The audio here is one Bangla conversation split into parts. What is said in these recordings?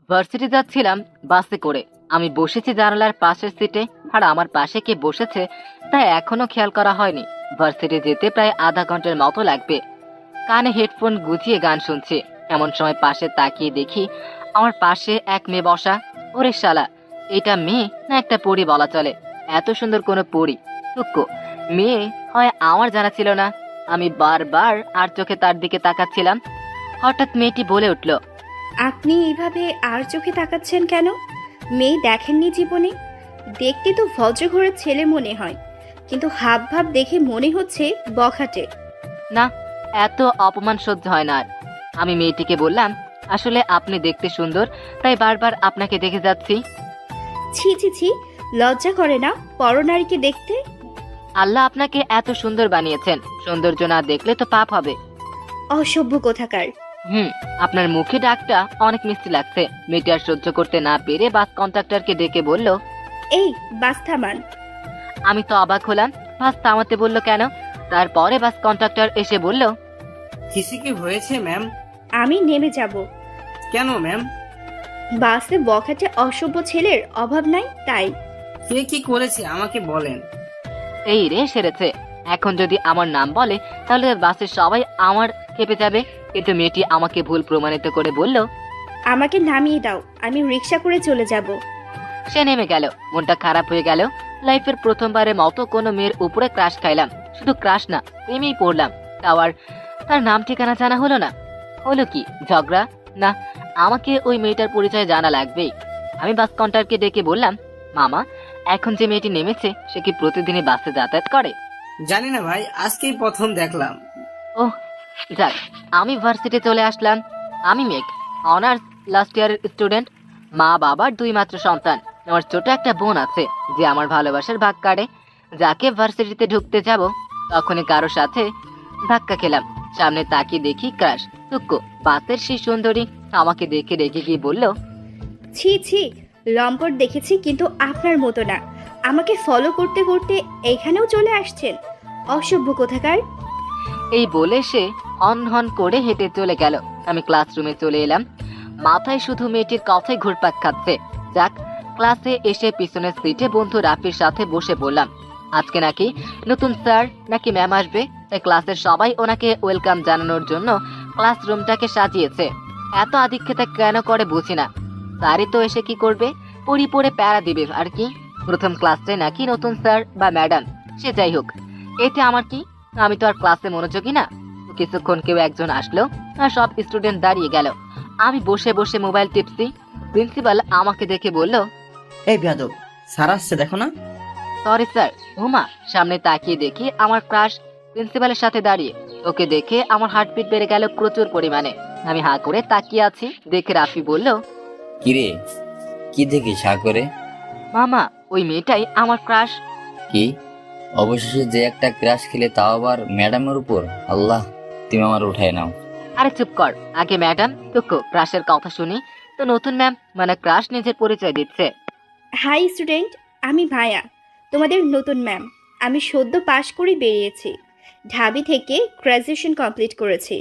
ভার্সিটি যাচ্ছিলাম বাসে করে। আমি বসেছি জানালার পাশের সিটে, আর আমার পাশে কে বসেছে তা এখনো খেয়াল করা হয়নি। ভার্সিটি যেতে প্রায় আধা ঘন্টার মতো লাগবে। কানে হেডফোন গুজিয়ে গান শুনছি, এমন সময় পাশে তাকিয়ে দেখি আমার পাশে এক মেয়ে বসা। ওরে শালা, এটা মেয়ে না একটা পরী বলা চলে। এত সুন্দর কোনো পরী টুকু মেয়ে হয় আমার জানা ছিল না। আমি বারবার আর চোখে তার দিকে তাকাচ্ছিলাম। হঠাৎ মেয়েটি বলে উঠল, আপনি এইভাবে আর চোখে তাকাচ্ছেন কেন? মেয়ে দেখেননি জীবনে? দেখতে তো ভদ্রঘরের ছেলে মনে হয়, কিন্তু হাব ভাব দেখে মনে হচ্ছে বখাটে। না, এত অপমান সহ্য হয় না আর। আমি মেয়েটিকে বললাম, আসলে আপনি দেখতে সুন্দর, তাই বারবার আপনাকে দেখে যাচ্ছি। ছি ছি ছি, লজ্জা করে না পরনারীকে দেখতে? আল্লাহ আপনাকে এত সুন্দর বানিয়েছেন, সৌন্দর্য না দেখলে তো পাপ হবে। অসভ্য কোথাকার। আপনার মুখে ডাকটা অনেক মিষ্টি লাগছে। মেয়েটি আর সহ্য করতে না পেরে বাস কন্ট্রাক্টরকে ডেকে বলল, এই বাস থামান। আমি তো অবাক হলাম, বাস থামাতে বললো কেন? তারপরে বাস কন্ট্রাক্টর এসে বলল, কিছু কি হয়েছে ম্যাম? আমি নেমে যাব। কেন ম্যাম? বাসে বখাটে অসভ্য ছেলের অভাব নাই তাই। কে কি করেছে আমাকে বলেন। এই রে সেরেছে, এখন যদি আমার নাম বলে তাহলে বাসের সবাই আমার খেপে যাবে। কিন্তু মেয়েটি আমাকে ভুল প্রমাণিত করে বলল, আমাকে নামিয়ে দাও, আমি রিক্সা করে চলে যাব। সে নেমে গেল। মনটা খারাপ হয়ে গেল। লাইফের প্রথমবারের মতো কোনো মেয়ের উপরে ক্রাশ খাইলাম। শুধু ক্রাশ না, প্রেমেই পড়লাম। তার তার নাম ঠিকানা জানা হলো না। হলো কি ঝগড়া? না, আমাকে ওই মেয়েটার পরিচয় জানা লাগবেই। আমি বাস কন্ট্রাক্টরকে ডেকে বললাম, মামা, এখন যে মেয়েটি নেমেছে সে কি প্রতিদিনই বাসে যাতায়াত করে? জানি না ভাই, আজকেই প্রথম দেখলাম। ওহ যাক, আমি ভার্সিটি চলে আসলাম। আমি মেঘ, অনার্স লাস্ট ইয়ারের স্টুডেন্ট। মা বাবার দুই মাত্র সন্তান। আমার ছোট একটা বোন আছে যে আমার ভালোবাসার ভাগ কাটে। যাকে ভার্সিটিতে ঢুকতে যাব তখনই কারো সাথে ধাক্কা খেলাম। সামনে তাকিয়ে দেখি ক্রাশ টুকু, বাসের সেই সুন্দরী। আমাকে দেখে রেগে গিয়ে বলল, ছি ছি, লম্পট দেখেছি কিন্তু আপনার মতো না। আমাকে ফলো করতে করতে এখানেও চলে আসছেন, অসভ্য কোথাকার। এই বলে সে হন হন করে হেঁটে চলে গেল। আমি ক্লাসরুমে চলে এলাম। মাথায় শুধু মেয়েটির কথাই ঘুরপাক খাচ্ছে। যাক, ক্লাসে এসে পিছনের সিটে বন্ধু রাফির সাথে বসে পড়লাম। আজকে নাকি নতুন স্যার নাকি ম্যাম আসবে, তাই ক্লাসের সবাই ওনাকে ওয়েলকাম জানানোর জন্য ক্লাসরুমটাকে সাজিয়েছে। এত আধিক্যতা কেন করে বুঝি না। স্যারই তো এসে কি করবে? পড়ি পড়ে প্যারা দিবে আর কি। প্রথম ক্লাসে নাকি নতুন স্যার বা ম্যাডাম, সে যাই হোক, এতে আমার কি? আমি তো আর ক্লাসে মনোযোগী না। কিছুক্ষণ কেউ একজন আসলো আর সব স্টুডেন্ট দাঁড়িয়ে গেল। আমি বসে বসে মোবাইল টিপছি। প্রিন্সিপাল আমাকে দেখে বলল, এই বেয়াদব, স্যার আসছে দেখো না। Sorry sir. হুমা সামনে তাকিয়ে দেখি আমার ক্রাশ প্রিন্সিপালের সাথে দাঁড়িয়ে। ওকে দেখে আমার হার্টবিট বেড়ে গেল প্রচুর পরিমাণে। আমি হা করে তাকিয়ে আছি দেখে রাফি বলল, কিরে, কি দেখিস হা করে? মামা, ওই মেয়েটাই আমার ক্রাশ। কি? অবশেষে যে একটা ক্রাশ খেলে, তাও আবার ম্যাডামের উপর? আল্লাহ, তুমি আমার উঠায় নাও। আরে চুপ কর, আগে ম্যাডাম টুকু ক্রাশের কথা শুনি তো। নতুন ম্যাম মানে ক্রাশ নিজের পরিচয় দিচ্ছে। হাই স্টুডেন্ট, আমি ভায়া, তোমাদের নতুন ম্যাম। আমি সদ্য পাশ করে বেরিয়েছি, ঢাবি থেকে গ্র্যাজুয়েশন কমপ্লিট করেছি।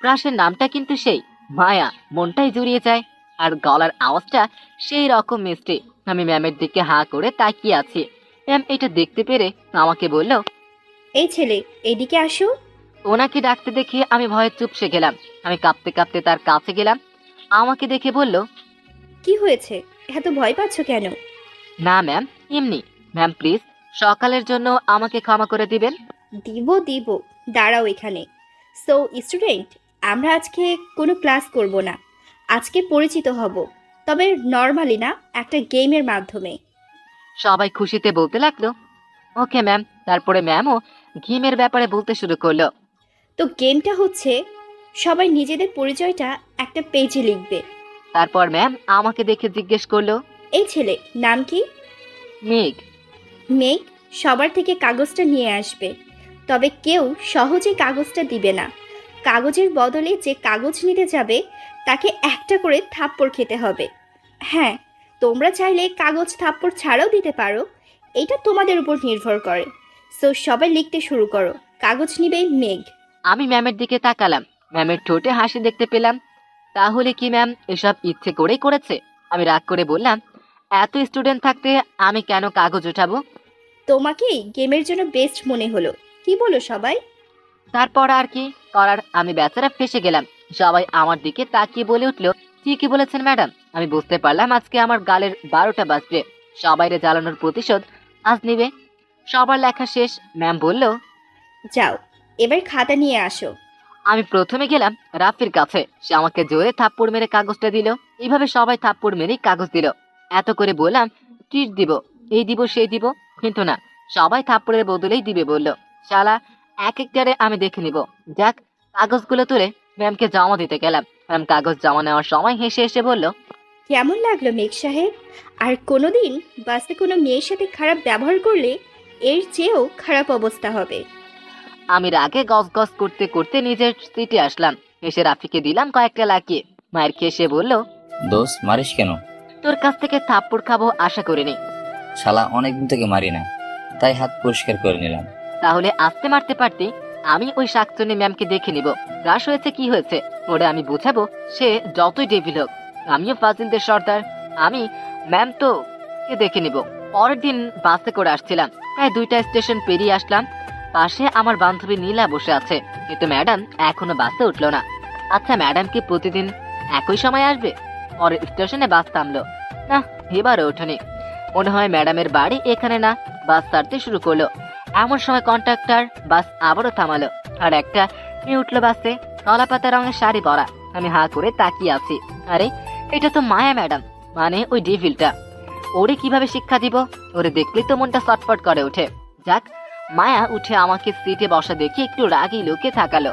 ক্রাশের নামটা কিন্তু সেই মায়া, মনটাই জুড়িয়ে যায়। আর গলার আওয়াজটা সেই রকম মিষ্টি। আমি ম্যামের দিকে হা করে তাকিয়ে আছি। ম্যাম এটা দেখতে পেরে আমাকে বলল, এই ছেলে, এদিকে আসো। ওনাকে ডাকতে দেখে আমি ভয়ে চুপসে গেলাম। আমি কাঁপতে কাঁপতে তার কাছে গেলাম। আমাকে দেখে বলল, কি হয়েছে, এত ভয় পাচ্ছ কেন? না ম্যাম, এমনি। ম্যাম প্লিজ সকালের জন্য আমাকে ক্ষমা করে দিবেন। দিব দিব, দাঁড়াও এখানে। সো স্টুডেন্ট, আমরা আজকে কোনো ক্লাস করব না। আজকে পরিচিত হব, তবে নর্মালি না, একটা গেমের মাধ্যমে। সবাই খুশিতে বলতে লাগলো, ওকে ম্যাম। তারপরে ম্যামও গেমের ব্যাপারে বলতে শুরু করলো। তো গেমটা হচ্ছে, সবাই নিজেদের পরিচয়টা একটা পেজে লিখবে। তারপর ম্যাম আমাকে দেখে জিজ্ঞেস করলো, এই ছেলে নাম কি? মেঘ। মেঘ, সবার থেকে কাগজটা নিয়ে আসবে, তবে কেউ সহজে কাগজটা দিবে না। কাগজের বদলে যে কাগজ নিতে যাবে তাকে একটা করে থাপ্পড় খেতে হবে। হ্যাঁ, তোমরা চাইলে কাগজ থাপ্পড় ছাড়াও দিতে পারো, এটা তোমাদের উপর নির্ভর করে। সো সবাই লিখতে শুরু করো। কাগজ নিবে মেঘ। আমি ম্যামের দিকে তাকালাম। ম্যামের ঠোঁটে হাসি দেখতে পেলাম। তাহলে কি ম্যাম এসব ইচ্ছে করেই করেছে? আমি রাগ করে বললাম, এত স্টুডেন্ট থাকতে আমি কেন কাগজ উঠাবো? তোমাকেই গেমের জন্য বেস্ট মনে হলো, কি বলো সবাই? তারপর আর কি করার, আমি বেচারা ফেসে গেলাম। সবাই আমার দিকে তাকিয়ে বলে উঠলো, ঠিকই বলেছেন ম্যাডাম। আমি বুঝতে পারলাম আজকে আমার গালের 12টা বাজবে। সবাইরে জ্বালানোর প্রতিশোধ আজ নিবে। সবার লেখা শেষ। ম্যাম বলল, যাও এবার খাতা নিয়ে আসো। আমি প্রথমে গেলাম রাফির কাছে। সে আমাকে জোরে থাপ্পড় মেরে কাগজটা দিল। এইভাবে সবাই থাপ্পড় মেরেই কাগজ দিল। এত করে বললাম ট্রিট দিব, এই দিব সেই দিব, কিন্তু না, সবাই থাপ্পড়ের বদলেই দিবে বলল। শালা এক একটারে আমি দেখে নিব। যাক, কাগজগুলো তুলে ম্যামকে জমা দিতে গেলাম। ম্যাম কাগজ জমা নেওয়ার সময় হেসে হেসে বলল, কেমন লাগলো মেঘ সাহেব? আর কোনোদিন বাসে কোনো মেয়ের সাথে খারাপ ব্যবহার করলে এর চেয়েও খারাপ অবস্থা হবে। আমি রাগে গজ গজ করতে করতে নিজের সিটে আসলাম। এসে রাফিকে দিলাম কয়েকটা লাগিয়ে। মায়ের খেয়ে সে বলল, দোষ মারিস কেন? তোর কাছ থেকে থাপ্পড় খাবো আশা করিনি। শালা অনেকদিন থেকে মারি না, তাই হাত পরিষ্কার করে নিলাম। তাহলে আসতে মারতে পারতে আমি ওই শাকচুন্নি ম্যামকে দেখে নিব। ক্রাশ হয়েছে কি হয়েছে ওরে আমি বুঝাবো। সে যতই ডেভিল হোক, আমিও ফাজিলদের সর্দার। আমি ম্যাম তো কে দেখে নিব। পরের দিন বাসে করে আসছিলাম। প্রায় 2টা স্টেশন পেরিয়ে আসলাম। পাশে আমার বান্ধবী নীলা বসে আছে, কিন্তু ম্যাডাম এখনো বাসে উঠলো না। আচ্ছা, ম্যাডাম কি প্রতিদিন একই সময় আসবে? পরের স্টেশনে বাস থামলো না, এবারও ওঠেনি। মনে হয় ম্যাডামের বাড়ি এখানে না। বাস ছাড়তে শুরু করলো। এমন সময় কন্ট্রাক্টর বাস আবারও থামালো। আর একটা মেয়ে উঠলো বাসে, কলাপাতা রঙের শাড়ি পরা। আমি হা করে তাকিয়ে আছি। আরে এটা তো মায়া ম্যাডাম, মানে ওই ডেভিলটা। ওরে কিভাবে শিক্ষা দিব? ওরে দেখলেই তো মনটা ছটফট করে ওঠে। যাক, মায়া উঠে আমাকে সিটে বসা দেখে একটু রাগি লোকে থাকালো।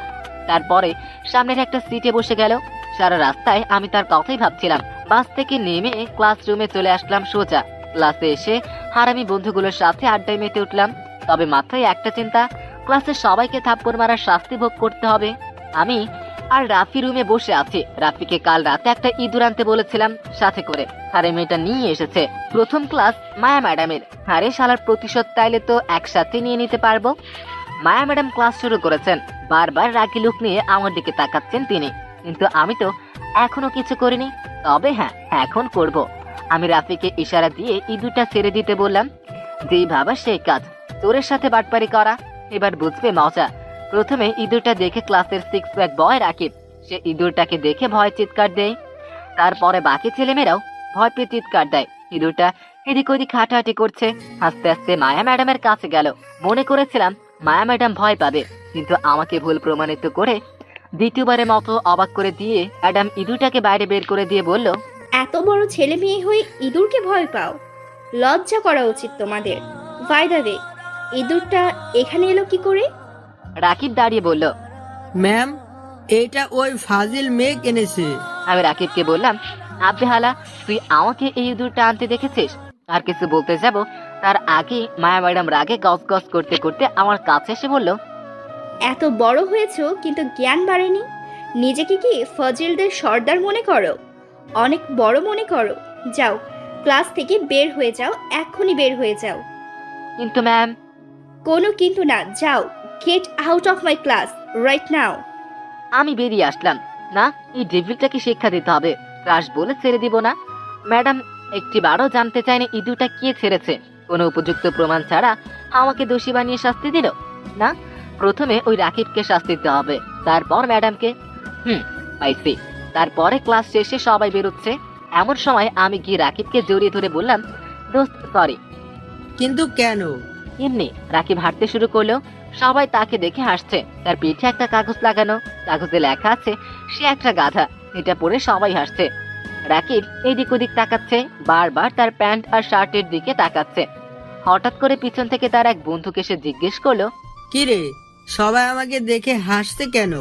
তারপরে সামনের একটা সিটে বসে গেল। সারা রাস্তায় আমি তার কথাই ভাবছিলাম। বাস থেকে নেমে ক্লাসরুমে চলে আসলাম সোজা। ক্লাসে এসে হারামি বন্ধুগুলোর সাথে আড্ডায় মেতে উঠলাম। তবে মাথায় একটা চিন্তা, ক্লাসের সবাইকে থাপ্পড় মারার শাস্তি ভোগ করতে হবে। আমি আর রাফি রুমে বসে আছি। রাফিকে কাল রাতে একটা ইঁদুর আনতে বলেছিলাম সাথে করে, আরে মেয়েটা নিয়ে এসেছে। প্রথম ক্লাস মায়া ম্যাডামের। আরে শালার প্রতিশোধ তাইলে তো একসাথে নিয়ে নিতে পারবো। মায়া ম্যাডাম ক্লাস শুরু করেছেন। বারবার রাগি লুক নিয়ে আমার দিকে তাকাচ্ছেন তিনি, কিন্তু আমি তো এখনো কিছু করিনি। তবে হ্যাঁ, এখন করব। আমি রাফিকে ইশারা দিয়ে ইঁদুরটা ছেড়ে দিতে বললাম। যেই ভাবা সেই কাজ, তোরের সাথে বাটপারি করা। এবার বুঝবে মজা। প্রথমে ইঁদুরটা দেখে ক্লাসের 6 প্যাক বয় রাকিব। সে ইঁদুরটাকে দেখে ভয় চিৎকার দেয়। তারপরে বাকি ছেলেমেয়েরাও ভয় পেয়ে চিৎকার দেয়। ইঁদুরটা এদিক ওদিক হাঁটাহাঁটি করছে। আস্তে আস্তে মায়া ম্যাডামের কাছে গেল। মনে করেছিলাম মায়া ম্যাডাম ভয় পাবে, কিন্তু আমাকে ভুল প্রমাণিত করে দ্বিতীয়বারের মতো অবাক করে দিয়ে ম্যাডাম ইঁদুরটাকে বাইরে বের করে দিয়ে বলল, এত বড় ছেলে মেয়ে হয়ে ইঁদুরকে ভয় পাও? লজ্জা করা উচিত তোমাদের। বাই দ্য ওয়ে, ইঁদুরটা এখানে এলো কি করে? রাকিব দাঁড়িয়ে বলল, ম্যাম, এটা ওই ফাজিল মেঘ এনেছে। আমি রাকিবকে বললাম, আব্বে হালা, তুই আমাকে এই ইঁদুরটা আনতে দেখেছিস? আর কিছু বলতে যাব তার আগে মায়া ম্যাডাম রাগে গজ গজ করতে করতে আমার কাছে এসে বলল, এত বড় হয়েছো কিন্তু জ্ঞান বাড়েনি। নিজেকে কি ফজিলদের সর্দার মনে করো? অনেক বড় মনে করো? যাও, ক্লাস থেকে বের হয়ে যাও, এক্ষুনি বের হয়ে যাও। কিন্তু ম্যাম। কোনো কিন্তু না, যাও, get out of my class right now. আমি বেরিয়ে আসলাম। না, এই ডেভিলটাকে শিক্ষা দিতে হবে। ক্রাশ বলে ছেড়ে দিব না। ম্যাডাম একটিবারও জানতে চায়নি ইঁদুরটা কে ছেড়েছে। কোনো উপযুক্ত প্রমাণ ছাড়া আমাকে দোষী বানিয়ে শাস্তি দিল না। প্রথমে ওই রাকিবকে শাস্তি দিতে হবে, তারপর ম্যাডামকে। পাইছি। তারপরে ক্লাস শেষে সবাই বেরোচ্ছে। এমন সময় আমি গিয়ে রাকিবকে জড়িয়ে ধরে বললাম, দোস্ত সরি। কিন্তু কেন? এমনি। রাকিব হাঁটতে শুরু করলো। সবাই তাকে দেখে হাসছে। তার পিঠে একটা কাগজ লাগানো, কাগজে লেখা আছে সে একটা গাধা। এটা পড়ে সবাই হাসছে। রাকিব এদিক ওদিক তাকাচ্ছে, বারবার তার প্যান্ট আর শার্টের দিকে তাকাচ্ছে। হঠাৎ করে পিছন থেকে তার এক বন্ধুকে সে জিজ্ঞেস করলো, কিরে, সবাই আমাকে দেখে হাসছে কেন?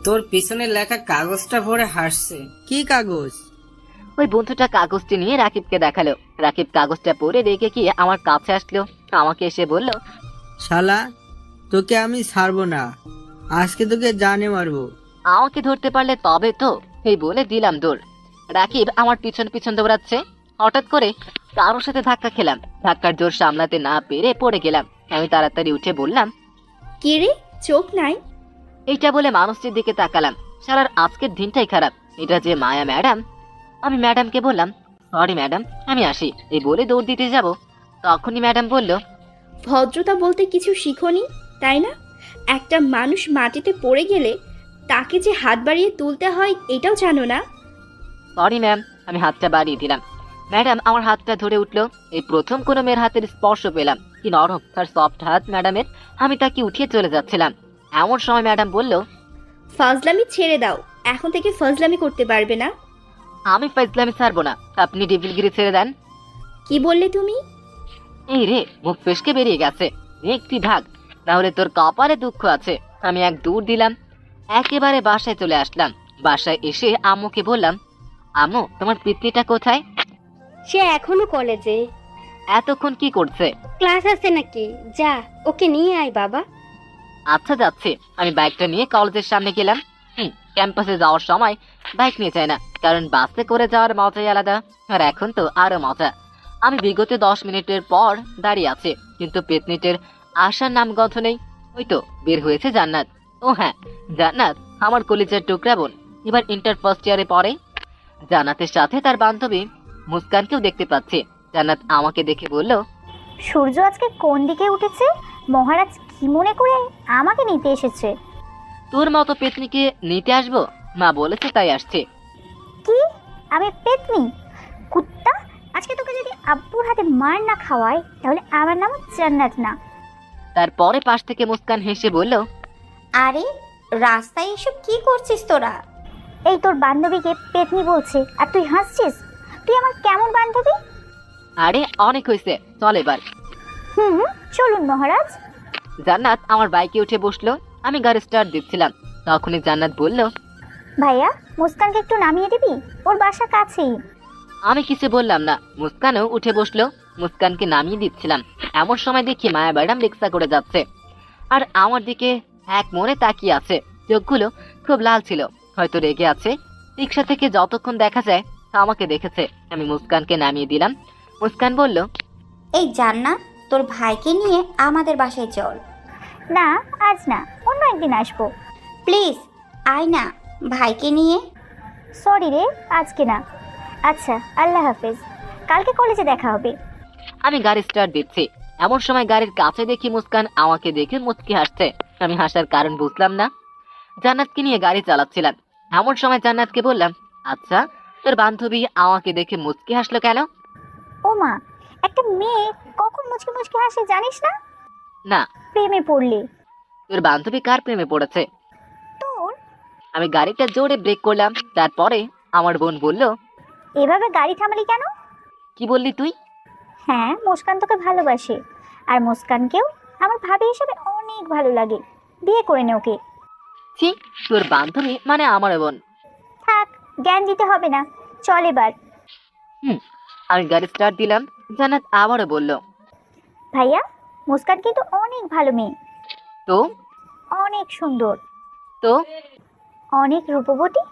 তোর পিছনে লেখা কাগজটা পড়ে হাসছে। কি কাগজ? ওই বন্ধুটা কাগজটি নিয়ে রাকিবকে দেখালো। রাকিব কাগজটা পড়ে রেখে গিয়ে আমার কাছে আসলো। আমাকে এসে বলল, শালা, তোকে আমি ছাড়বো না। আজকে তোকে জানে মারবো। আমাকে ধরতে পারলে তবে তো। এই বলে দিলাম দৌড়। রাকিব আমার পিছন পিছন দৌড়াচ্ছে। হঠাৎ করে কারোর সাথে ধাক্কা খেলাম। ধাক্কার জোর সামলাতে না পেরে পড়ে গেলাম। আমি তাড়াতাড়ি উঠে বললাম, কে রে, চোখ নাই? এইটা বলে মানুষটির দিকে তাকালাম। শালার আজকের দিনটাই খারাপ। এটা যে মায়া ম্যাডাম। আমি ম্যাডামকে বললাম, সরি ম্যাডাম, আমি আসি, এই বলে দৌড় দিতে যাব। তখনই ম্যাডাম বলল, ভদ্রতা বলতে কিছু শিখোনি, তাই না? একটা মানুষ মাটিতে পড়ে গেলে তাকে যে হাত বাড়িয়ে তুলতে হয় এটাও জানো না? Sorry ma'am. আমি হাতটা বাড়িয়ে দিলাম। ম্যাডাম আমার হাতটা ধরে উঠলো। এই প্রথম কোনো মেয়ের হাতের স্পর্শ পেলাম। কি নরম তার সফট হাত ম্যাডামের। আমি তাকে উঠিয়ে চলে যাচ্ছিলাম, এমন সময় ম্যাডাম বলল, ফাজলামি ছেড়ে দাও, এখন থেকে ফাজলামি করতে পারবে না। আমি ফাইজলামি ছাড়বো না, আপনি ডিভিলগিরি ছেড়ে দেন। কি বললে তুমি? এই রে, মুখ ফেসকে বেরিয়ে গেছে। একটি ভাগ, তাহলে তোর কপালে দুঃখ আছে। আমি এক দৌড় দিলাম, একেবারে বাসায় চলে আসলাম। বাসায় এসে আম্মুকে বললাম, আম্মু তোমার পিতনিটা কোথায়? সে এখনো কলেজে। এতক্ষণ কি করছে? ক্লাস আছে নাকি? যা ওকে নিয়ে আয় বাবা। আচ্ছা যাচ্ছে। আমি বাইকটা নিয়ে কলেজের সামনে গেলাম। ক্যাম্পাসে যাওয়ার সময় বাইক নিয়ে যায় না, কারণ বাসে করে যাওয়ার মজাই আলাদা। আর এখন তো আরো মজা। আমি বিগত 10 মিনিটের পর দাঁড়িয়ে আছে, কিন্তু পেতনিটের আসার নামগন্ধ নেই। ওই তো বের হয়েছে জান্নাত। ও হ্যাঁ, জান্নাত আমার কলেজের টুকরা বোন, এবার ইন্টার ফার্স্ট ইয়ারে পড়ে। জান্নাতের সাথে তার বান্ধবী মুস্কানকেও দেখতে পাচ্ছি। জান্নাত আমাকে দেখে বলল, সূর্য আজকে কোন দিকে উঠেছে? মহারাজ কি মনে করে আমাকে নিতে এসেছে? তোর মতো পেতনিকে নিতে আসবো, মা বলেছে তাই আসছে। কি? আমি পেতনি? কুত্তা, আজকে তোকে যদি আব্বুর হাতে মার না খাওয়ায় তাহলে আমার নাম জান্নাত না। তারপরে পাশ থেকে মুস্কান হেসে বলল, আরে রাস্তায় এসব কি করছিস তোরা? এই তোর বান্ধবীকে পেতনি বলছে আর তুই হাসছিস? তুই আমার কেমন বান্ধবী? আরে অনেক হয়েছে, চল এবার। চলুন মহারাজ। জান্নাত আমার বাইকে উঠে বসলো। আমি গাড়ি স্টার্ট দিচ্ছিলাম, তখনই জান্নাত বলল, ভাইয়া মুস্কানকে একটু নামিয়ে দিবি, ওর বাসা কাছেই। আমি কিছু বললাম না। মুস্কানও উঠে বসলো। মুস্কানকে নামিয়ে দিচ্ছিলাম, এমন সময় দেখি মায়া ম্যাডাম রিক্সা করে যাচ্ছে আর আমার দিকে এক মনে তাকিয়ে আছে। চোখগুলো খুব লাল ছিল, হয়তো রেগে আছে। রিক্সা থেকে যতক্ষণ দেখা যায় আমাকে দেখেছে। আমি মুস্কানকে নামিয়ে দিলাম। মুস্কান বলল, এই জান্নাত, তোর ভাইকে নিয়ে আমাদের বাসায় চল। না আজ না, অন্য একদিন আসবো। প্লিজ আয় না ভাইকে নিয়ে। সরি রে, আজকে না। আচ্ছা আল্লাহ হাফেজ, কালকে কলেজে দেখা হবে। আমি গাড়ি স্টার্ট দিচ্ছি, এমন সময় গাড়ির কাছে দেখি মুস্কান আমাকে দেখে মুচকি হাসছে। আমি হাসার কারণ বুঝলাম না। জান্নাতকে নিয়ে গাড়ি চালাচ্ছিলাম, এমন সময় জান্নাতকে বললাম, আচ্ছা তোর বান্ধবী আমাকে দেখে মুচকি হাসলো কেন? ও মা, একটা মেয়ে কখন মুচকি মুচকি হাসে জানিস না? না। প্রেমে পড়লে। তোর বান্ধবী কার প্রেমে পড়েছে? তোর। আমি গাড়িটা জোরে ব্রেক করলাম। তারপরে আমার বোন বলল, এভাবে গাড়ি থামালি কেন? কি বললি তুই? হ্যাঁ, মুস্কান তোকে ভালোবাসে, আর মুস্কানকেও আমার ভাবি হিসেবে অনেক ভালো লাগে। বিয়ে করে নে ওকে। ছি, তোর বান্ধবী মানে আমার বোন। থাক, জ্ঞান দিতে হবে না, চল এবার। আমি গাড়ি স্টার্ট দিলাম। জান্নাত আবারও বলল, ভাইয়া মুস্কান কিন্তু অনেক ভালো মেয়ে। তো? অনেক সুন্দর। তো? অনেক রূপবতী,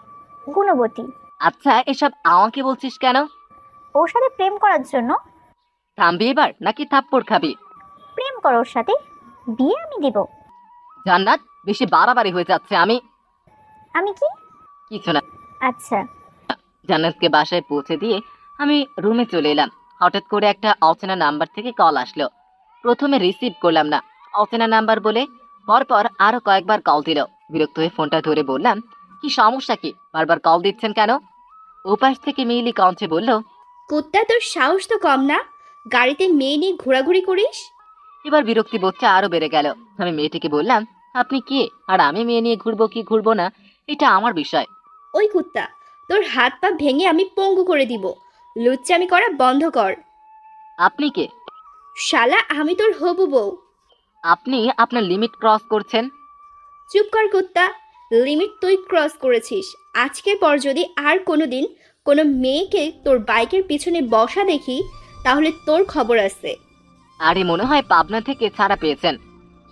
গুণবতী। আচ্ছা এসব আমাকে বলছিস কেন? ওর সাথে প্রেম করার জন্য। থামবি এবার নাকি থাপ্পড় খাবি? প্রেম কর ওর সাথে, বিয়ে আমি দেব। জান্নাত বেশি বাড়াবাড়ি হয়ে যাচ্ছে। আমি কি? কিছু না। আচ্ছা। জান্নাতকে বাসায় পৌঁছে দিয়ে আমি রুমে চলে এলাম। হঠাৎ করে একটা অচেনা নাম্বার থেকে কল আসলো। প্রথমে রিসিভ করলাম না, অচেনা নাম্বার বলে পরপর আরো কয়েকবার কল দিল। বিরক্ত হয়ে ফোনটা ধরে বললাম, কি সমস্যা, কি বারবার কল দিচ্ছেন কেন? ওপাশ থেকে মেইলি কণ্ঠে বলল, কুত্তা, তোর সাহস তো কম না, গাড়িতে মেয়ে নিয়ে ঘোরাঘুরি করিস। এবার বিরক্তি বোধটা আরো বেড়ে গেল। আমি মেয়েটিকে বললাম, আপনি কে আর আমি মেয়ে নিয়ে ঘুরবো কি ঘুরবো না এটা আমার বিষয়। ওই কুত্তা, তোর হাত পা ভেঙে আমি পঙ্গু করে দিব। লুচ্চামি করা বন্ধ কর। আপনি কে? শালা, আমি তোর হবু বউ। আপনি আপনার লিমিট ক্রস করছেন। চুপ কর কুত্তা, লিমিট তুই ক্রস করেছিস। আজকের পর যদি আর কোনোদিন কোনো মেয়েকে তোর বাইকের পিছনে বসা দেখি তাহলে তোর খবর আছে। আরে মনে হয় পাবনা থেকে ছাড়া পেয়েছেন।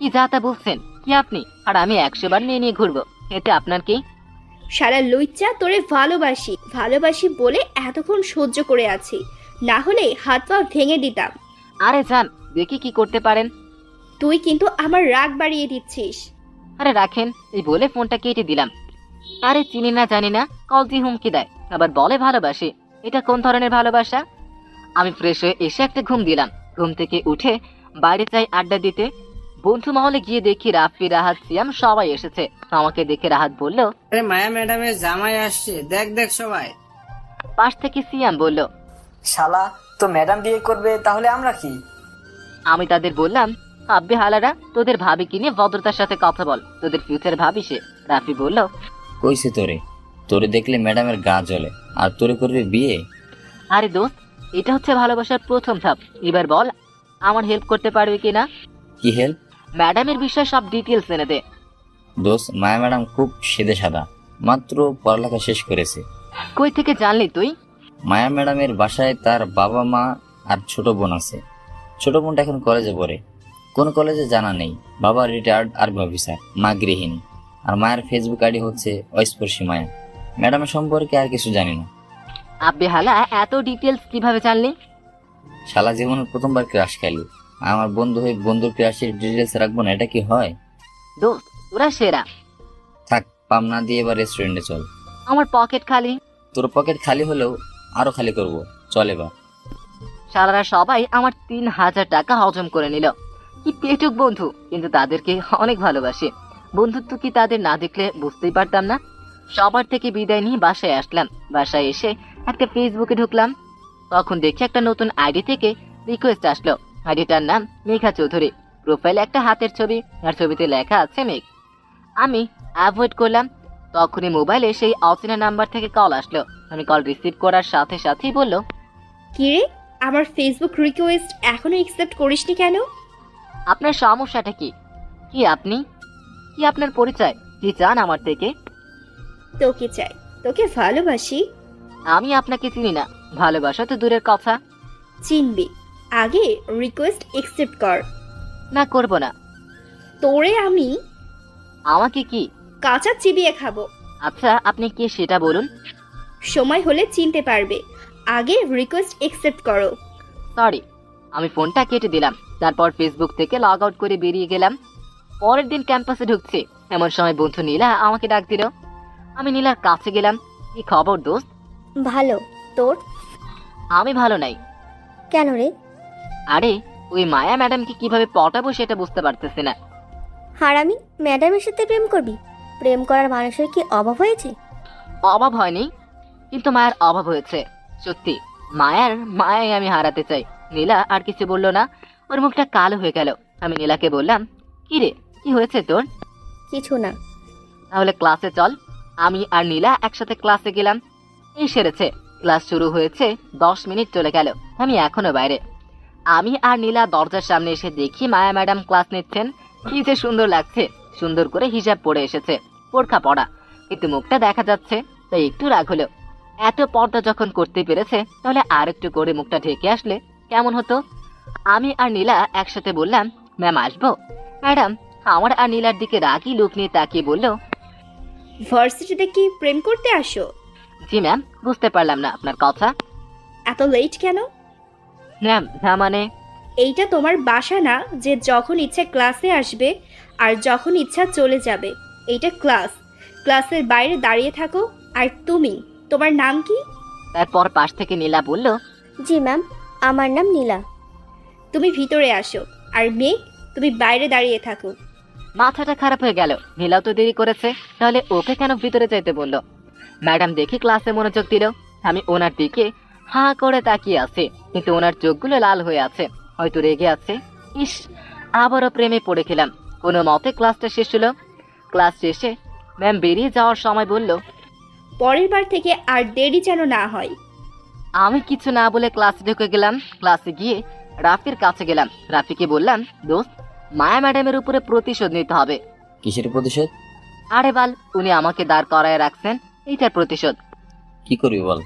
কি যা তা বলছেন কি আপনি? আর আমি 100 বার নিয়ে ঘুরবো, এতে আপনার কি? শালা লুচ্চা, তোরে ভালোবাসি বলে এতক্ষণ সহ্য করে আছি, না হলে হাত পা ভেঙে দিতাম। আরে যান, দেখি কি করতে পারেন। তুই কিন্তু আমার রাগ বাড়িয়ে দিচ্ছিস। আরে রাখেন, এই বলে ফোনটা কেটে দিলাম। আরে চিনি না জানি না, কল দিয়ে হুমকি দেয়, আবার বলে ভালোবাসি। এটা কোন ধরনের ভালোবাসা? আমি ফ্রেশ হয়ে এসে একটা ঘুম দিলাম। ঘুম থেকে উঠে বাইরে যাই আড্ডা দিতে। বন্ধু মহলে গিয়ে দেখি রাফি, রাহাত, সিয়াম সবাই এসেছে। আমাকে দেখে রাহাত বলল, আরে মায়া ম্যাডামের জামাই আসছে, দেখ দেখ সবাই। পাশ থেকে সিয়াম বলল, শালা তো ম্যাডাম বিয়ে করবে, তাহলে আমরা কি? আমি তাদের বললাম, আব্বে হালারা, তোদের ভাবি কি নিয়ে ভদ্রতার সাথে কথা বল, তোদের ফিউচার ভাবি সে। রাফি বলল, কইছে তোরে, তোরে দেখলে ম্যাডামের গা জ্বলে, আর তোরে করবে বিয়ে? আরে দোস্ত, এটা হচ্ছে ভালোবাসার প্রথম ধাপ। এবার বল, আমার হেল্প করতে পারবি কিনা? কি হেল্প? ম্যাডামের বিষয়ে সব ডিটেলস এনে দে। দোস্ত, মায়া ম্যাডাম খুব সেদে সাদা, মাত্র পড়ালেখা শেষ করেছে। কই থেকে জানলি তুই? মায়া ম্যাডামের বাসায় তার বাবা মা আর ছোট বোন আছে। ছোট বোনটা এখন কলেজে পড়ে। কোন কলেজে জানা নেই। বাবা রিটায়ার্ড আর্মি অফিসার, মা গৃহিণী। আর মায়ের ফেসবুক আইডি হচ্ছে অস্পর্শী মায়া। ম্যাডামের সম্পর্কে আর কিছু জানি না। আব্বে হালা, এত ডিটেলস কিভাবে জানলি? শালা জীবনের প্রথমবার ক্রাশ খাইলি, আমার বন্ধু হয়ে বন্ধুর ক্রাশের ডিটেলস রাখবো না, এটা কি হয়? দোস্ত, তোরা সেরা। থাক, পাম না দিয়ে এবার রেস্টুরেন্টে চল। আমার পকেট খালি। তোর পকেট খালি হলেও আরো খালি করব, চল এবার। শালারা সবাই আমার 3000 টাকা হজম করে নিল। কি পেটুক বন্ধু, কিন্তু তাদেরকে অনেক ভালোবাসি। বন্ধুত্ব কি তাদের না দেখলে বুঝতেই পারতাম না। সবার থেকে বিদায় নিয়ে বাসায় আসলাম। বাসায় এসে একটা ফেসবুকে ঢুকলাম। তখন দেখি একটা নতুন আইডি থেকে রিকোয়েস্ট আসলো। আইডিটার নাম মেঘা চৌধুরী। প্রোফাইলে একটা হাতের ছবি, আর ছবিতে লেখা আছে মেঘ। আমি অ্যাভয়েড করলাম। তখনই মোবাইলে সেই অচেনা নাম্বার থেকে কল আসলো। আমি কল রিসিভ করার সাথে সাথেই বলল, কিরে, আমার ফেসবুক রিকোয়েস্ট এখনো অ্যাকসেপ্ট করিসনি কেন? আপনার সমস্যাটা কি? কি আপনি? কি আপনার পরিচয়? কি চান আমার থেকে? তোকে চাই, তোকে ভালোবাসি। আমি আপনাকে চিনি না, ভালোবাসা তো দূরের কথা। চিনবি, আগে রিকোয়েস্ট অ্যাকসেপ্ট কর। না, করব না। তোরে আমি আমাকে কি কাঁচা চিবিয়ে খাবো। আচ্ছা, আপনি কি সেটা বলুন। সময় হলে চিনতে পারবে, আগে রিকোয়েস্ট অ্যাকসেপ্ট করো। সরি। আমি ফোনটা কেটে দিলাম। তারপর ফেসবুক থেকে লগ আউট করে বেরিয়ে গেলাম। পরের দিন ক্যাম্পাসে ঢুকছি, এমন সময় বন্ধু নীলা আমাকে ডাক দিল। আমি নীলার কাছে গেলাম। কি খবর দোস্ত? ভালো, তোর? আমি ভালো নাই। কেন রে? আরে, ওই মায়া ম্যাডামকে কিভাবে পটাবো সেটা বুঝতে পারতেছি না। হারামি, ম্যাডামের সাথে প্রেম করবি? প্রেম করার মানুষের কি অভাব হয়েছে? অভাব হয়নি, কিন্তু মায়ের অভাব হয়েছে। সত্যি, মায়ায় আমি হারাতে চাই। নীলা আর কিছু বললো না। ওর মুখটা কালো হয়ে গেল। আমি নীলাকে বললাম, কি রে, কি হয়েছে তোর? কিছু না। তাহলে ক্লাসে চল। আমি আর নীলা একসাথে ক্লাসে গেলাম। এই সেরেছে। ক্লাস শুরু হয়েছে, 10 মিনিট চলে গেল। আমি এখনো বাইরে। আমি আর নীলা দরজার সামনে এসে দেখি মায়া ম্যাডাম ক্লাস নিচ্ছেন। কি যে সুন্দর লাগছে। সুন্দর করে হিজাব পরে এসেছে, বোরখা পরা, কিন্তু মুখটা দেখা যাচ্ছে, তাই একটু রাগ হলো। এত পর্দা যখন করতে পেরেছে, তাহলে আর একটু করে মুখটা ঢেকে আসলে কেমন হতো? আমি আর নীলা একসাথে বললাম, ম্যাম আসবো? ম্যাডাম আমার আর নীলার দিকে রাগি লুক নিয়ে তাকিয়ে বলল, ভার্সিটিতে কি প্রেম করতে আসো? জি ম্যাম। বুঝতে পারলাম না আপনার কথা। এত লেট কেন? ম্যাম, না মানে? এইটা তোমার বাসা না যে যখন ইচ্ছা ক্লাসে আসবে আর যখন ইচ্ছা চলে যাবে। এইটা ক্লাস। ক্লাসের বাইরে দাঁড়িয়ে থাকো। আর তুমি, তোমার নাম কি? তারপর পাশ থেকে নীলা বলল, জি ম্যাম, আমার নাম নীলা। তুমি ভিতরে আসো। আর মেঘ, তুমি বাইরে দাঁড়িয়ে থাকো। মাথাটা খারাপ হয়ে গেল। নীলাও তো দেরি করেছে, তাহলে ওকে কেন ভিতরে যাইতে বললো? ম্যাডাম দেখি ক্লাসে মনোযোগ দিল। আমি ওনার দিকে হাঁ করে তাকিয়ে আছি, কিন্তু ওনার চোখগুলো লাল হয়ে আছে, হয়তো রেগে আছে। ইস, আবারও প্রেমে পড়ে গেলাম। কোনো মতে ক্লাসটা শেষ হলো। ক্লাস শেষে ম্যাম বেরিয়ে যাওয়ার সময় বলল, পরের বার থেকে আর দেরি যেন না হয়। আমি কিছু না বলে ক্লাসে ঢুকে গেলাম। ক্লাসে গিয়ে রাফির কাছে গেলাম। রাফিকে বললাম, দোস্ত, মায়া ম্যাডামের উপরে প্রতিশোধ নিতে হবে। কিসের প্রতিশোধ? আরে বাল, উনি আমাকে দাঁড় করায় রাখছেন, এইটার প্রতিশোধ। কি করবি বল?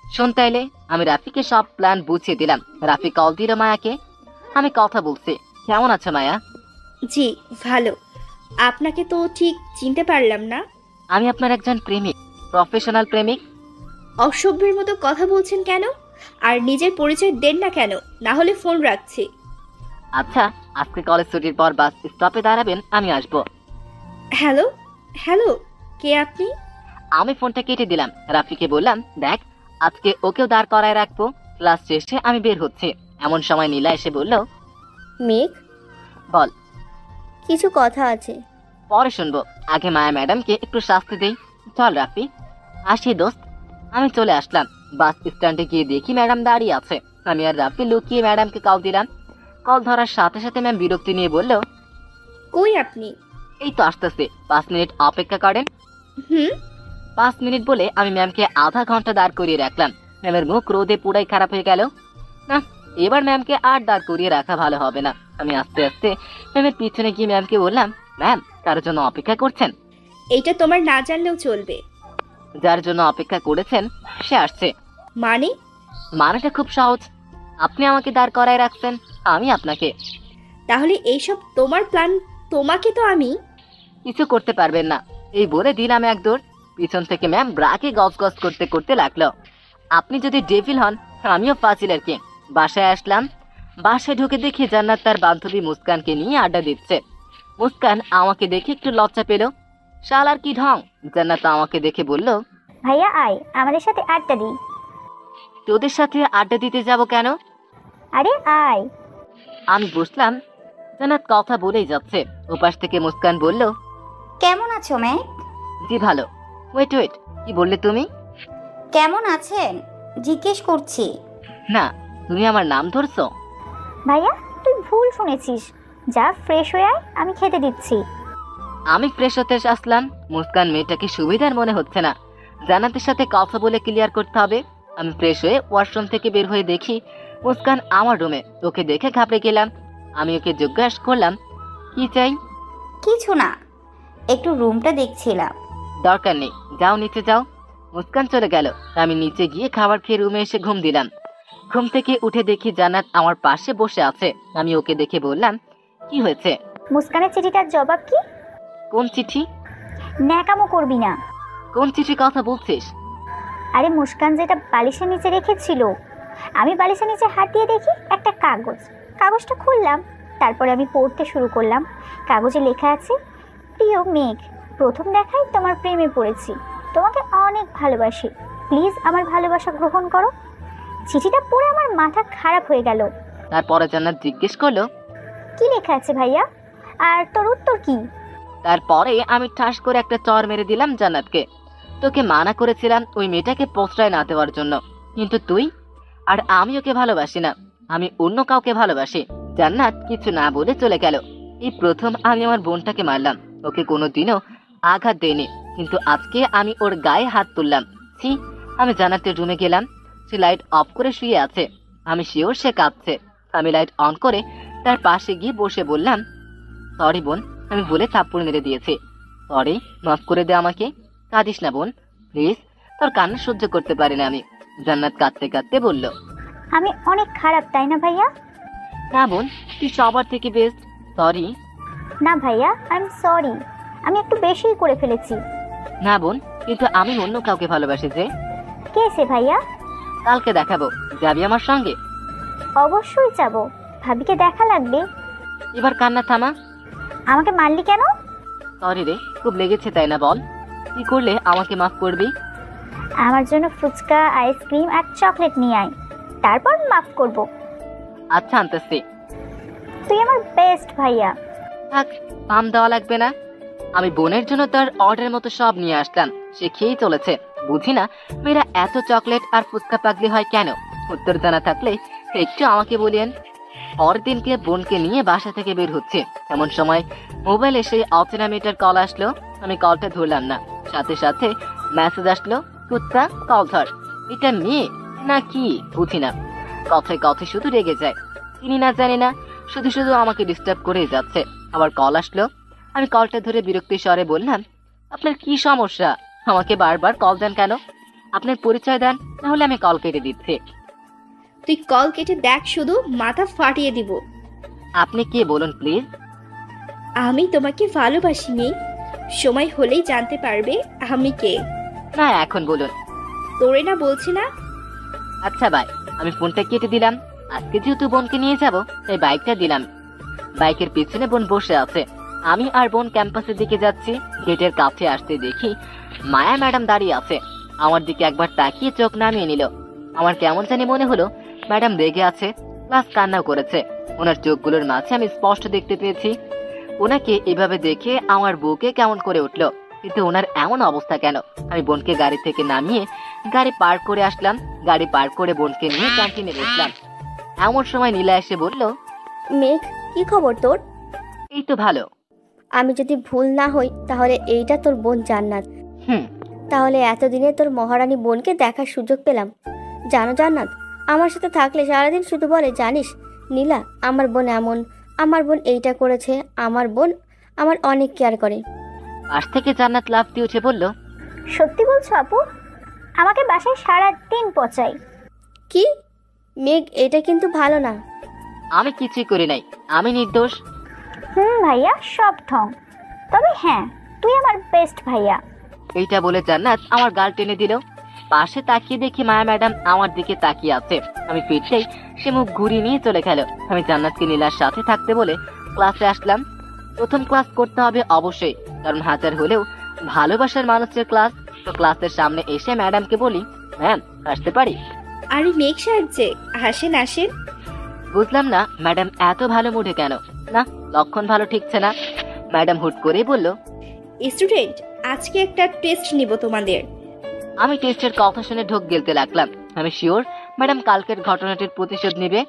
শোন তাইলে, আমি রাফিকে সব প্ল্যান বুঝিয়ে দিলাম। রাফি কল দিল মায়াকে। আমি কথা বলছি। কেমন আছো মায়া? জি ভালো। আপনাকে তো ঠিক চিনতে পারলাম না। আমি আপনার একজন প্রেমিক, প্রফেশনাল প্রেমিক। অসভ্যের মতো কথা বলছেন কেন? আর নিজের পরিচয় দেন না কেন? না হলে ফোন রাখছি। আচ্ছা, আজকে কলেজ ছুটির পর বাস স্টপে দাঁড়াবেন, আমি আসবো। হ্যালো হ্যালো, কে আপনি? আমি ফোনটা কেটে দিলাম। রাফিকে বললাম, দেখ আজকে ওকেও দাঁড় করায় রাখবো, ক্লাস শেষে আমি বের হচ্ছি। এমন সময় নীলা এসে বলল, মেঘ, বল। কিছু কথা আছে। পরে শুনবো, আগে মায়া ম্যাডামকে একটু শাস্তি দেই। চল রাফি। আসি দোস্ত। আমি চলে আসলাম। বাস স্ট্যান্ডে গিয়ে দেখি ম্যাডাম দাঁড়িয়ে আছে। আমি আর রাফি লুকিয়ে ম্যাডামকে কল দিলাম। কল ধরার সাথে সাথে ম্যাম বিরক্তি নিয়ে বলল, কই আপনি? এই তো আসতেছে, 5 মিনিট অপেক্ষা করেন। 5 মিনিট বলে আমি ম্যামকে আধা ঘন্টা দাঁড় করিয়ে রাখলাম। ম্যামের মুখ রোদে পুরাই খারাপ হয়ে গেল। না, এবার ম্যামকে আর দাঁড় করিয়ে রাখা ভালো হবে না। আমি আস্তে আস্তে ম্যামের পিছনে গিয়ে ম্যামকে বললাম, ম্যাম কারোর জন্য অপেক্ষা করছেন? এইটা তোমার না জানলেও চলবে। যার জন্য অপেক্ষা করেছেন সে আসছে। মানে? মানেটা খুব সহজ, আপনি আমাকে দাঁড় করায় রাখছেন, আমি আপনাকে। তাহলে এইসব তোমার প্ল্যান? তোমাকে তো আমি কিছু করতে পারবেন না, এই বলে দিলাম এক দৌড়। পিছন থেকে ম্যাম ব্রাকে গজ গজ করতে করতে লাগলো, আপনি যদি ডেভিল হন আমিও ফাজিলের কিং। বাসায় আসলাম। বাসায় ঢুকে দেখি জান্নাত তার বান্ধবী মুস্কানকে নিয়ে আড্ডা দিচ্ছে। মুস্কান আমাকে দেখে একটু লজ্জা পেল। শালার কি ঢং! জান্নাত আমাকে দেখে বলল, ভাইয়া আয় আমাদের সাথে আড্ডা দিই। তোদের সাথে আড্ডা দিতে যাব কেন? আরে আয়। আমি বসলাম। জান্নাত কথা বলেই যাচ্ছে। ওপাশ থেকে মুস্কান বলল, কেমন আছো মেঘ? জি ভালো। ওয়েট ওয়েট, কি বললে তুমি? কেমন আছেন জিজ্ঞেস করছি। না, তুমি আমার নাম ধরছো? ভাইয়া তুই ভুল শুনেছিস, যা ফ্রেশ হয়ে আয়, আমি খেতে দিচ্ছি। আমি ফ্রেশ হতে আসলাম। মুস্কান মেয়েটাকে সুবিধার মনে হচ্ছে না। জান্নাতের সাথে কথা বলে ক্লিয়ার করতে হবে। আমি ফ্রেশ হয়ে ওয়াশরুম থেকে বের হয়ে দেখি মুস্কান আমার রুমে। ওকে দেখে ঘাবড়ে গেলাম। আমি ওকে জিজ্ঞাসা করলাম, কি চাই? কিছু না, একটু রুমটা দেখছিলাম। দরকার নেই, যাও নিচে যাও। মুস্কান চলে গেল। আমি নিচে গিয়ে খাবার খেয়ে রুমে এসে ঘুম দিলাম। ঘুম থেকে উঠে দেখি জান্নাত আমার পাশে বসে আছে। আমি ওকে দেখে বললাম, কি হয়েছে? মুস্কানের চিঠিটার জবাব কি? কোন চিঠি? ন্যাকামো করবি না। কোন চিঠির কথা বলছিস? আরে মুস্কান যেটা বালিশের নিচে রেখেছিল, আমি বালিশের নিচে হাত দিয়ে দেখি একটা কাগজ। কাগজটা খুললাম, তারপরে আমি পড়তে শুরু করলাম। কাগজে লেখা আছে, প্রিয় মেঘ, প্রথম দেখায় তোমার প্রেমে পড়েছি, তোমাকে অনেক ভালোবাসি, প্লিজ আমার ভালোবাসা গ্রহণ করো। চিঠিটা পড়ে আমার মাথা খারাপ হয়ে গেল। তারপরে জান্নাত জিজ্ঞেস করলো, কি লেখা আছে ভাইয়া, আর তোর উত্তর কি? তারপরে আমি ঠাস করে একটা চর মেরে দিলাম জান্নাতকে। তোকে মানা করেছিলাম ওই মেয়েটাকে প্রশ্রয় না দেওয়ার জন্য, কিন্তু তুই আর আমি ওকে ভালোবাসি না, আমি অন্য কাউকে ভালোবাসি। জান্নাত কিছু না বলে চলে গেল। এই প্রথম আমি আমার বোনটাকে মারলাম। ওকে কোনোদিনও আঘাত দেয়নি, কিন্তু আজকে আমি ওর গায়ে হাত তুললাম। ছি! আমি জান্নাতের রুমে গেলাম। সে লাইট অফ করে শুয়ে আছে। আমি শিওর সে কাঁদছে। আমি লাইট অন করে তার পাশে গিয়ে বসে বললাম, সরি বোন, আমি বলে থাপ্পড় মেরে দিয়েছি। সরি, মাফ করে দে আমাকে। কাঁদিস না বোন, প্লিজ, তোর কান্না সহ্য করতে পারি না আমি। জান্নাত কাঁদতে কাঁদতে বলল, আমি অনেক খারাপ তাই না ভাইয়া? না বোন, তুই সবার থেকে বেস্ট। সরি। না ভাইয়া, আই এম সরি, আমি একটু বেশিই করে ফেলেছি। না বোন, কিন্তু আমি অন্য কাউকে ভালোবাসি। যে কে সে ভাইয়া? কালকে দেখাবো, যাবি আমার সঙ্গে? অবশ্যই যাবো, ভাবিকে দেখা লাগবে। এবার কান্না থামা। আমাকে মারলি কেন? সরি রে, খুব লেগেছে তাই না? বল, কি করলে আমাকে মাফ করবি? আমার জন্য ফুচকা, আইসক্রিম আর চকলেট নিয়ে আয়, তারপর মাফ করব। আচ্ছা, আনতেছি। তুই আমার বেস্ট ভাইয়া। থাক, পাম দেওয়া লাগবে না। আমি বোনের জন্য তার অর্ডার মতো সব নিয়ে আসলাম। সে খেয়েই চলেছে। বুঝি না মেয়েরা এত চকলেট আর ফুচকা পাগলি হয় কেন। উত্তর জানা থাকলে একটু আমাকে বলিয়েন। পরদিনকে বোনকে নিয়ে বাসা থেকে বের হচ্ছে, এমন সময় মোবাইল এসে অচেনা মেয়েটার কল আসলো। আমি কলটা ধরলাম না। সাথে সাথে মেসেজ আসলো, কুত্তা কল ধর। এটা মেয়ে না কি বুঝি না। কথায় কথায় শুধু রেগে যায়। চিনি না জানি না, শুধু শুধু আমাকে ডিস্টার্ব করেই যাচ্ছে। আবার কল আসলো। আমি কলটা ধরে বিরক্তি স্বরে বললাম, আপনার কি সমস্যা? আমাকে বারবার কল দেন কেন? আপনার পরিচয় দেন, না হলে আমি কল কেটে দিচ্ছি। তুই কল কেটে দেখ, শুধু মাথা ফাটিয়ে দিব। আপনি কে বলুন প্লিজ? আমি তোমাকে ভালোবাসি নি, সময় হলেই জানতে পারবে আমি কে। না, এখন বলুন। তোরে না বলছি না। আচ্ছা ভাই, আমি ফোনটা কেটে দিলাম। আজকে যেহেতু বোনকে নিয়ে যাব, তাই বাইকটা দিলাম। বাইকের পিছনে বোন বসে আছে। আমি আর বোন ক্যাম্পাসের দিকে যাচ্ছি। গেটের কাছে আসতে দেখি মায়া ম্যাডাম দাঁড়িয়ে আছে। আমার দিকে একবার তাকিয়ে চোখ নামিয়ে নিল। আমার কেমন জানি মনে হলো ম্যাডাম রেগে আছে, প্লাস কান্নাও করেছে। ওনার চোখগুলোর মাঝে আমি স্পষ্ট দেখতে পেয়েছি। ওনাকে এভাবে দেখে আমার বুকে কেমন করে উঠলো। কিন্তু ওনার এমন অবস্থা কেন? আমি বোনকে গাড়ি থেকে নামিয়ে গাড়ি পার্ক করে আসলাম। গাড়ি পার্ক করে বোনকে নিয়ে ক্যান্টিনে বসলাম। এমন সময় নীলা এসে বলল, মেঘ, কি খবর তোর? এই তো ভালো। আমি যদি ভুল না হই তাহলে এইটা তোর বোন জান্নাত। তাহলে এতদিনে তোর মহারানী বোনকে দেখার সুযোগ পেলাম। জানো জান্নাত, আমার সাথে থাকলে সারাদিন শুধু বলে, জানিস নীলা, আমার বোন এমন, আমার বোন এইটা করেছে, আমার বোন আমার অনেক কেয়ার করে। পাশ থেকে জান্নাত লাফ দিয়ে উঠে বলল, সত্যি বলছো আপু? আমাকে বাসায় সারাদিন পচাই। কি মেঘ, এটা কিন্তু ভালো না। আমি কিছুই করি নাই, আমি নির্দোষ। ভাইয়া, সব ঠং। তবে হ্যাঁ, তুই আমার বেস্ট ভাইয়া। এইটা বলে জান্নাত আমার গাল টেনে দিল। পাশে তাকিয়ে দেখি মায়া ম্যাডাম আমার দিকে তাকিয়ে আছে। আমি ফিরতেই সে মুখ ঘুরিয়ে নিয়ে চলে গেল। আমি জান্নাতকে নীলার সাথে থাকতে বলে ক্লাসে আসলাম। প্রথম ক্লাস করতে হবে অবশ্যই, কারণ হাজার হলেও ভালোবাসার মানুষের ক্লাস। তো ক্লাসের সামনে এসে ম্যাডামকে বলি, ম্যাম আসতে পারি? আরে মেঘ সাহেব যে, আসেন আসেন। বুঝলাম না ম্যাডাম এত ভালো মুডে কেন। না, লক্ষণ ভালো ঠিকছে না। ম্যাডাম হুট করেই বলল, স্টুডেন্ট, আজকে একটা টেস্ট নিব তোমাদের। আমি টেস্টের কথা শুনে ঢোক গেলতে লাগলাম। আমি শিওর ম্যাডাম কালকের ঘটনাটির প্রতিশোধ নেবে।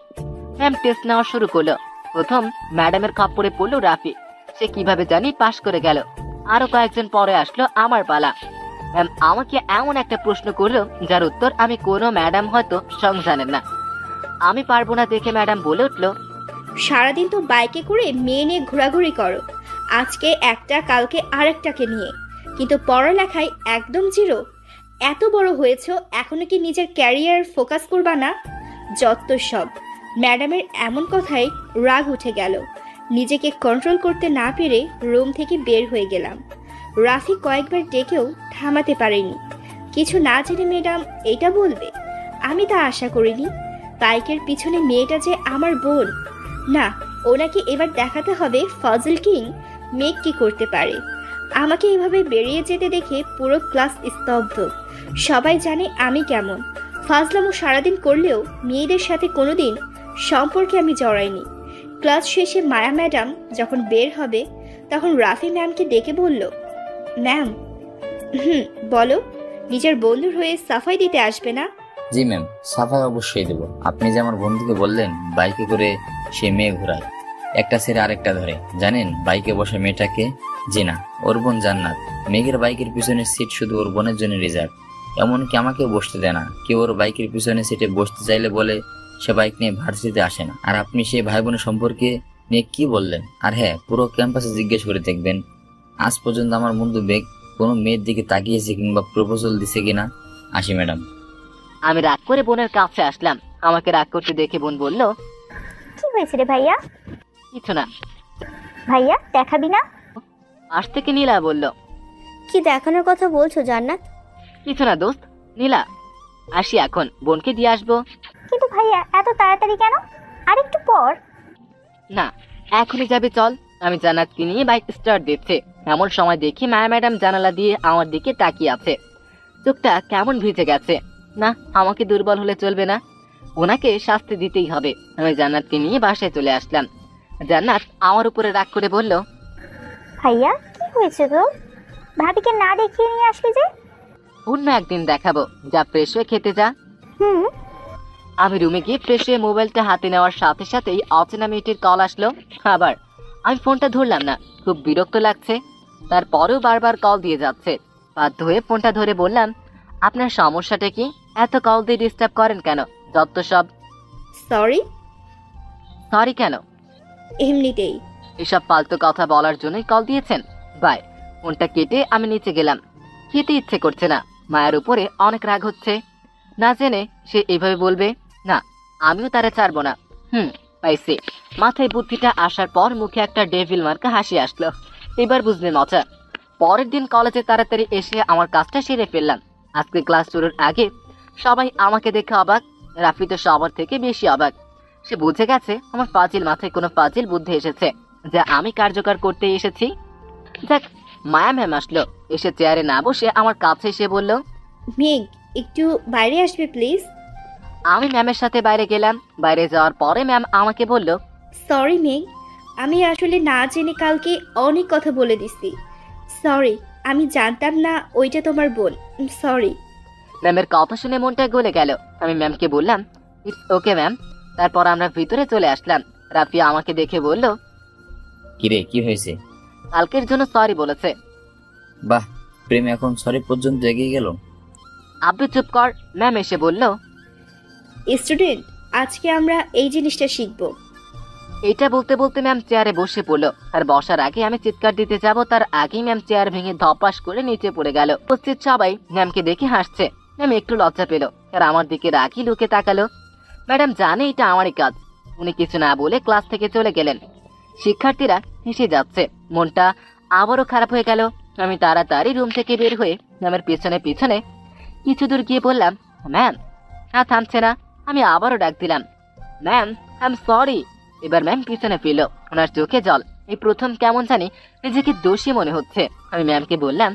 ম্যাম টেস্ট নেওয়া শুরু করলো। প্রথম ম্যাডামের খপ্পরে পড়লো রাফি। সে কিভাবে জানি পাশ করে গেল। আরো কয়েকজন পরে আসলো আমার পালা। ম্যাম আমাকে এমন একটা প্রশ্ন করলো যার উত্তর আমি কোনো ম্যাডাম হয়তো সঙ্গ জানেন না। আমি পারবো না দেখে ম্যাডাম বলে উঠলো, সারাদিন তো বাইকে করে মেয়ে নিয়ে ঘোরাঘুরি করো, আজকে একটা কালকে আরেকটাকে নিয়ে, কিন্তু পড়ালেখায় একদম জিরো। এত বড় হয়েছো, এখনো কি নিজের ক্যারিয়ার ফোকাস করবা না? যত সব। ম্যাডামের এমন কথায় রাগ উঠে গেল। নিজেকে কন্ট্রোল করতে না পেরে রুম থেকে বের হয়ে গেলাম। রাফি কয়েকবার ডেকেও থামাতে পারেনি। কিছু না জেনে ম্যাডাম এটা বলবে, আমি তা আশা করিনি। বাইকের পিছনে মেয়েটা যে আমার বোন। না, ওনাকে এবার দেখাতে হবে ফজল কিং মেঘ কি করতে পারে। আমাকে এভাবে বেরিয়ে যেতে দেখে পুরো ক্লাস স্তব্ধ। সবাই জানে আমি কেমন। ফাজলামো সারাদিন করলেও মেয়েদের সাথে কোনোদিন সম্পর্কে আমি জড়াইনি। ক্লাস শেষে মায়া ম্যাডাম যখন বের হবে তখন রাফি ম্যামকে ডেকে বলল, ম্যাম, বলো, নিজের বন্ধুর হয়ে সাফাই দিতে আসবে না? জি ম্যাম, সাফাই অবশ্যই দেব। আপনি যে আমার বন্ধুকে বললেন বাইকে করে সে মেয়ে ঘোরায়, একটা ছেড়ে আরেকটা ধরে, জানেন বাইকে বসে মেয়েটাকে? জি না, ওর বোন জান্নাত। মেঘের বাইকের পিছনের সিট শুধু ওর বোনের জন্য রিজার্ভ। এমনকি আমাকে বসতে দেয় না। কেউ ওর বাইকের পিছনে সিটে বসতে চাইলে বলে সে বাইক নিয়ে ভার্সিটিতে আসে না। আর আপনি সেই ভাই বোনের সম্পর্কে নিয়ে কি বললেন? আর হ্যাঁ, পুরো ক্যাম্পাসে জিজ্ঞেস করে দেখবেন আজ পর্যন্ত আমার বন্ধু বেগ কোনো মেয়ের দিকে তাকিয়েছে কিংবা প্রপোজাল দিছে কিনা। আসি ম্যাডাম। আমি রাগ করে বোনের কাছে আসলাম। আমাকে রাগ করতে দেখে বোন বলল, কি হয়েছে রে ভাইয়া? কিছু না। ভাইয়া দেখাবি না? পাশ থেকে নীলা বলল, কি দেখানোর কথা বলছো জান্নাত? কিছু না দোস্ত। নীলা আসি এখন, বোনকে দিয়ে আসবো। কিন্তু ভাইয়া এত তাড়াতাড়ি কেন? আর একটু পর। না, এখনই যাবে, চল। আমি জান্নাতকে নিয়ে বাইক স্টার্ট দিচ্ছে। এমন সময় দেখি মায়া ম্যাডাম জানালা দিয়ে আমার দিকে তাকিয়ে আছে। চোখটা কেমন ভিজে গেছে। না, আমাকে দুর্বল হলে চলবে না, ওনাকে শাস্তি দিতেই হবে। আমি জান্নাতকে নিয়ে বাসায় চলে আসলাম। জান্নাত আমার উপরে রাগ করে বলল, ভাইয়া কি হয়েছে তো? ভাবিকে না দেখিয়ে নিয়ে আসলি যে? অন্য একদিন দেখাবো, যা ফ্রেশ হয়ে খেতে যা। আমি রুমে গিয়ে ফ্রেশ হয়ে মোবাইলটা হাতে নেওয়ার সাথে সাথেই অচেনা মেয়েটির কল আসলো। আবার আমি ফোনটা ধরলাম না, খুব বিরক্ত লাগছে। তারপরেও বারবার কল দিয়ে যাচ্ছে। বাধ্য হয়ে ফোনটা ধরে বললাম, আপনার সমস্যাটা কি? এত কল দিয়ে ডিস্টার্ব করেন কেন? যত সব। সরি। সরি কেন? এমনিতেই। এসব ফালতু কথা বলার জন্যই কল দিয়েছেন? বাই। ফোনটা কেটে আমি নিচে গেলাম। খেতে ইচ্ছে করছে না। মায়ের উপরে অনেক রাগ হচ্ছে। না জেনে সে এভাবে বলবে, না আমিও তারা ছাড়বো না। পাইছি। মাথায় বুদ্ধিটা আসার পর মুখে একটা ডেভিল মার্কা হাসি আসলো। এবার বুঝলে মজা। পরের দিন কলেজে তাড়াতাড়ি এসে আমার কাজটা সেরে ফেললাম। আজকে ক্লাস শুরুর আগে সবাই আমাকে দেখে অবাক। রাফি তো সবার থেকে বেশি অবাক। সে বুঝে গেছে আমার ফাজিল মাথায় কোনো ফাজিল বুদ্ধি এসেছে। যা আমি কার্যকর করতে এসেছি। যাক, মায়া ম্যাম আসলো। এসে চেয়ারে না বসে আমার কাছে এসে বলল, মেঘ, একটু বাইরে আসবে প্লিজ। আমি ম্যামের সাথে বাইরে গেলাম। বাইরে যাওয়ার পরে ম্যাম আমাকে বলল, সরি মেঘ, আমি আসলে না জেনে কালকে অনেক কথা বলে দিছি। সরি, আমি জানতাম না ওইটা তোমার বোন। সরি। ম্যামের কথা শুনে মনটা গলে গেল। আমি ম্যামকে বললাম, ইটস ওকে ম্যাম। তারপর আমরা ভিতরে চলে আসলাম। রাফিয়া আমাকে দেখে বলল, কিরে, কি হয়েছে? কালকের জন্য সরি বলেছে। বাহ, প্রেম এখন সরি পর্যন্ত এগিয়ে গেল। আব্বু চুপ কর। ম্যাম এসে বলল, স্টুডেন্ট, আজকে আমরা এই জিনিসটা শিখব। এটা বলতে বলতে ম্যাম চেয়ারে বসে পড়লো। আর বসার আগে আমি চিৎকার দিতে যাব, তার আগেই ম্যাম চেয়ার ভেঙে ধপাস করে নিচে পড়ে গেল। উপস্থিত সবাই ম্যামকে দেখে হাসছে। ম্যাম একটু লজ্জা পেল আর আমার দিকে রাগি লুকে তাকালো। ম্যাডাম জানে এটা আমারই কাজ। উনি কিছু না বলে ক্লাস থেকে চলে গেলেন। শিক্ষার্থীরা হেসে যাচ্ছে। মনটা আবারও খারাপ হয়ে গেল। আমি তাড়াতাড়ি রুম থেকে বের হয়ে ম্যামের পিছনে পিছনে কিছু দূর গিয়ে বললাম, ম্যাম। হ্যাঁ, থামছে না। আমি আবারও ডাক দিলাম, ম্যাম, আই এম সরি। এবার ম্যাম পিছনে ফিরল। ওনার চোখে জল। এই প্রথম কেমন জানি নিজেকে দোষী মনে হচ্ছে। আমি ম্যামকে বললাম,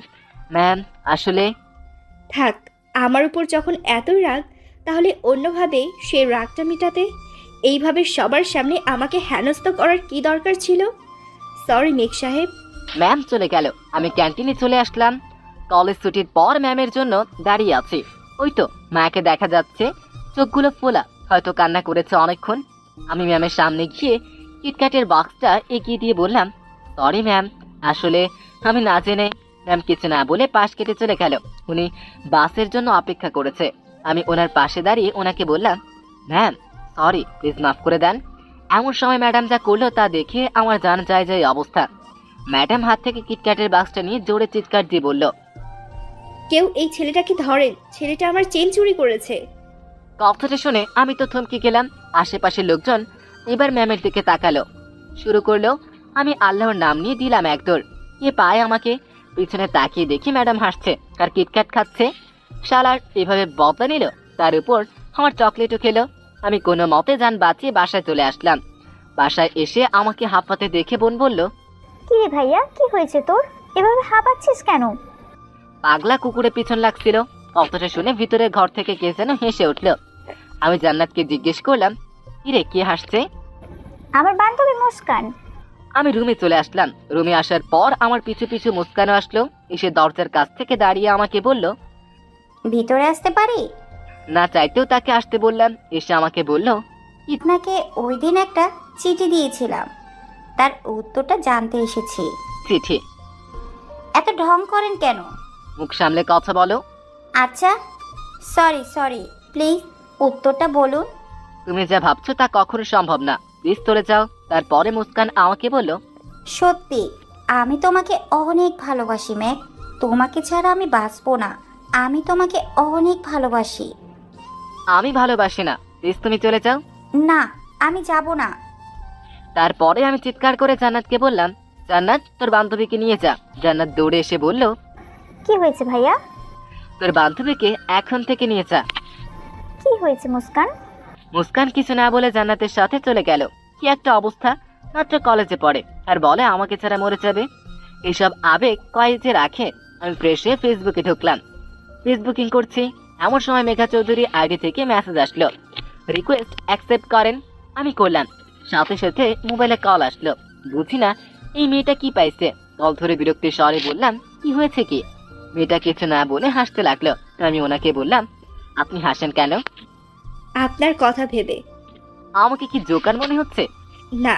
ম্যাম, আসলে। থাক, আমার উপর যখন এতই রাগ, তাহলে অন্যভাবে সে রাগটা মেটাতে এইভাবে সবার সামনে আমাকে হেনস্থা করার কি দরকার ছিল? সরি মেঘ সাহেব। ম্যাম চলে গেল। আমি ক্যান্টিনে চলে আসলাম। কলেজ ছুটির পর ম্যামের জন্য দাঁড়িয়ে আছি। ওই তো মাকে দেখা যাচ্ছে, চোখগুলো ফোলা, হয়তো কান্না করেছে অনেকক্ষণ। আমি ম্যামের সামনে গিয়ে কিটক্যাটের বক্সটা এগিয়ে দিয়ে বললাম, সরি ম্যাম, আসলে আমি না জেনে। ম্যাম কিছু না বলে পাশ কেটে চলে গেল। উনি বাসের জন্য অপেক্ষা করেছে। আমি ওনার পাশে দাঁড়িয়ে ওনাকে বললাম, ম্যাম, সরি, প্লিজ মাফ করে দেন। এমন সময় ম্যাডাম যা করলো তা দেখে আমার জান যায় যায় অবস্থা। ম্যাডাম হাত থেকে কিটক্যাটের বাক্সটা নিয়ে জোরে চিৎকার দিয়ে বলল, কেউ এই ছেলেটাকে ধরেন, ছেলেটা আমার চেন চুরি করেছে। কথাটা শুনে আমি তো থমকে গেলাম। আশেপাশের লোকজন এবার ম্যামের দিকে তাকালো, শুরু করলো। আমি আল্লাহর নাম নিয়ে দিলাম এক দৌড়। এ পায় আমাকে। পিছনে তাকিয়ে দেখি ম্যাডাম হাসছে আর কিটক্যাট খাচ্ছে। শালার এভাবে বদলা নিল, তার উপর আমার চকলেটও খেলো। আমি কোনো মতে যান বাঁচিয়ে বাসায় চলে আসলাম। বাসায় এসে আমাকে হাঁপাতে দেখে বোন বলল, কি রে ভাইয়া, কি হয়েছে তোর? এভাবে হাঁপাচ্ছিস কেন? পাগলা কুকুরে পিছন লাগছিল। কথাটা শুনে ভিতরে ঘর থেকে কে যেন হেসে উঠল। আমি জান্নাতকে জিজ্ঞেস করলাম, কিরে, কে হাসছে? আমার বান্ধবী মুস্কান। আমি রুমে চলে আসলাম। রুমে আসার পর আমার পিছু পিছু মুস্কানও আসলো। এসে দরজার কাছ থেকে দাঁড়িয়ে আমাকে বলল, ভিতরে আসতে পারি? না চাইতেও তাকে আসতে বললাম। এসে আমাকে বলল, আপনাকে ওই দিন একটা চিঠি দিয়েছিলাম, তার উত্তরটা জানতে এসেছি। চিঠি? এত ঢং করেন কেন? মুখ সামলে কথা বলো। আচ্ছা, সরি, প্লিজ উত্তরটা বলুন। তুমি যা ভাবছো তা কখনো সম্ভব না। প্লিজ চলে যাও। তারপরে মুস্কান আমাকে বলল, সত্যি আমি তোমাকে অনেক ভালোবাসি মেঘ। তোমাকে ছাড়া আমি বাঁচবো না। আমি তোমাকে অনেক ভালোবাসি। আমি ভালোবাসি না, প্লিজ তুমি চলে যাও। না, আমি যাব না। তারপরে আমি চিৎকার করে জান্নাতকে বললাম, জান্নাত, তোর বান্ধবীকে নিয়ে যা। জান্নাত দৌড়ে এসে বলল, কি হয়েছে ভাইয়া? তোর বান্ধবীকে এখন থেকে নিয়ে যা। কি হয়েছে মুস্কান? মুস্কান কিছু না বলে জান্নাতের সাথে চলে গেল। কি একটা অবস্থা! মাত্র কলেজে পড়ে আর বলে আমাকে ছাড়া মরে যাবে। এইসব আবেগ কয় যে রাখে। আমি ফ্রেশ হয়ে ফেসবুকে ঢুকলাম। ফেসবুকিং করছি, এমন সময় মেঘা চৌধুরী আইডি থেকে মেসেজ আসলো, রিকোয়েস্ট অ্যাকসেপ্ট করেন। আমি করলাম। সাথে সাথে মোবাইলে কল আসলো। বুঝি না এই মেয়েটা কি পাইছে। কল ধরে বিরক্তির স্বরে বললাম, কি হয়েছে কি? মেয়েটা কিছু না বলে হাসতে লাগলো। আমি ওনাকে বললাম, আপনি হাসেন কেন? আপনার কথা ভেবে। আমাকে কি জোকার মনে হচ্ছে? না,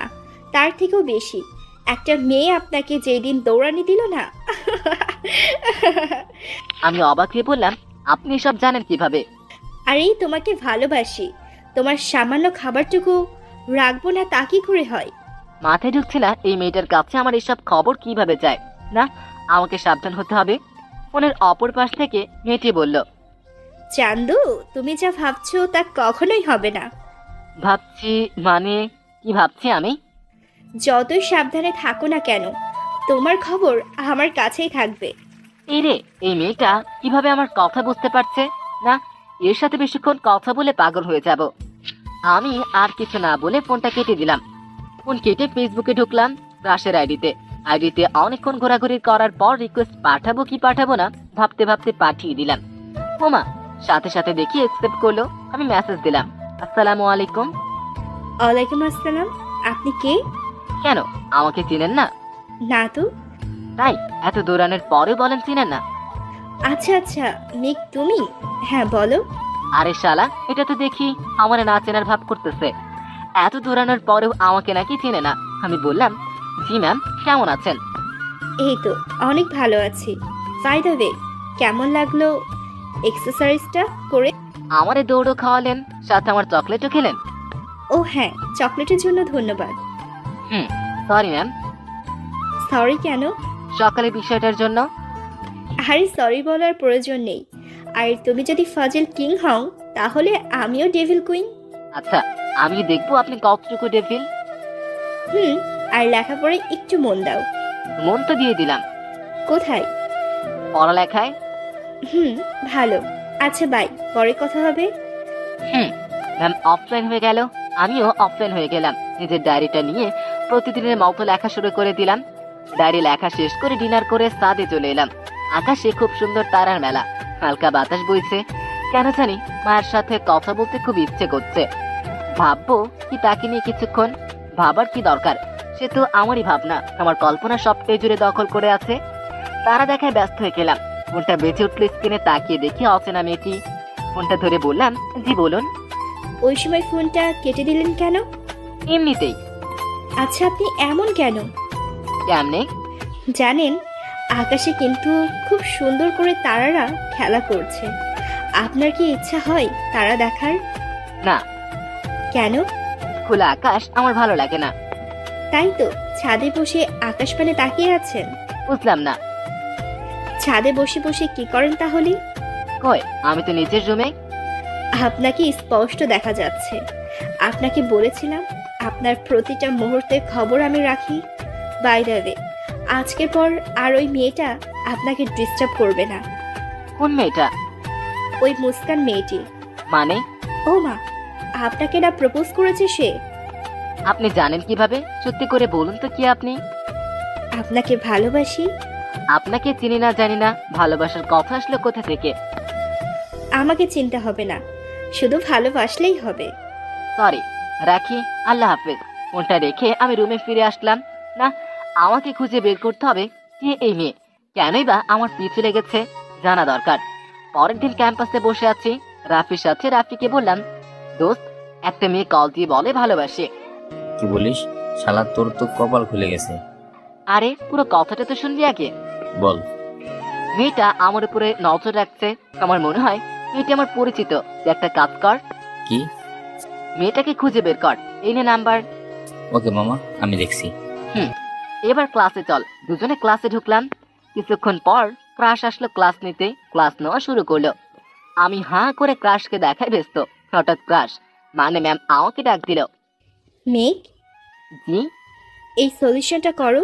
তার থেকেও বেশি। একটা মেয়ে আপনাকে যেদিন দৌড়ানি দিল না। আমি অবাক হয়ে বললাম, আপনি সব জানেন কিভাবে? আরে তোমাকে ভালোবাসি। তোমার সামান্য খাবারটুকু রাখবো না তা কি করে হয়? মাথায় ঢুকছে না এই মেয়েটার কাছে আমার এসব খবর কিভাবে যায়। না, আমাকে সাবধান হতে হবে। ফোনের অপর পাশ থেকে মেয়েটি বলল, চান্দু, তুমি যা ভাবছো তা কখনোই হবে না। ভাবছি মানে? কি ভাবছি আমি? যতই সাবধানে থাকো না কেন, তোমার খবর আমার কাছেই থাকবে। এই রে, এই মেয়েটা কিভাবে আমার কথা বুঝতে পারছে? না, এর সাথে বেশিক্ষণ কথা বলে পাগল হয়ে যাব। আমি আর কিছু না বলে ফোনটা কেটে দিলাম। ফোন কেটে ফেসবুকে ঢুকলাম। ক্রাশের আইডিতে অনেকক্ষণ ঘোরাঘুরি করার পর রিকোয়েস্ট পাঠাবো কি পাঠাবো না ভাবতে ভাবতে পাঠিয়ে দিলাম। ওমা, সাথে সাথে দেখি অ্যাকসেপ্ট করলো। আমি মেসেজ দিলাম, আসসালামু আলাইকুম। ওয়ালাইকুম আসসালাম। আপনি কে? কেন, আমাকে চিনেন না? না তো। তাই এত দৌড়ানোর পরেও বলেন চিনেন না? আচ্ছা আচ্ছা, মেঘ তুমি? হ্যাঁ বলো। আরে শালা, এটা তো দেখি আমার না চেনার ভাব করতেছে। এত দৌড়ানোর পরেও আমাকে নাকি চিনে না। আমি বললাম, জি ম্যাম, কেমন আছেন? এই তো অনেক ভালো আছি। বাই দ্য ওয়ে, কেমন লাগলো এক্সারসাইজটা করে? আমারে দৌড়ও খাওয়ালেন, সাথে আমার চকলেটও খেলেন। ও হ্যাঁ, চকলেটের জন্য ধন্যবাদ। Sorry ma'am. সরি কেন? সকালে বিষয়টার জন্য। আরে সরি বলার প্রয়োজন নেই। আর তুমি যদি ফাজিল কিং হও তাহলে আমিও ডেভিল কুইন। আচ্ছা, আমি দেখবো আপনি কতটুকু ডেভিল। আর লেখাপড়ায় একটু মন দাও। মন তো দিয়ে দিলাম। কোথায়? পড়ালেখায়। ভালো। আচ্ছা বাই, পরে কথা হবে। ম্যাম অফলাইন হয়ে গেল, আমিও অফলাইন হয়ে গেলাম। নিজের ডায়েরিটা নিয়ে প্রতিদিনের মতো লেখা শুরু করে দিলাম। ডায়েরি লেখা শেষ করে ডিনার করে ছাদে চলে এলাম। আকাশে খুব সুন্দর তারার মেলা, হালকা বাতাস বইছে। কেন জানি মায়ের সাথে কথা বলতে খুব ইচ্ছে করছে। ভাববো কি তাকে নিয়ে কিছুক্ষণ। ভাবার কি দরকার, সে তো আমারই ভাবনা, আমার কল্পনা সবটাই জুড়ে দখল করে আছে। তারা দেখায় ব্যস্ত হয়ে গেলাম। ফোনটা বেঁচে উঠলো, স্ক্রিনে তাকিয়ে দেখি অচেনা মেয়েটি। ফোনটা ধরে বললাম, জি বলুন। ওই সময় ফোনটা কেটে দিলেন কেন? এমনিতেই। আচ্ছা, আপনি এমন কেন? কেমনে? জানেন, আকাশে কিন্তু খুব সুন্দর করে তারারা খেলা করছে। আপনার কি ইচ্ছা হয় তারা দেখার? না। কেন? খোলা আকাশ আমার ভালো লাগে না। তাই তো ছাদে বসে আকাশ পানে তাকিয়ে আছেন। বুঝলাম না। ছাদে বসে বসে কি করেন তাহলে? কই, আমি তো নিচের রুমে। আপনাকে স্পষ্ট দেখা যাচ্ছে। আপনাকে বলেছিলাম আপনার প্রতিটা মুহূর্তের খবর আমি রাখি। বাই দ্য ওয়ে, আজকের পর আর ওই মেয়েটা আপনাকে ডিস্টার্ব করবে না। কোন মেয়েটা? ওই মুস্কান মেয়েটি। মানে? ও মা, আপনাকে না প্রপোজ করেছে সে। আপনি জানেন কিভাবে? সত্যি করে বলুন তো, কি আপনি? আপনাকে ভালোবাসি। আপনাকে চিনি না জানি না, ভালোবাসার কথা আসলো কোথা থেকে? আমাকে চিনতে হবে না, শুধু ভালোবাসলেই হবে। সরি, রাখি, আল্লাহ হাফেজ। ফোনটা রেখে আমি রুমে ফিরে আসলাম। না, আমাকে খুঁজে বের করতে হবে কে এই মেয়ে, কেনই বা আমার পিছু লেগেছে, জানা দরকার। পরের দিন ক্যাম্পাসে বসে আছি রাফির সাথে। রাফিকে বললাম, দোস্ত, একটা মেয়ে কল দিয়ে বলে ভালোবাসে। কি বলিস? শালা, তোর তো কপাল খুলে গেছে। আরে পুরো কথাটা তো শুনবি আগে। বল। মেয়েটা আমার উপরে নজর রাখছে। আমার মনে হয় মেয়েটা আমার পরিচিত। একটা কাজ কর। কি? মেয়েটাকে খুঁজে বের কর। এই নে নাম্বার। ওকে মামা, আমি দেখছি। এবার ক্লাসে চল। দুজনে ক্লাসে ঢুকলাম। কিছুক্ষণ পর ক্রাশ আসলো ক্লাস নিতে। ক্লাস নেওয়া শুরু করলো। আমি হাঁ করে ক্রাশকে দেখাই ব্যস্ত। হঠাৎ ক্রাশ, মানে ম্যাম, আমাকে ডাক দিল। মেঘ। জি। এই সলিউশনটা করো।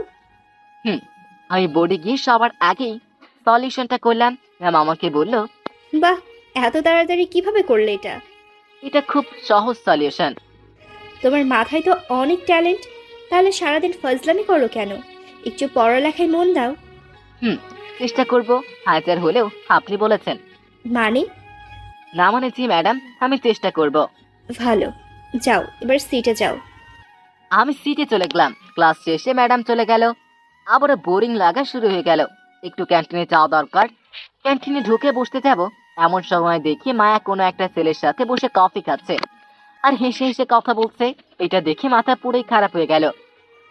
আমি বোর্ডে গিয়ে সবার আগেই সলিউশনটা করলাম। ম্যাম আমাকে বলল, বাহ, এত তাড়াতাড়ি কিভাবে করলে এটা? এটা খুব সহজ সলিউশন। তোমার মাথায় তো অনেক ট্যালেন্ট, তাহলে সারাদিন ফজলামি করো কেন? একটু পড়ালেখায় মন দাও। চেষ্টা করব, হাজার হলেও আপনি বলেছেন। মানে? না মানে জি ম্যাডাম, আমি চেষ্টা করব। ভালো, যাও এবার সিটে যাও। আমি সিটে চলে গেলাম। ক্লাস শেষে ম্যাডাম চলে গেল। আবারও বোরিং লাগা শুরু হয়ে গেল। একটু ক্যান্টিনে যাওয়া দরকার। ক্যান্টিনে ঢুকে বসতে যাব, এমন সময় দেখি মায়া কোনো একটা ছেলের সাথে বসে কফি খাচ্ছে আর হেসে হেসে কথা বলছে। এটা দেখে মাথা পুরোই খারাপ হয়ে গেল।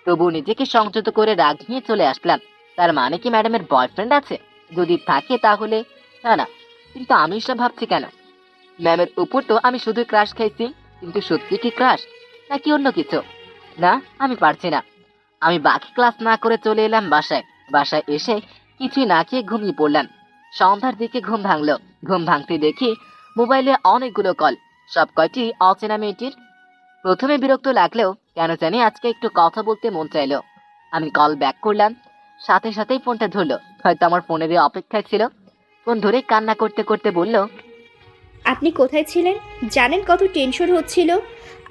তবু নিজেকে সংযত করে রাগ নিয়ে চলে আসলাম। তার মানে কি ম্যাডামের বয়ফ্রেন্ড আছে? যদি থাকে তাহলে না না, কিন্তু আমি সব ভাবছি কেন? ম্যামের উপর তো আমি শুধু ক্রাশ খাইছি, কিন্তু সত্যি কি ক্রাশ নাকি অন্য কিছু? না, আমি পারছি না। আমি বাকি ক্লাস না করে চলে এলাম বাসায়। বাসায় এসে কিছুই না খেয়ে ঘুমিয়ে পড়লাম। সন্ধ্যার দিকে ঘুম ভাঙলো। ঘুম ভাঙতে দেখি মোবাইলে অনেকগুলো কল, সব কয়টি অচেনা মেয়েটির। প্রথমে বিরক্ত লাগলেও কেন জানি আজকে একটু কথা বলতে মন চাইলো। আমি কল ব্যাক করলাম, সাথে সাথেই ফোনটা ধরলো। হয়তো আমার ফোনের অপেক্ষায় ছিল। ফোন ধরে কান্না করতে করতে বলল, আপনি কোথায় ছিলেন? জানেন কত টেনশন হচ্ছিল?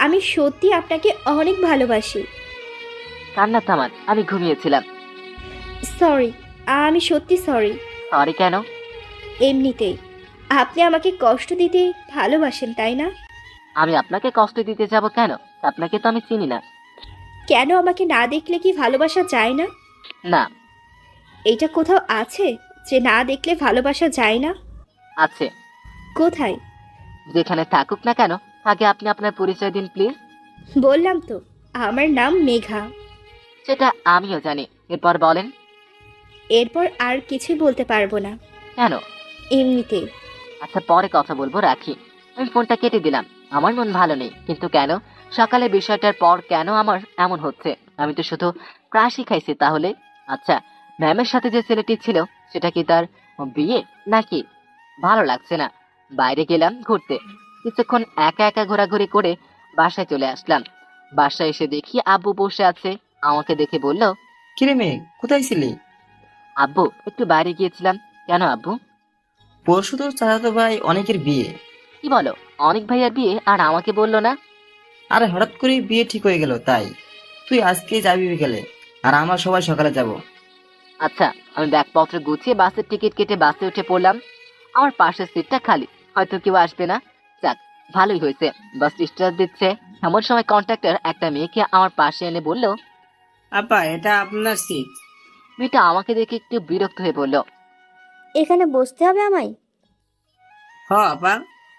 আমি সত্যি আপনাকে অনেক ভালোবাসি। কান্না থামান, আমি ঘুমিয়েছিলাম। সরি, আমি সত্যি সরি। সরি কেন? এমনিতেই আপনি আমাকে কষ্ট দিতে ভালোবাসেন, তাই না? আমি আপনাকে কষ্ট দিতে যাব কেন? আপনাকে তো আমি চিনি না। কেন আমাকে না দেখলে কি ভালোবাসা যায় না? না। এইটা কোথাও আছে যে না দেখলে ভালোবাসা যায় না? আছে। কোথায়? যেখানে থাকুক না কেন, আগে আপনি আপনার পরিচয় দিন প্লিজ। বললাম তো, আমার নাম মেঘা। সেটা আমিও জানি, এরপর বলেন। এরপর আর কিছুই বলতে পারবো না। কেন? এমনিতেই। আচ্ছা, পরে কথা বলবো, রাখি। আমি ফোনটা কেটে দিলাম। আমার মন ভালো নেই, কিন্তু কেন? সকালে বিষয়টার পর কেন আমার এমন হচ্ছে? আমি তো শুধু ক্রাশই খাইছি তাহলে। আচ্ছা, ম্যামের সাথে যে ছেলেটি ছিল সেটা কি তার বিয়ে নাকি? ভালো লাগছে না। বাইরে গেলাম ঘুরতে, কিছুক্ষণ একা একা ঘোরাঘুরি করে বাসায় চলে আসলাম। বাসায় এসে দেখি আব্বু বসে আছে। আমাকে দেখে বলল, কিরে মেয়ে, কোথায় ছিলি? আব্বু, একটু বাইরে গিয়েছিলাম। কেন আব্বু? পরশু তোর চাচাতো ভাই অনেকের বিয়ে। কি বলো? অনেক ভাইয়ার বিয়ে, আর আমাকে বললো না? আরে হঠাৎ করে বিয়ে ঠিক হয়ে গেল তাই। তুই আজকে যাবি বিকেলে, আর আমরা সবাই সকালে যাব। আচ্ছা, আমি ব্যাগপত্র গুছিয়ে বাসের টিকিট কেটে বাসে উঠে পড়লাম। আমার পাশের সিটটা খালি, হয়তো কেউ আসবে না। যাক, ভালোই হয়েছে। বাস স্টার্ট দিচ্ছে এমন সময় কন্ট্রাক্টর একটা মেয়েকে আমার পাশে এনে বলল, আপা, এটা আপনার সিট। মেয়েটা আমাকে দেখে একটু বিরক্ত হয়ে বলল, এখানে বসতে হবে আমায়? হ আপা।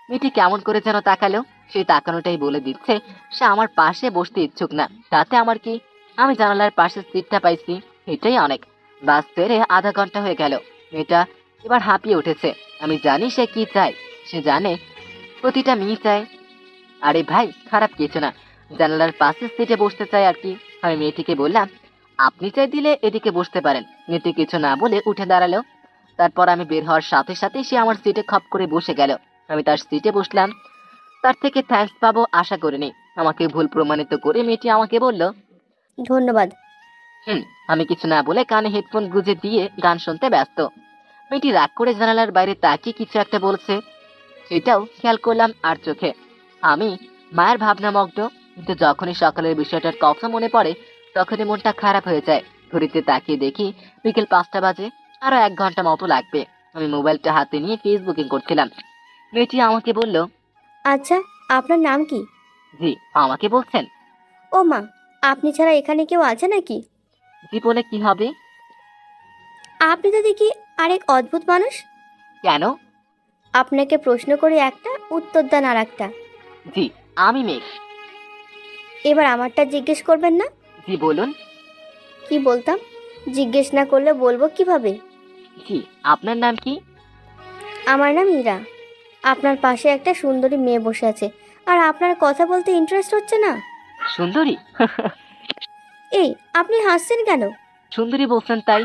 মেয়েটি কেমন করে যেন তাকালো। সেই তাকানোটাই বলে দিচ্ছে সে আমার পাশে বসতে ইচ্ছুক না। তাতে আমার কি? আমি জানালার পাশের সিটটা পাইছি, এটাই অনেক। বাস ছেড়ে আধা ঘন্টা হয়ে গেল। মেয়েটা এবার হাঁপিয়ে উঠেছে। আমি জানি সে কি চায়। সে জানে প্রতিটা মেয়ে চায়। আরে ভাই, খারাপ কিছু না, জানালার পাশের সিটে বসতে চাই আর কি। আমি মেয়েটিকে বললাম, আপনি চাই দিলে এদিকে বসতে পারেন। মেয়েটি কিছু না বলে উঠে দাঁড়ালো। তারপর আমি বের হওয়ার সাথে সাথে সে আমার সিটে খপ করে বসে গেল। আমি তার সিটে বসলাম। তার থেকে থ্যাঙ্কস পাবো আশা করিনি। আমাকে ভুল প্রমাণিত করে মেয়েটি আমাকে বলল, ধন্যবাদ। আমি কিছু না বলে কানে হেডফোন গুঁজে দিয়ে গান শুনতে ব্যস্ত। মেয়েটি রাগ করে জানালার বাইরে তাকিয়ে কিছু একটা বলছে, সেটাও খেয়াল করলাম আর চোখে। আমি মায়ের ভাবনামগ্ন, কিন্তু যখনই সকালের বিষয়টার কথা মনে পড়ে তখনই মনটা খারাপ হয়ে যায়। ঘড়িতে তাকিয়ে দেখি বিকেল 5টা বাজে, আরো 1 ঘন্টা মতো লাগবে। আমি মোবাইলটা হাতে নিয়ে ফেসবুকিং করছিলাম। মেয়েটি আমাকে বলল, আচ্ছা, আপনার নাম কি? জি। আমাকে বলছেন? ও মা, আপনি ছাড়া এখানে কেউ আছে নাকি? জি বলে কি হবে? আপনি তো দেখি আরেক অদ্ভুত মানুষ। কেন? আপনাকে প্রশ্ন করে একটা, উত্তর দেন আর একটা। জি, আমি মেঘ। এবার আমারটা জিজ্ঞেস করবেন না? জি বলুন। কি বলতাম? জিজ্ঞেস না করলে বলবো কিভাবে? জি, আপনার নাম কি? আমার নাম ইরা। আপনার পাশে একটা সুন্দরী মেয়ে বসে আছে, আর আপনার কথা বলতে ইন্টারেস্ট হচ্ছে না? সুন্দরী? এই, আপনি হাসছেন কেন? সুন্দরী বলছেন তাই?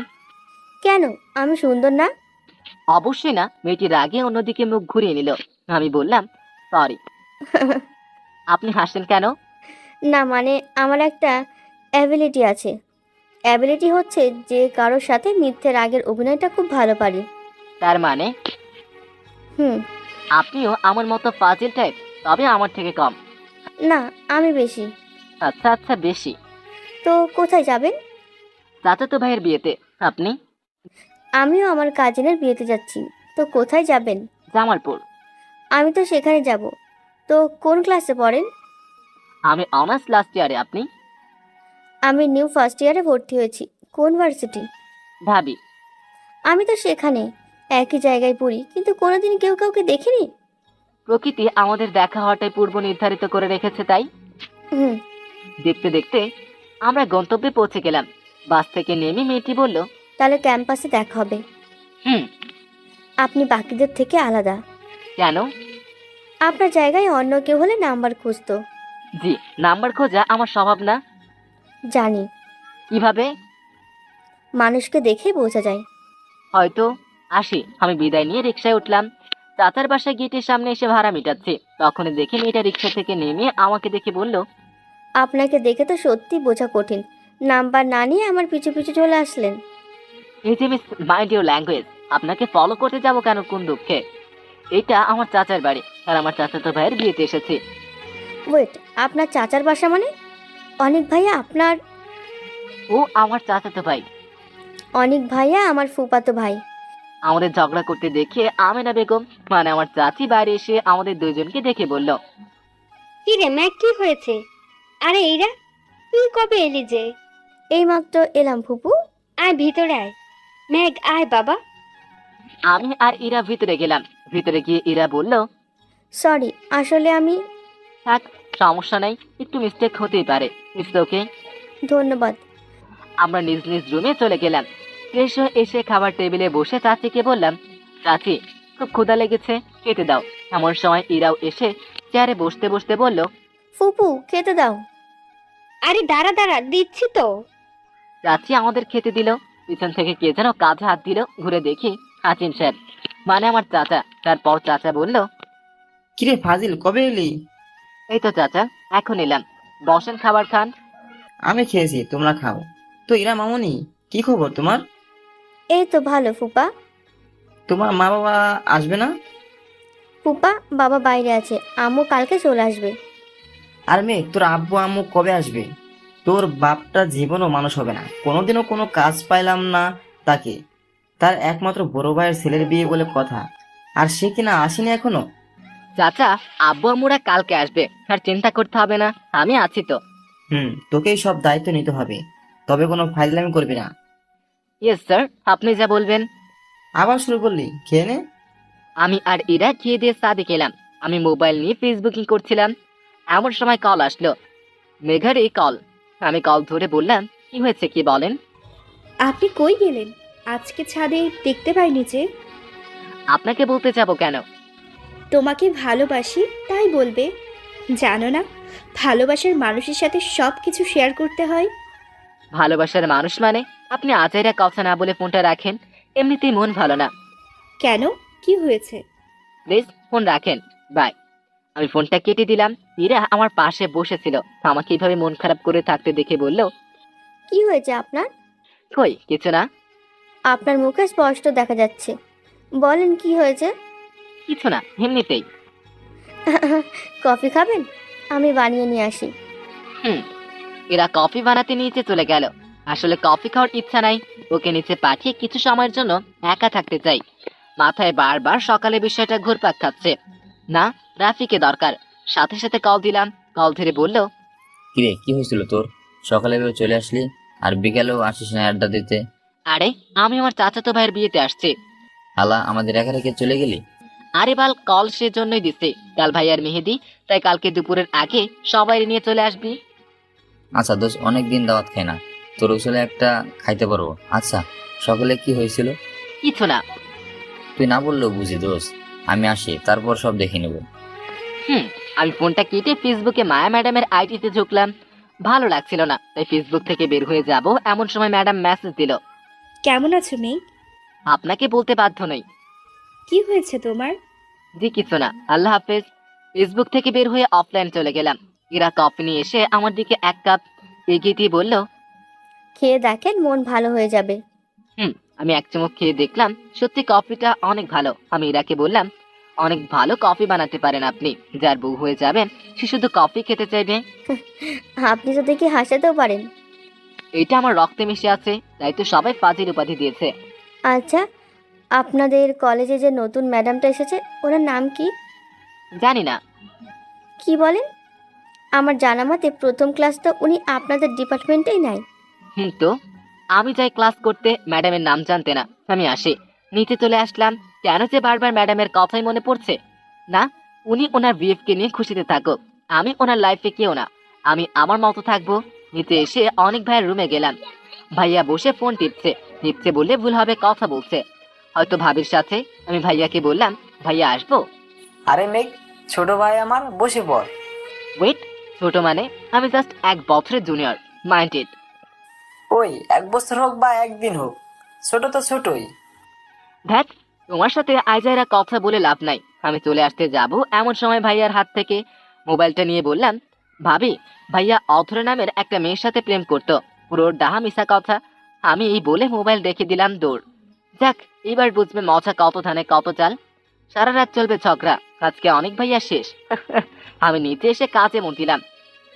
কেন, আমি সুন্দর না? অবশ্যই না। মেয়েটি রাগে অন্যদিকে মুখ ঘুরিয়ে নিল। আমি বললাম, সরি। আপনি হাসছেন কেন? না মানে, আমার একটা অ্যাবিলিটি আছে। অ্যাবিলিটি হচ্ছে যে কারোর সাথে মিথ্যে রাগের অভিনয়টা খুব ভালো পারি। তার মানে আপনিও আমার মতো ফাজিল টাইপ, তবে আমার থেকে কম? না, আমি বেশি। আচ্ছা আচ্ছা, বেশি। তো কোথায় যাবেন? চাচাতো ভাইয়ের বিয়েতে। আপনি? আমিও আমার কাজিনের বিয়েতে যাচ্ছি। তো কোথায় যাবেন? জামালপুর। আমি তো সেখানে যাব। তো কোন ক্লাসে পড়েন? আমি অনার্স লাস্ট ইয়ারে। আপনি? আমি নিউ ফার্স্ট ইয়ারে ভর্তি হয়েছি। কোন ভার্সিটি? ভাবি। আমি তো সেখানে একই জায়গায় পড়ি, কিন্তু কোনোদিন কেউ কাউকে দেখিনি। প্রকৃতি আমাদের দেখা হওয়াটাই পূর্ব নির্ধারিত করে রেখেছে, তাই। দেখতে দেখতে আমরা গন্তব্যে পৌঁছে গেলাম। বাস থেকে নেমে মেয়েটি বলল, তাহলে ক্যাম্পাসে দেখা হবে। আপনি বাকিদের থেকে আলাদা। কেন? আপনার জায়গায় অন্য কেউ হলে নাম্বার খুঁজতো। জি, নাম্বার খোঁজা আমার স্বভাব না। জানি। কিভাবে? মানুষকে দেখে বোঝা যায়। হয়তো। আসি। আমি বিদায় নিয়ে রিক্সায় উঠলাম। চাচার বাসায় গেটের সামনে এসে ভাড়া মেটাচ্ছে। তখনই দেখে মেয়েটা রিক্সা থেকে নেমে আমাকে দেখে বলল, আপনাকে দেখে তো সত্যি বোঝা কঠিন। নাম্বার না নিয়ে আমার পিছু পিছু চলে আসলেন। এই যে মিস, মাইন্ড ইউর ল্যাঙ্গুয়েজ। আপনাকে ফলো করতে যাব কেন, কোন দুঃখে? এটা আমার চাচার বাড়ি, আর আমার চাচাতো ভাইয়ের বিয়েতে এসেছি। ওয়েট, আপনার চাচার বাসা মানে? অনেক ভাইয়া আপনার? ও আমার চাচাতো ভাই। অনেক ভাইয়া আমার ফুপাতো ভাই। আমাদের ঝগড়া করতে দেখে আমেনা বেগম মানে আমার চাচি বাইরে এসে আমাদের দুইজনকে দেখে বলল, কি রে ম্যাক, কি হয়েছে? আরে এইরা, তুই কবে এলি যে? এইমাত্র এলাম ফুপু। আয় ভিতরে আয়। ম্যাগ আয় বাবা। আমি আর ইরা ভিতরে গেলাম। ভিতরে গিয়ে ইরা বলল, সরি, আসলে আমি। থাক, সমস্যা নাই, একটু মিস্টেক হতেই পারে। It's okay. ধন্যবাদ। আমরা নিজ নিজ রুমে চলে গেলাম। ফ্রেশ হয়ে এসে খাবার টেবিলে বসে চাচিকে বললাম, চাচি খুব ক্ষুধা লেগেছে, খেতে দাও। এমন সময় ইরাও এসে চেয়ারে বসতে বসতে বলল, ফুপু খেতে দাও। আরে দাঁড়া দাঁড়া, দিচ্ছি তো। চাচি আমাদের খেতে দিল। পিছন থেকে কে যেন কাঁধে হাত দিল। ঘুরে দেখি হাসিম সাহেব, মানে আমার চাচা। তারপর চাচা বলল, কিরে ফাজিল, কবে এলি? এই তো চাচা, এখন এলাম। বসেন, খাবার খান। আমি খেয়েছি, তোমরা খাও। তো ইরা মামুনি, কি খবর তোমার? এই তো ভালো ফুপা। তোমার মা বাবা আসবে না? ফুপা, বাবা বাইরে আছে, আম্মু কালকে চলে আসবে। আর মেয়ে, তোর আব্বু আম্মু কবে আসবে? তোর বাপটা জীবনও মানুষ হবে না, কোনোদিনও কোনো কাজ পাইলাম না তাকে। তার একমাত্র বড় ভাইয়ের ছেলের বিয়ে বলে কথা, আর সে কিনা আসেনি এখনো। চাচা, আব্বু আম্মুরা কালকে আসবে, আর চিন্তা করতে হবে না, আমি আছি তো। তোকেই সব দায়িত্ব নিতে হবে, তবে কোনো ফাইজলামি করবি না। ইয়েস স্যার, আপনি যা বলবেন। আবার শুরু করলি, খেয়ে নে। আমি আর ইরা খেয়ে দিয়ে সাদে গেলাম। আমি মোবাইল নিয়ে ফেসবুকিং করছিলাম। এমন সময় কল আসলো, মেঘারই কল। আমি কল ধরে বললাম, কি হয়েছে, কি বলেন। আপনি কই গেলেন? আজকে ছাদে দেখতে পাইনি যে। আপনাকে বলতে যাব কেন? তোমাকে ভালোবাসি তাই বলবে। জানো না, ভালোবাসার মানুষের সাথে সব কিছু শেয়ার করতে হয়। ভালোবাসার মানুষ মানে? আপনি আজাইরা কথা না বলে ফোনটা রাখেন। এমনিতেই মন ভালো না। কেন, কি হয়েছে? প্লিজ ফোন রাখেন, বাই। আমি ফোনটা কেটে দিলাম। ইরা আমার পাশে বসেছিল, আমাকে এইভাবে মন খারাপ করে থাকতে দেখে বলল, কি হয়েছে আপনার? কই কিছু না। আপনার মুখে স্পষ্ট দেখা যাচ্ছে, বলেন কি হয়েছে। কিছু না, এমনিতেই। কফি খাবেন? আমি বানিয়ে নিয়ে আসি। এরা কফি বানাতে নিচে চলে গেল। আসলে কফি খাওয়ার ইচ্ছা নাই, ওকে নিচে পাঠিয়ে কিছু সময়ের জন্য একা থাকতে চাই। মাথায় বারবার সকালে বিষয়টা ঘুরপাক খাচ্ছে। না, রাফিকে দরকার। সাথে সাথে কল দিলাম। কল ধরে বলল, কিরে, কি হয়েছিল তোর? সকালে চলে আসলি, আর বিকালেও আসিস না আড্ডা দিতে। আরে আমি আমার চাচাতো ভাইয়ের বিয়েতে আসছি। হালা, আমাদের একা রেখে চলে গেলি? আরে বাল, কল সেজন্যই দিছে, কাল ভাইয়ার মেহেদি, তাই কালকে দুপুরের আগে সবাই নিয়ে চলে আসবি। আচ্ছা দোষ, অনেকদিন দাওয়াত খাই না, তোর উসলে একটা খাইতে পারবো। আচ্ছা, সকালে কি হয়েছিল? কিছু না। তুই না বললেও বুঝি দোষ। আমি আসি, তারপর সব দেখে নেব। আমি ফোনটা কেটে ফেসবুকে মায়া ম্যাডামের আইডিতে ঢুকলাম। ভালো লাগছিল না, তাই ফেসবুক থেকে বের হয়ে যাব এমন সময় ম্যাডাম মেসেজ দিল, কেমন আছো মেয়ে? আপনাকে বলতে বাধ্য নই। কি হয়েছে তোমার? জি কিছু না, আল্লাহ হাফেজ। ফেসবুক থেকে বের হয়ে অফলাইন চলে গেলাম। ইরা কফি নিয়ে এসে আমার দিকে এক কাপ এগিয়ে দিয়ে বলল, খেয়ে দেখেন, মন ভালো হয়ে যাবে। আমি এক চুমুক খেয়ে দেখলাম, সত্যি কফিটা অনেক ভালো। আমি ইরাকে বললাম, অনেক ভালো কফি বানাতে পারেন আপনি। যার বউ হয়ে যাবেন সে শুধু কফি খেতে চাইবে। আপনি তো দেখি হাসাতেও পারেন। এটা আমার রক্তে মিশে আছে, তাই তো সবাই ফাজিল উপাধি দিয়েছে। আচ্ছা, আপনাদের কলেজে যে নতুন ম্যাডামটা এসেছে, ওনার নাম কি? জানি না। কি বলেন? আমার জানা মতে প্রথম ক্লাস তো উনি আপনাদের ডিপার্টমেন্টেই নাই। তো আমি যাই ক্লাস করতে, ম্যাডামের নাম জানতে না। আমি আসি, নিচে চলে আসলাম। কেন যে বারবার ম্যাডামের কথাই মনে পড়ছে। না, উনি ওনার বিএফকে নিয়ে খুশিতে থাকুক, আমি ওনার লাইফে কেউ না। আমি আমার মতো থাকবো। নিচে এসে অনেক ভাইয়ের রুমে গেলাম। ভাইয়া বসে ফোন টিপছে। টিপছে বললে ভুল হবে, কথা বলছে হয়তো ভাবির সাথে। আমি ভাইয়াকে বললাম, ভাইয়া আসবো? আরে মেঘ, ছোট ভাই আমার, বসে পড়। ওয়েট, ছোট মানে? আমি জাস্ট 1 বছরের জুনিয়র, মাইন্ড ইট। ওই 1 বছর হোক বা একদিন হোক, ছোট তো ছোটই। ধ্যাত, তোমার সাথে আইজাইরা কথা বলে লাভ নাই। আমি চলে আসতে যাব এমন সময় ভাইয়ার হাত থেকে মোবাইলটা নিয়ে বললাম, ভাবি, ভাইয়া অথরা নামের একটা মেয়ের সাথে প্রেম করতো, পুরো ডাহা মিশা কথা। আমি এই বলে মোবাইল রেখে দিলাম দৌড়। যাক, এবার বুঝবে মজা কত ধানে কত চাল। সারা রাত চলবে ঝগড়া, আজকে অনেক ভাইয়া শেষ। আমি নিচে এসে কাজে মন দিলাম।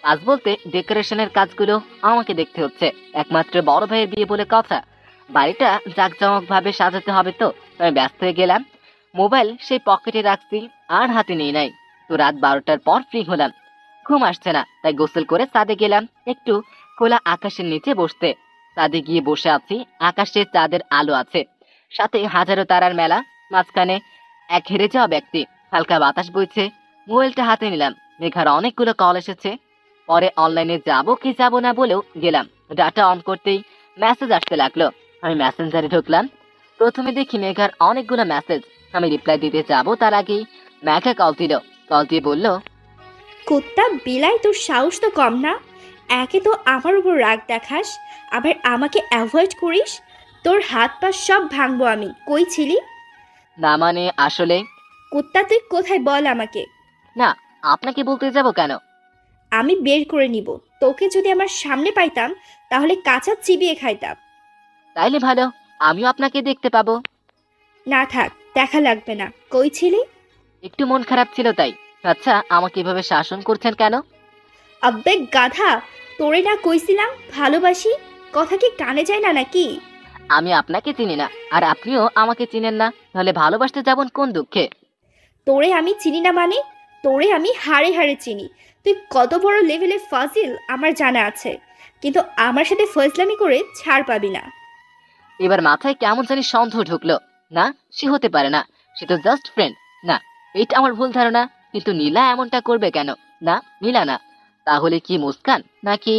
কাজ বলতে ডেকোরেশনের কাজগুলো আমাকে দেখতে হচ্ছে। একমাত্র বড় ভাইয়ের বিয়ে বলে কথা, বাড়িটা জাঁকজমক ভাবে সাজাতে হবে, তো আমি ব্যস্ত হয়ে গেলাম। মোবাইল সেই পকেটে রাখছি, আর হাতে নেই নাই। তো রাত 12টার পর ফ্রি হলাম, ঘুম আসছে না, তাই গোসল করে ছাদে গেলাম একটু খোলা আকাশের নিচে বসতে। ছাদে গিয়ে বসে আছি, আকাশে চাঁদের আলো আছে, সাথে হাজারো তারার মেলা, মাঝখানে এক হেরে যাওয়া ব্যক্তি। হালকা বাতাস বইছে, মোবাইলটা হাতে নিলাম। মেঘার অনেকগুলো কল এসেছে, পরে অনলাইনে যাবো কি যাবো না বলেও গেলাম। ডাটা অন করতেই মেসেজ আসতে লাগলো। আমি মেসেঞ্জারে ঢুকলাম। প্রথমে দেখি মেঘার অনেকগুলো মেসেজ। আমি রিপ্লাই দিতে যাবো তার আগেই মেঘা কল দিল। কল দিয়ে বলল, কুত্তা বিলাই, তোর সাহস তো কম না। একে তো আমার উপর রাগ দেখাস, আবার আমাকে অ্যাভয়েড করিস। তোর হাত পা সব ভাঙবো আমি। কই ছিলি? না মানে আসলে কুত্তা তুই কোথায় বল আমাকে। না, আপনাকে বলতে যাব কেন? আমি বের করে নিব। তোকে যদি আমার সামনে পাইতাম তাহলে কাঁচা চিবিয়ে খাইতাম। তাইলে ভালো, আমিও আপনাকে দেখতে পাবো। না থাক, দেখা লাগবে না। কই ছিলি? একটু মন খারাপ ছিল তাই। আচ্ছা, আমাকে এভাবে শাসন করছেন কেন? আব্বে গাধা, তোরে না কইছিলাম ভালোবাসি? কথা কি কানে যায় না নাকি? আমি আপনাকে চিনি না, আর আপনিও আমাকে চিনেন না, তাহলে ভালোবাসতে যাবেন কোন দুঃখে? তোরে আমি চিনি না মানে? তোরে আমি হাড়ে হাড়ে চিনি। তুই কত বড় লেভেলের ফাজিল আমার জানা আছে, কিন্তু আমার সাথে ফজলামি করে ছাড় পাবি না। এবার মাথায় কেমন জানি সন্দেহ ঢুকলো। না, সে হতে পারে না, সে তো জাস্ট ফ্রেন্ড। না, এটা আমার ভুল ধারণা। কিন্তু নীলা এমনটা করবে কেন? না, নীলা না। তাহলে কি মুস্কান? নাকি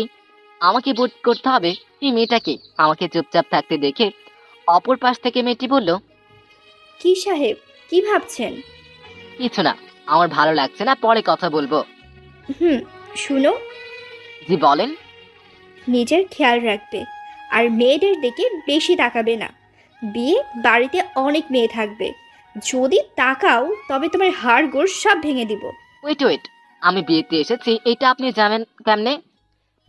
আমাকে বোধ করতে হবে এই মেয়েটাকে। আমাকে চুপচাপ থাকতে দেখে অপর পাশ থেকে মেয়েটি বলল, কি সাহেব, কি ভাবছেন? কিছু না, আমার ভালো লাগছে না, পরে কথা বলবো। শুনো। জি বলেন। নিজের খেয়াল রাখবে, আর মেয়েদের দিকে বেশি তাকাবে না। বিয়ে বাড়িতে অনেক মেয়ে থাকবে, যদি তাকাও তবে তোমার হাড় গোড় সব ভেঙে দিব। ওয়েট ওয়েট, আমি বিয়েতে এসেছি এটা আপনি জানেন কেমনে?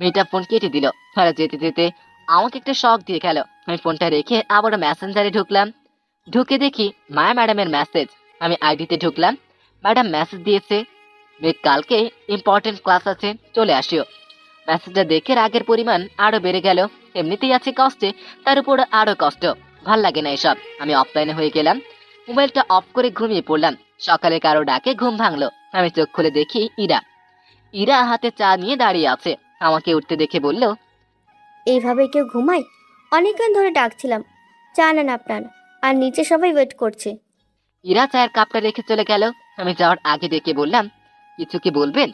মেয়েটা ফোন কেটে দিল। আর যেতে যেতে আমাকে একটা শক দিয়ে গেল। আমি ফোনটা রেখে আবার মেসেঞ্জারে ঢুকলাম। ঢুকে দেখি মায়া ম্যাডামের মেসেজ। আমি আইডিতে ঢুকলাম। ম্যাডাম মেসেজ দিয়েছে, মেয়ে কালকে ইম্পর্টেন্ট ক্লাস আছে, চলে আসিও। মেসেজটা দেখে রাগের পরিমাণ আরো বেড়ে গেল। এমনিতেই আছে কষ্টে, তার উপর আরো কষ্ট। ভাল লাগে না এসব। আমি অফলাইনে হয়ে গেলাম, মোবাইলটা অফ করে ঘুমিয়ে পড়লাম। সকালে কারো ডাকে ঘুম ভাঙলো। আমি চোখ খুলে দেখি ইরা। ইরা হাতে চা নিয়ে দাঁড়িয়ে আছে। আমাকে উঠতে দেখে বলল, এইভাবে কেউ ঘুমায়? অনেকক্ষণ ধরে ডাকছিলাম, চা নেন আপনার, আর নিচে সবাই ওয়েট করছে। ইরা চায়ের কাপটা রেখে চলে গেল। আমি যাওয়ার আগে ডেকে বললাম, কিছু কি বলবেন?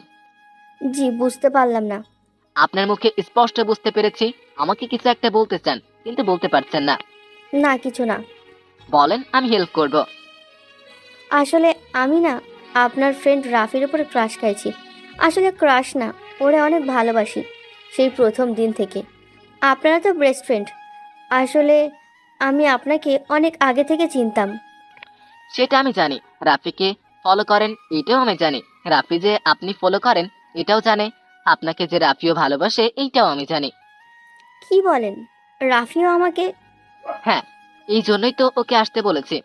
জি, বুঝতে পারলাম না। আপনার মুখে স্পষ্ট বুঝতে পেরেছি আমাকে কিছু একটা বলতে চান, কিন্তু বলতে পারছেন না। না, কিছু না। বলেন, আমি হেল্প করব। আসলে আমি না আপনার ফ্রেন্ড রাফির উপরে ক্রাশ খাইছি। আসলে ক্রাশ না, ওরে অনেক ভালোবাসি সেই প্রথম দিন থেকে। আপনারা তো বেস্ট ফ্রেন্ড। আসলে আমি আপনাকে অনেক আগে থেকে চিনতাম। সেটা আমি জানি। রাফিকে ফলো করেন এটাও আমি জানি। রাফি যে আপনি ফলো করেন এটাও জানে। আপনাকে যে রাফিও ভালোবাসে এইটাও আমি জানি। কি বলেন? রাফিও আমাকে? হ্যাঁ, এই জন্যই তো ওকে আসতে বলেছি।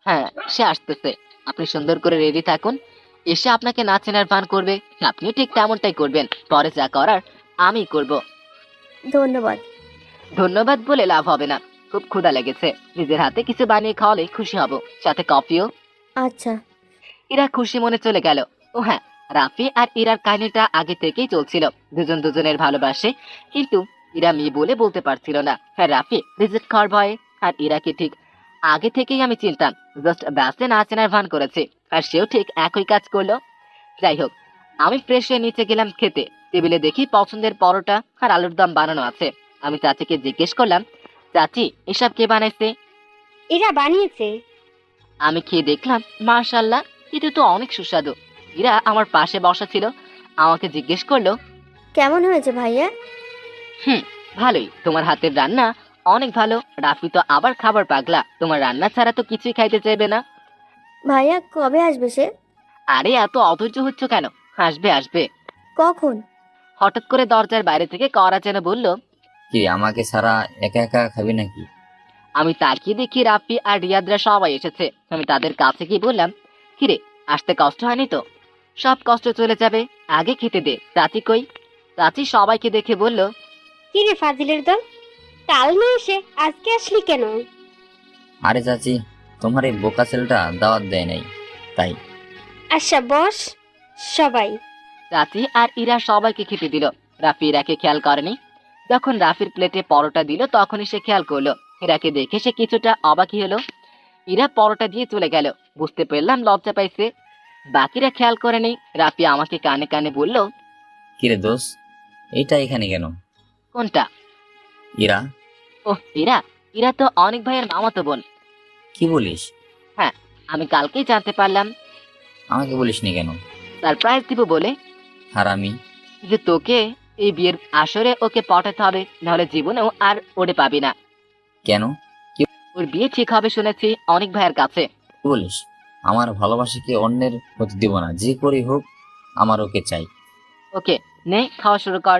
হ্যাঁ, সে আসতেছে। আপনি সুন্দর করে রেডি থাকুন, এসে আপনাকে না চেনার ভান করবে। আপনিও ঠিক তেমনটাই করবেন। পরে যা করার আমি করব। ধন্যবাদ। ধন্যবাদ বলে লাভ হবে না, খুব ক্ষুধা লেগেছে। নিজের হাতে কিছু বানিয়ে খাওয়ালে খুশি হব, সাথে কফিও। আচ্ছা। ইরা খুশি মনে চলে গেল। ও হ্যাঁ, রাফি আর ইরার কাহিনীটা আগে থেকেই চলছিল। দুজন দুজনের ভালোবাসে, কিন্তু ইরা মেয়ে বলে বলতে পারছিল না। হ্যাঁ, রাফি রিজেক্ট খাওয়ার ভয়ে, আর ইরাকে ঠিক আগে থেকেই আমি চিনতাম। জাস্ট ব্যাসে না চেনার ভান করেছে, আর সেও ঠিক একই কাজ করলো। যাই হোক, আমি ফ্রেশ হয়ে নিচে গেলাম খেতে। টেবিলে দেখি পছন্দের পরোটা আর আলুর দম বানানো আছে। আমি চাচিকে জিজ্ঞেস করলাম, চাচি এসব কে বানাইছে? এরা বানিয়েছে। আমি খেয়ে দেখলাম, মাশাআল্লাহ, এটা তো অনেক সুস্বাদু। ইরা আমার পাশে বসা ছিল, আমাকে জিজ্ঞেস করলো, কেমন হয়েছে ভাইয়া? ভালোই। তোমার হাতের রান্না অনেক ভালো। রাফি তো আবার খাবার পাগলা, তোমার রান্না ছাড়া তো কিছুই খাইতে চাইবে না। ভাইয়া কবে আসবে সে? আরে এত অধৈর্য হচ্ছ কেন? আসবে আসবে। কখন? হঠাৎ করে দরজার বাইরে থেকে করা যেন বলল, কি আমাকে সারা একা একা খাবি নাকি? আমি তাকিয়ে দেখি রাফি আর রিয়াদরা সবাই এসেছে। আমি তাদের কাছে গিয়ে বললাম, কিরে, আসতে কষ্ট হয়নি তো? সব কষ্ট চলে যাবে, আগে খেতে দে। চাচি কই? চাচি সবাইকে দেখে বলল, কি রে ফাজিলের দল, কাল না এসে আজকে আসলি কেন? আরে চাচি, তোমার এই বোকা ছেলেটা দাওয়াত দেয় নাই তাই। আচ্ছা বস সবাই। চাচি আর ইরা সবাইকে খেতে দিল। রাফি ইরাকে খেয়াল করেনি। যখন রাফির প্লেটে পরোটা দিল তখনই সে খেয়াল করলো। ইরাকে দেখে সে কিছুটা অবাকই হলো। ইরা পরোটা দিয়ে চলে গেল। বুঝতে পারলাম লজ্জা পাইছে। বাকিরা খেয়াল করেনি। রাফি আমাকে কানে কানে বলল, কিরে দোষ, এইটা এখানে কেন? কোনটা? ইরা। ওহ ইরা, ইরা তো অনেক ভাইয়ের মামাতো বোন। কি বলিস? হ্যাঁ, আমি কালকেই জানতে পারলাম। আমাকে বলিসনি কেন? সারপ্রাইজ দিব বলে। হারামি। যে তোকে এই বিয়ের আসরে ওকে পটাতে হবে, নাহলে জীবনেও আর ওরে পাবি না। কেন? ওর বিয়ে ঠিক হবে শুনেছি অনেক ভাইয়ের কাছে। কি বলিস? আমার ভালোবাসাকে অন্যের হতে দিব না, যে করি হোক আমার ওকে চাই। ওকে নে, খাওয়া শুরু কর।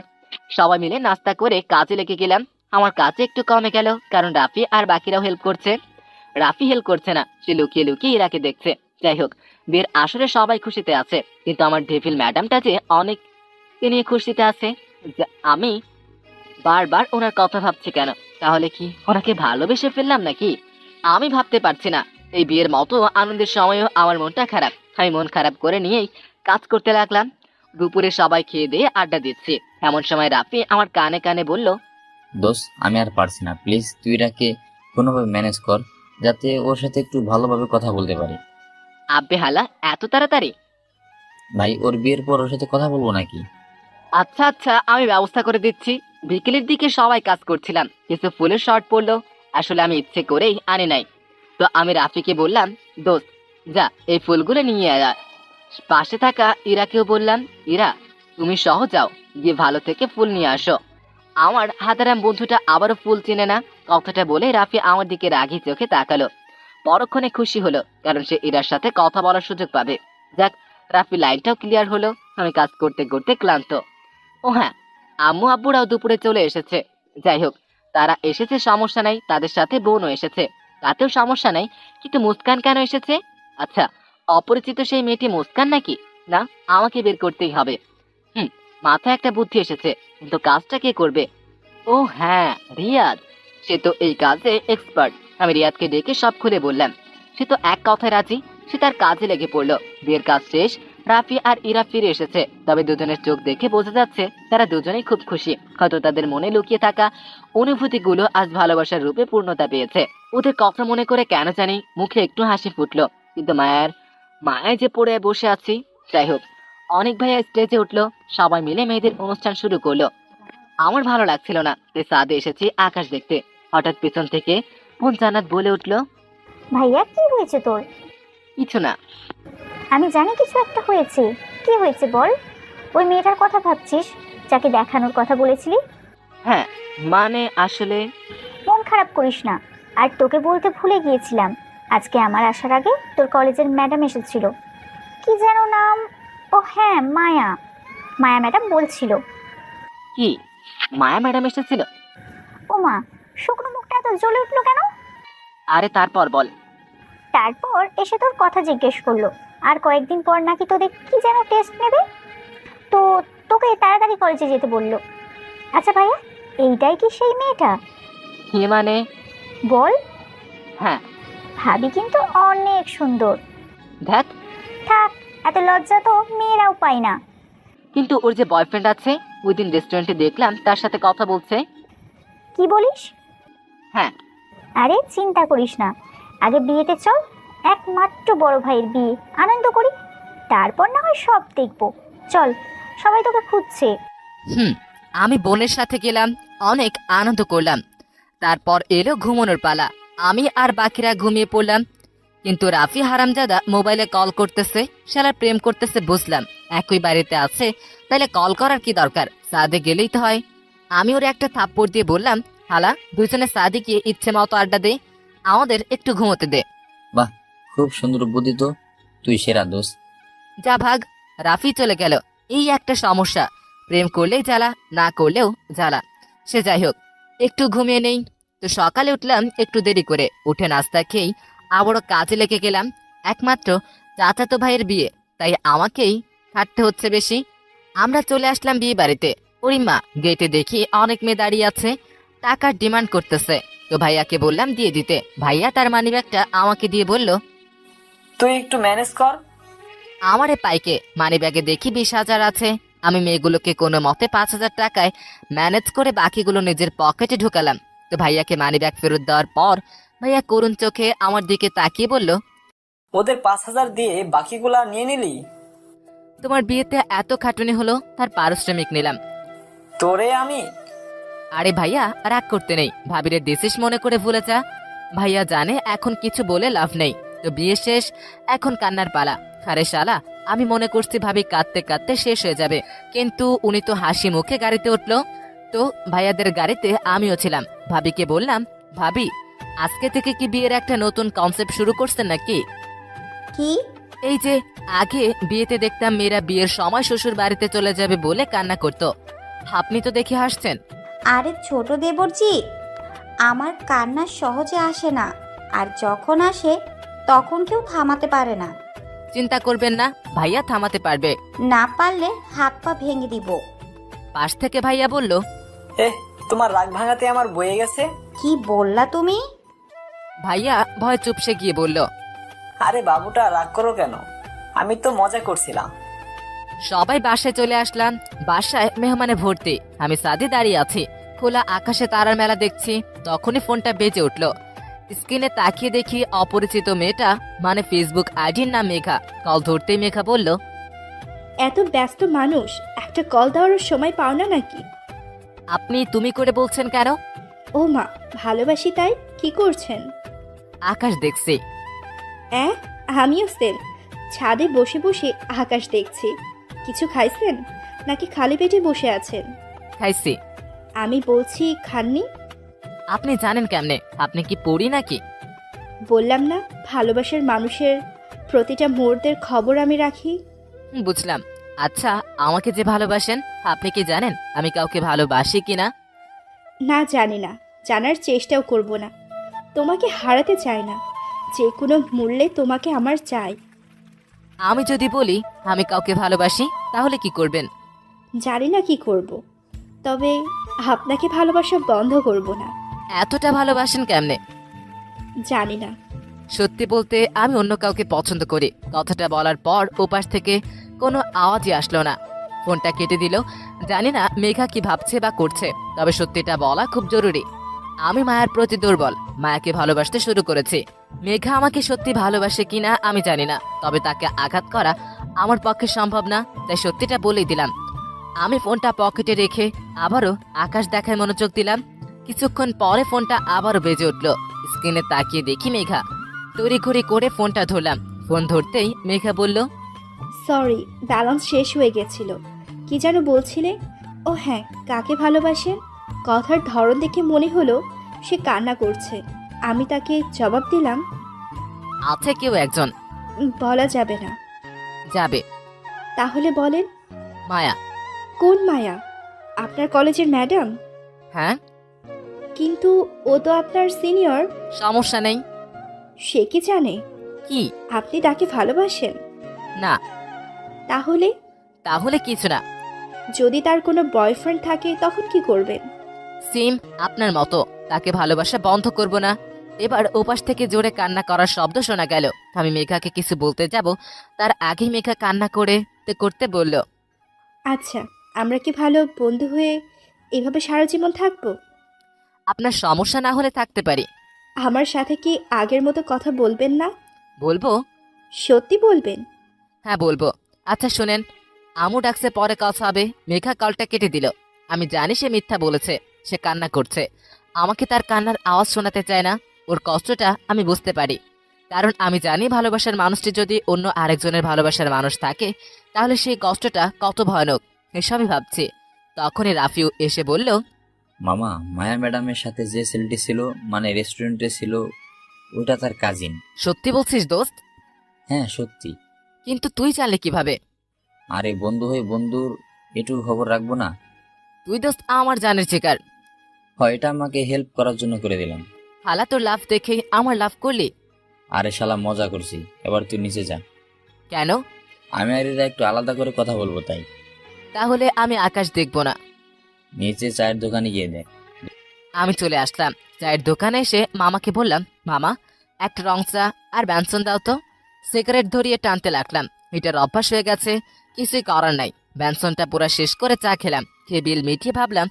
সবাই মিলে নাস্তা করে কাজে লেগে গেলাম। আমার কাজে একটু কমে গেল, কারণ রাফি আর বাকিরাও হেল্প করছে। রাফি হেল্প করছে না, সে লুকিয়ে লুকিয়ে ইরাকে দেখছে। যাই হোক, বিয়ের আসরে সবাই খুশিতে আছে, কিন্তু আমার ডেভিল ম্যাডামটা যে অনেককে নিয়ে খুশিতে আছে। আমি বারবার ওনার কথা ভাবছি কেন? তাহলে কি ওনাকে ভালোবেসে ফেললাম নাকি? আমি ভাবতে পারছি না। এই বিয়ের মতো আনন্দের সময়ও আমার মনটা খারাপ। আমি মন খারাপ করে নিয়েই কাজ করতে লাগলাম। দুপুরে সবাই খেয়ে দিয়ে আড্ডা দিচ্ছি, এমন সময় রাফি আমার কানে কানে বলল, দোষ, আমি আর পারছি না, প্লিজ তুই এটাকে কোনোভাবে ম্যানেজ কর, যাতে ওর সাথে একটু ভালোভাবে কথা বলতে পারি। আব্বে হালা, এত তাড়াতাড়ি? ভাই, ওর বিয়ের পর ওর সাথে কথা বলবো নাকি? আচ্ছা আচ্ছা, আমি ব্যবস্থা করে দিচ্ছি। বিকেলের দিকে সবাই কাজ করছিলাম, কিছু ফুলের শর্ট পড়লো। আসলে আমি ইচ্ছে করেই আনি নাই। তো আমি রাফিকে বললাম, দোস্ত যা এই ফুলগুলো নিয়ে আয়। পাশে থাকা ইরাকেও বললাম, ইরা তুমি সহ যাও, গিয়ে ভালো থেকে ফুল নিয়ে আসো। আমার হাতারাম বন্ধুটা আবারও ফুল চিনে না। কথাটা বলে রাফি আমার দিকে রাগি চোখে তাকালো। পরক্ষণে খুশি হলো, কারণ সে ইরার সাথে কথা বলার সুযোগ পাবে। যাক, রাফি লাইনটাও ক্লিয়ার হলো। আমি কাজ করতে করতে ক্লান্ত। ও হ্যাঁ, আম্মু আব্বুরাও দুপুরে চলে এসেছে। যাই হোক, তারা এসেছে সমস্যা নাই, তাদের সাথে বোনও এসেছে, তাতেও সমস্যা নাই। কিন্তু মুস্কান কেন এসেছে? আচ্ছা, অপরিচিত সেই মেয়েটি মুস্কান নাকি? না, আমাকে বের করতেই হবে। মাথায় একটা বুদ্ধি এসেছে, কিন্তু কাজটা কে করবে? ও হ্যাঁ, রিয়াদ। সে তো এই কাজে এক্সপার্ট। আমি রিয়াদকে ডেকে সব খুলে বললাম। সে তো এক কথায় রাজি। সে তার কাজে লেগে পড়লো। বিয়ের কাজ শেষ, রাফি আর ইরা ফিরে এসেছে। তবে দুজনের চোখ দেখে বোঝা যাচ্ছে তারা দুজনেই খুব খুশি। হয়তো তাদের মনে লুকিয়ে থাকা অনুভূতিগুলো আজ ভালোবাসার রূপে পূর্ণতা পেয়েছে। ওদের কথা মনে করে কেন জানি মুখে একটু হাসি ফুটলো, কিন্তু মায়ায় যে পড়ে বসে আছি। যাই হোক, অনেক ভাইয়া স্টেজে উঠলো। সবাই মিলে মেয়েদের অনুষ্ঠান শুরু করলো। আমার ভালো লাগছিল না, তাই সাদে এসেছি আকাশ দেখতে। হঠাৎ পেছন থেকে বোন জান্নাত বলে উঠলো, ভাইয়া কি হয়েছে তোর? কিছু না। আমি জানি কিছু একটা হয়েছে। কি হয়েছে বল? ওই মেয়েটার কথা ভাবছিস, যাকে দেখানোর কথা বলেছিলি? হ্যাঁ, মানে আসলে। মন খারাপ করিস না। আর তোকে বলতে ভুলে গিয়েছিলাম, আজকে আমার আসার আগে তোর কলেজের ম্যাডাম এসেছিল। কি যেন নাম? ও হ্যাঁ, মায়া। মায়া ম্যাডাম বলছিল। কি, মায়া ম্যাডাম এসেছিল? ও মা, শুকনো মুখটা এত জ্বলে উঠলো কেন? আরে তারপর বল। তারপর এসে তোর কথা জিজ্ঞেস করলো, আর কয়েকদিন পর নাকি তোদের কি যেন টেস্ট নেবে, তো তোকে তাড়াতাড়ি কলেজে যেতে বললো। আচ্ছা ভাইয়া, এইটাই কি সেই মেয়েটা? কি মানে? বল। হ্যাঁ। ভাবি কিন্তু অনেক সুন্দর। দেখ। থাক, এত লজ্জা তো মেয়েরাও পায় না। কিন্তু ওর যে বয়ফ্রেন্ড আছে, ওই দিন রেস্টুরেন্টে দেখলাম তার সাথে কথা বলছে। কি বলিস? হ্যাঁ। আরে চিন্তা করিস না, আগে বিয়েতে চল, একমাত্র বড় ভাইয়ের বিয়ে, আনন্দ করি, তারপর না হয় সব দেখবো। চল, সবাই তোকে খুঁজছে। আমি বোনের সাথে গেলাম, অনেক আনন্দ করলাম। তারপর এলো ঘুমানোর পালা। আমি আর বাকিরা ঘুমিয়ে পড়লাম। কিন্তু রাফি হারামজাদা মোবাইলে কল করতেছে, শালা প্রেম করতেছে বুঝলাম। একই বাড়িতে আছে, তাইলে কল করার কি দরকার? সাদে গেলেই তো হয়। আমি ওর একটা থাপ্পড় দিয়ে বললাম, হালা দুজনে সাদে গিয়ে ইচ্ছে মতো আড্ডা দে, আমাদের একটু ঘুমোতে দে। বাহ, খুব সুন্দর বুদ্ধি তো, তুই সেরা দোষ। যা ভাগ। রাফি চলে গেল। এই একটা সমস্যা, প্রেম করলেই জ্বালা, না করলেও জ্বালা। সে যাই হোক, একটু ঘুমিয়ে নেই। তো সকালে উঠলাম একটু দেরি করে। উঠে নাস্তা খেয়েই আবারও কাজে লেগে গেলাম। একমাত্র চাচাতো ভাইয়ের বিয়ে, তাই আমাকেই খাটতে হচ্ছে বেশি। আমরা চলে আসলাম বিয়ে বাড়িতে। ওরে মা, গেটে দেখি অনেক মেয়ে দাঁড়িয়ে আছে, টাকার ডিমান্ড করতেছে। তো ভাইয়াকে বললাম দিয়ে দিতে। ভাইয়া তার মানিব্যাগটা আমাকে দিয়ে বলল, তুই একটু ম্যানেজ কর। আমারে পাইকে মানিব্যাগে দেখি 20,000 আছে। আমি মেয়েগুলোকে কোনো মতে 5,000 টাকায় ম্যানেজ করে বাকিগুলো নিজের পকেটে ঢুকালাম। তো ভাইয়াকে মানিব্যাগ ফেরত দেওয়ার পর ভাইয়া করুণ চোখে আমার দিকে তাকিয়ে বলল, ওদের 5,000 দিয়ে বাকিগুলা নিয়ে নিলি? তোমার বিয়েতে এত খাটুনি হলো, তার পারিশ্রমিক নিলাম। তোরে আমি? আরে ভাইয়া, রাগ করতে নেই, ভাবিরে দেশিস মনে করে ভুলে যা। ভাইয়া জানে এখন কিছু বলে লাভ নেই, তো বিয়ে শেষ, এখন কান্নার পালা। আরে শালা, আমি মনে করছি ভাবি কাঁদতে কাঁদতে শেষ হয়ে যাবে, কিন্তু উনি তো হাসি মুখে গাড়িতে উঠলো। তো ভাইয়াদের গাড়িতে আমিও ছিলাম। ভাবিকে বললাম, ভাবি আজকে থেকে কি বিয়ের একটা নতুন কনসেপ্ট শুরু করছেন নাকি? কি? এই যে আগে বিয়েতে দেখতাম মেয়েরা বিয়ের সময় শ্বশুর বাড়িতে চলে যাবে বলে কান্না করতো, আপনি তো দেখে হাসছেন। আরে ছোট দেবরজি, আমার কান্না সহজে আসে না, আর যখন আসে তখন কেউ থামাতে পারে না। চিন্তা করবেন না, ভাইয়া থামাতে পারবে। না পারলে হাত পা ভেঙে দিব। পাশ থেকে ভাইয়া বলল, তোমার রাগ ভাঙাতে আমার বয়ে গেছে। কি বললা তুমি? ভাইয়া ভয় চুপসে গিয়ে বলল, আরে বাবুটা রাগ করো কেন, আমি তো মজা করছিলাম। সবাই বাসায় চলে আসলাম। বাসায় মেহমানে ভর্তি, আমি সাদে দাঁড়িয়ে আছি, খোলা আকাশে তারার মেলা দেখছি। তখনই ফোনটা বেজে উঠল। স্ক্রিনে তাকিয়ে দেখি অপরিচিত মেয়েটা, মানে ফেসবুক আইডির নাম মেঘা। কল ধরতেই মেঘা বলল, এত ব্যস্ত মানুষ, একটা কল দেওয়ার সময় পাও না নাকি? আপনি তুমি করে বলছেন কেন? ও মা, ভালোবাসি তাই। কি করছেন? আকাশ দেখছি। আমিও সেম, ছাদে বসে বসে আকাশ দেখছি। কিছু খাইছেন নাকি খালি পেটে বসে আছেন? খাইছি। আমি বলছি খাননি? আপনি জানেন কেমনে? আপনি কি পড়ি নাকি? বললাম না, ভালোবাসার মানুষের প্রতিটা মুহূর্তের খবর আমি রাখি। বুঝলাম। আচ্ছা, আমাকে যে ভালোবাসেন, আপনি কি জানেন আমি কাউকে ভালোবাসি কিনা? না, জানি না, জানার চেষ্টাও করব না। তোমাকে হারাতে চাই না, যে কোনো মূল্যে তোমাকে আমার চাই। আমি যদি বলি আমি কাউকে ভালোবাসি, তাহলে কি করবেন? জানি না কি করব, তবে আপনাকে ভালোবাসা বন্ধ করব না। এতটা ভালোবাসেন কেমনে? জানি না। সত্যি বলতে আমি অন্য কাউকে পছন্দ করি। কথাটা বলার পর ওপাশ থেকে কোনো আওয়াজই আসলো না। ফোনটা কেটে দিল। জানি না মেঘা কি ভাবছে বা করছে, তবে সত্যিটা বলা খুব জরুরি। আমি মায়ার প্রতি দুর্বল, মায়াকে ভালোবাসতে শুরু করেছি। মেঘা আমাকে সত্যি ভালোবাসে কিনা আমি জানি না, তবে তাকে আঘাত করা আমার পক্ষে সম্ভব না, তাই সত্যিটা বলেই দিলাম। আমি ফোনটা পকেটে রেখে আবারও আকাশ দেখায় মনোযোগ দিলাম। কিছুক্ষণ পরে ফোনটা আবারও বেজে উঠল। স্ক্রিনে তাকিয়ে দেখি মেঘা। তড়িঘড়ি করে ফোনটা ধরলাম। ফোন ধরতেই মেঘা বলল, সরি, ব্যালেন্স শেষ হয়ে গেছিল। কি যেন বলছিলে? ও হ্যাঁ, কাকে ভালোবাসেন? কথার ধরন দেখে মনে হলো সে কান্না করছে। আমি তাকে জবাব দিলাম, আছে কেউ একজন। বলা যাবে না। যাবে। তাহলে বলেন। মায়া। কোন মায়া? আপনার কলেজের ম্যাডাম? হ্যাঁ। কিন্তু ও তো আপনার সিনিয়র। সমস্যা নেই। সে কি জানে কি আপনি তাকে ভালোবাসেন? না। তাহলে? তাহলে কিছু না। যদি তার কোনো বয়ফ্রেন্ড থাকে তখন কি করবেন? সিম আপনার মতো তাকে ভালোবাসা বন্ধ করব না। এবার ওপাশ থেকে জোরে কান্না করার শব্দ শোনা গেল। আমি মেঘাকে কিছু বলতে যাব, তার আগেই মেঘা কান্না করতে বলল, আচ্ছা, আমরা কি ভালো বন্ধু হয়ে এভাবে সারা জীবন থাকবো? আপনার সমস্যা না হলে থাকতে পারি। আমার সাথে কি আগের মতো কথা বলবেন না? বলবো। সত্যি বলবেন? হ্যাঁ বলবো। আচ্ছা শোনেন, আমু ডাকছে, পরে কথা হবে। মেঘা কলটা কেটে দিল। আমি জানি সে মিথ্যা বলেছে, সে কান্না করছে। আমাকে তার কান্নার আওয়াজ শোনাতে চায় না। ওর কষ্টটা আমি বুঝতে পারি, কারণ আমি জানি ভালোবাসার মানুষটি যদি অন্য আরেকজনের ভালোবাসার মানুষ থাকে, তাহলে সেই কষ্টটা কত ভয়ানক। এসবই ভাবছি। তখনই রাফিউ এসে বলল, মামা, মায়া ম্যাডামের সাথে যে ছেলেটি ছিল, মানে রেস্টুরেন্টে ছিল, ওটা তার কাজিন। সত্যি বলছিস দোস্ত? হ্যাঁ সত্যি। কিন্তু তুই জানলে কিভাবে? আরে বন্ধু হয়ে বন্ধুর এটুকু খবর রাখবো না? তুই দোস্ত আমার জানের শিকার। হয়, এটা আমাকে হেল্প করার জন্য করে দিলাম। হালা তোর লাভ দেখে আমার লাভ করলি? আরে শালা, মজা করছি। এবার তুই নিচে যা। কেন? আমি আর এরা একটু আলাদা করে কথা বলবো তাই। তাহলে আমি আকাশ দেখব না। নিচে চায়ের দোকানে গিয়ে দেখ। আমি চলে আসলাম। চায়ের দোকানে এসে মামাকে বললাম, মামা একটা রং চা আর ব্যঞ্জন দাও তো। সিগারেট ধরিয়ে টানতে লাগলাম। এটার অভ্যাস হয়ে গেছে, কিছুই করার নাই। ব্যঞ্জনটা পুরো শেষ করে চা খেলাম। খেয়ে বিল মিটিয়ে ভাবলাম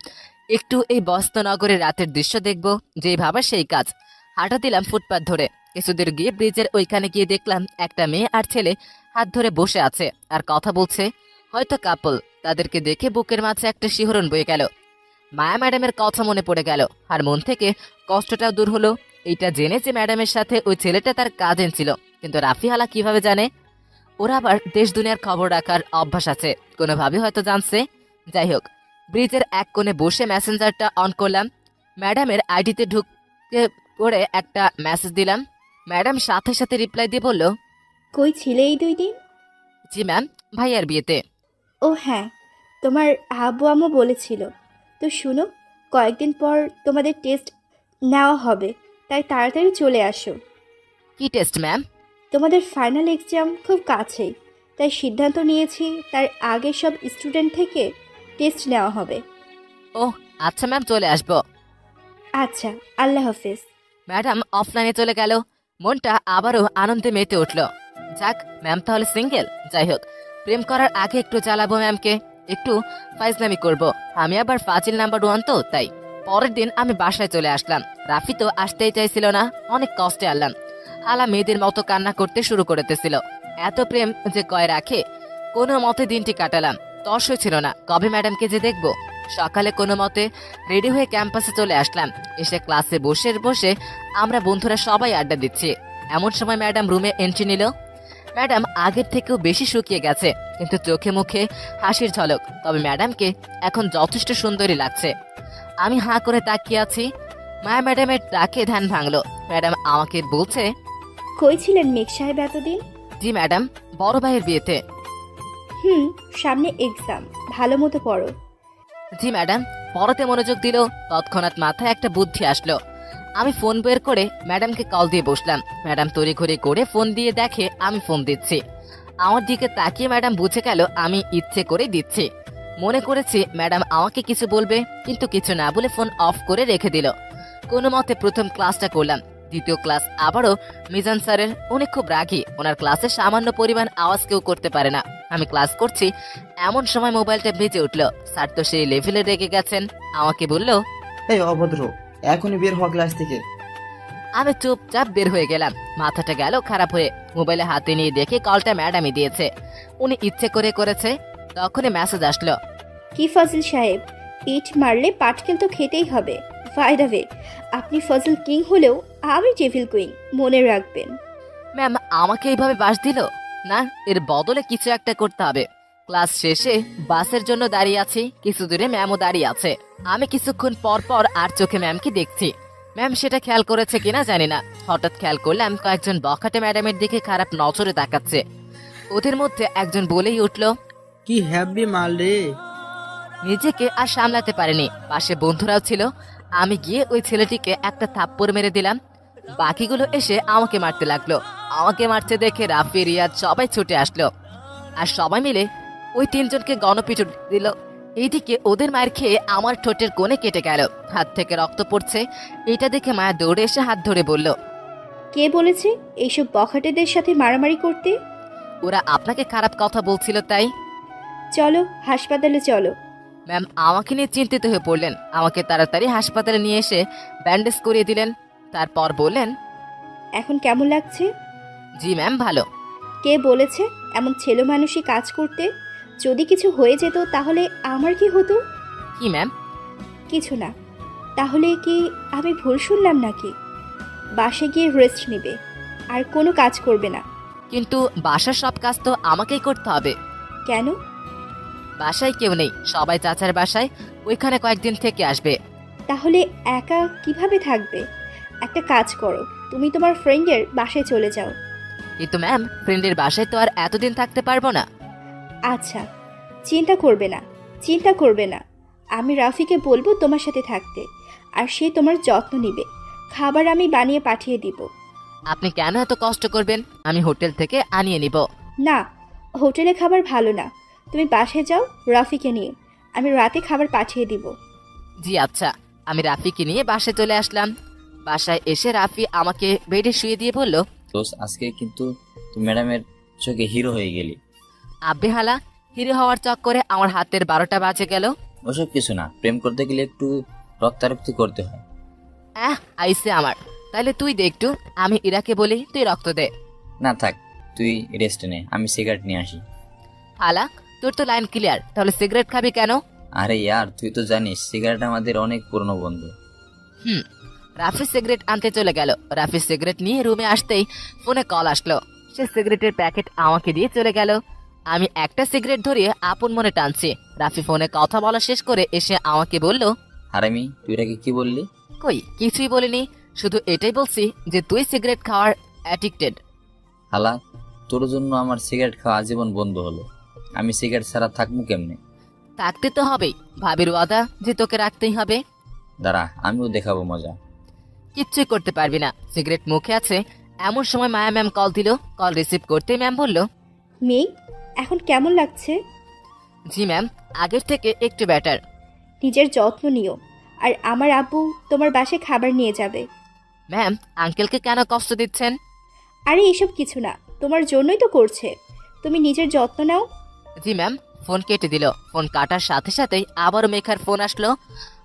একটু এই বস্ত্রনগরের রাতের দৃশ্য দেখব, যেই ভাবা সেই কাজ। হাঁটা দিলাম ফুটপাত ধরে। কিছুদূর গিয়ে ব্রিজের ওইখানে গিয়ে দেখলাম একটা মেয়ে আর ছেলে হাত ধরে বসে আছে আর কথা বলছে, হয়তো কাপল। তাদেরকে দেখে বুকের মাঝে একটা শিহরণ বয়ে গেল। মায়া ম্যাডামের কথা মনে পড়ে গেল আর মন থেকে কষ্টটাও দূর হলো। এইটা জেনে যে ম্যাডামের সাথে ওই ছেলেটা তার কাজিন ছিল, কিন্তু রাফি হালা কিভাবে জানে? ওরা আবার দেশ দুনিয়ার খবর রাখার অভ্যাস আছে, কোনোভাবে হয়তো জানছে। যাই হোক, ব্রিজের এক কোণে বসে মেসেঞ্জারটা অন করলাম। ম্যাডামের আইডিতে ঢুকে করে একটা মেসেজ দিলাম। ম্যাডাম সাথে সাথে রিপ্লাই দিয়ে বলল, কই ছিলে এই 2 দিন? জি ম্যাম, ভাইয়ার বিয়েতে। ও হ্যাঁ, তোমার আব্বু আম্মু বলেছিল। তো শুনো, কয়েকদিন পর তোমাদের টেস্ট নেওয়া হবে, তাই তাড়াতাড়ি চলে আসো। কি টেস্ট ম্যাম? তোমাদের ফাইনাল এক্সাম খুব কাছেই, তাই সিদ্ধান্ত নিয়েছি তার আগে সব স্টুডেন্ট থেকে টেস্ট নেওয়া হবে। ও আচ্ছা ম্যাম, চলে আসবো। আচ্ছা, আল্লাহ হাফেজ। ম্যাডাম অফলাইনে চলে গেল। মনটা আবারও আনন্দে মেতে উঠল। যাক, ম্যাম তাহলে সিঙ্গেল। যাই হোক, প্রেম করার আগে একটু জ্বালাবো ম্যামকে, একটু ফাইজলামি করব। আমি আবার ফাজিল নাম্বার 1 তো, তাই। পরের দিন আমি বাসায় চলে আসলাম। রাফি তো আসতেই চাইছিল না, অনেক কষ্টে আনলাম। হালা মেয়েদের মতো কান্না করতে শুরু করেছিল। এত প্রেম যে কয় রাখে, কোনো মতে দিনটি কাটালাম। তর্স ছিল না কবে ম্যাডামকে যে দেখবো। সকালে কোনো মতে রেডি হয়ে ক্যাম্পাসে চলে আসলাম। এসে ক্লাসে বসে বসে আমরা বন্ধুরা সবাই আড্ডা দিচ্ছি। এমন সময় ম্যাডাম রুমে এন্ট্রি নিল। ম্যাডাম আগের থেকেও বেশি শুকিয়ে গেছে, কিন্তু চোখে মুখে হাসির ঝলক। তবে ম্যাডামকে এখন যথেষ্ট সুন্দরী লাগছে। আমি হাঁ করে তাকিয়ে আছি। মায়া ম্যাডামের ডাকে ধ্যান ভাঙলো। ম্যাডাম আমাকে বলছে, কই ছিলেন মেঘ সাহেব এতদিন? জি ম্যাডাম, বড় ভাইয়ের বিয়েতে। সামনে এক্সাম, ভালো মতো পড়ো। জি ম্যাডাম। পড়াতে মনোযোগ দিল। তৎক্ষণাৎ মাথায় একটা বুদ্ধি আসলো। আমি ফোন বের করে ম্যাডামকে কল দিয়ে বসলাম। ম্যাডাম তড়িঘড়ি করে ফোন দিয়ে দেখে আমি ফোন দিচ্ছি। আমার দিকে তাকিয়ে ম্যাডাম বুঝে গেল আমি ইচ্ছে করে দিচ্ছি। মনে করেছি ম্যাডাম আমাকে কিছু বলবে, কিন্তু কিছু না বলে ফোন অফ করে রেখে দিল। কোনো মতে প্রথম ক্লাসটা করলাম। দ্বিতীয় ক্লাস আবারও মিজান স্যারের। উনি খুব রাগী, ওনার ক্লাসে সামান্য পরিমাণ আওয়াজ কেউ করতে পারে না। আমি ক্লাস করছি, এমন সময় মোবাইলটা বেজে উঠলো। স্যার তো সেই লেভেলে রেগে গেছেন। আমাকে বলল, এই অভদ্র, এখনই বের হওয়া ক্লাস থেকে। আমি চুপচাপ বের হয়ে গেলাম। মাথাটা গেল খারাপ হয়ে। মোবাইলে হাতে নিয়ে দেখে কলটা ম্যাডামই দিয়েছে। উনি ইচ্ছে করে করেছে। তখনই মেসেজ আসলো, কি ফজল সাহেব, পিঠ মারলে পাটকেল তো খেতেই হবে। বাই দ্য ওয়ে, আপনি ফজল কিং হলেও আমি ডেভিল কুইন, মনে রাখবেন। ম্যাম আমাকে এইভাবে বাস দিল না, এর বদলে কিছু একটা করতে হবে। ক্লাস শেষে বাসের জন্য দাঁড়িয়ে আছি। কিছু দূরে ম্যামও দাঁড়িয়ে আছে। আমি কিছুক্ষণ পর পর আর চোখে ম্যামকে দেখছি। ম্যাম সেটা খেয়াল করেছে কিনা জানি না, হঠাৎ খেয়াল করলাম কয়েকজন বখাটে ম্যাডামের দিকে খারাপ নজরে তাকাচ্ছে। ওদের মধ্যে একজন বলেই উঠল, কি হ্যাপি মাল রে। নিজেকে আর সামলাতে পারেনি। পাশে বন্ধুরাও ছিল। আমি গিয়ে ওই ছেলেটিকে একটা থাপ্পড় মেরে দিলাম। বাকিগুলো এসে আমাকে মারতে লাগলো। আমাকে মারতে দেখে রাফি, রিয়াজ সবাই ছুটে আসলো আর সবাই মিলে ওই 3 জনকে গণপিটুন দিল। এইদিকে ওদের মায়ের খেয়ে আমার ঠোঁটের কোণে কেটে গেল, হাত থেকে রক্ত পড়ছে। এটা দেখে মায়া দৌড়ে এসে হাত ধরে বলল, কে বলেছে এইসব বখাটেদের সাথে মারামারি করতে? ওরা আপনাকে খারাপ কথা বলছিল তাই। চলো হাসপাতালে চলো। ম্যাম আমাকে নিয়ে চিন্তিত হয়ে পড়লেন। আমাকে তাড়াতাড়ি হাসপাতালে নিয়ে এসে ব্যান্ডেজ করিয়ে দিলেন। তারপর বললেন, এখন কেমন লাগছে? জি ম্যাম, ভালো। কে বলেছে এমন ছেলে মানুষই কাজ করতে? যদি কিছু হয়ে যেত তাহলে আমার কি হতো? কি ম্যাম? কিছু না। তাহলে কি আমি ভুল শুনলাম নাকি? বাসে গিয়ে রেস্ট নেবে, আর কোনো কাজ করবে না। কিন্তু বাসার সব কাজ তো আমাকেই করতে হবে। কেন? বাসায় কেউ নেই, সবাই চাচার বাসায়, ওইখানে কয়েকদিন থেকে আসবে। তাহলে একা কিভাবে থাকবে? একটা কাজ করো, তুমি তোমার ফ্রেন্ডের বাসায় চলে যাও। কিন্তু ম্যাম, ফ্রেন্ডের বাসায় তো আর এতদিন থাকতে পারবো না। আচ্ছা, চিন্তা করবে না, চিন্তা করবে না। আমি রাফিকে বলবো তোমার সাথে থাকতে, আর সে তোমার যত্ন নিবে। খাবার আমি বানিয়ে পাঠিয়ে দিব। আপনি কেন এত কষ্ট করবেন? আমি হোটেল থেকে আনিয়ে নিব। না, হোটেলে খাবার ভালো না। তুমি বাসায় যাও রাফিকে নিয়ে, আমি রাতে খাবার পাঠিয়ে দিব। জি আচ্ছা। আমি রাফিকে নিয়ে বাসায় চলে আসলাম। বাসায় এসে রাফি আমাকে বেডে শুয়ে দিয়ে বলল, দোস্ত আজকে কিন্তু তুই ম্যাডামের চোখে হিরো হয়ে গেলি। আব্বে হালা, হিরো হওয়ার চক্করে আমার হাতের 12টা বাজে গেল। ওসব কিছু না, প্রেম করতে গেলে একটু রক্তারক্তি করতে হয়। আইসে আমার। তাহলে তুই দে একটু, আমি ইরাকে বলি তুই রক্ত দে। না থাক, তুই রেস্ট নে, আমি সিগারেট নিয়ে আসি। হালা, তোর তো লাইন ক্লিয়ার, তাহলে সিগারেট খাবি কেন? আরে ইয়ার, তুই তো জানিস সিগারেট আমাদের অনেক পুরনো বন্ধু। রাফি সিগারেট আনতে চলে গেল। রাফি সিগারেট নিয়ে রুমে আসতেই ফোনে কল আসলো। সে সিগারেটের প্যাকেট আমাকে দিয়ে চলে গেল। আমি একটা সিগারেট ধরিয়ে আপন মনে টানছি। রাফি ফোনে কথা বলা শেষ করে এসে আমাকে বলল, হারামি, তুই এটাকে কি বললি? কই কিছুই বলিনি, শুধু এটাই বলছি যে তুই সিগারেট খাওয়ার অ্যাডিক্টেড। হালা, তোর জন্য আমার সিগারেট খাওয়া আজীবন বন্ধ হলো। আমি সিগারেট ছাড়া থাকবো কেমনে? থাকতে তো হবেই, ভাবির ওয়াদা যে তোকে রাখতেই হবে। দাঁড়া, আমিও দেখাবো মজা। কিচ্ছুই করতে পারবি না, সিগারেট মুখে আছে। এমন সময় মায়া ম্যাম কল দিল। কল রিসিভ করতে ম্যাম বলল, মেঘ, এখন কেমন লাগছে? জি ম্যাম, আগের থেকে একটু বেটার। নিজের যত্ন নিও। আর আমার আব্বু তোমার বাসায় খাবার নিয়ে যাবে। ম্যাম, আঙ্কেলকে কেন কষ্ট দিচ্ছেন? আরে এসব কিছু না, তোমার জন্যই তো করছে। তুমি নিজের যত্ন নাও। জি ম্যাম। ফোন কেটে দিল। ফোন কাটার সাথে সাথেই আবারও মেঘার ফোন আসলো।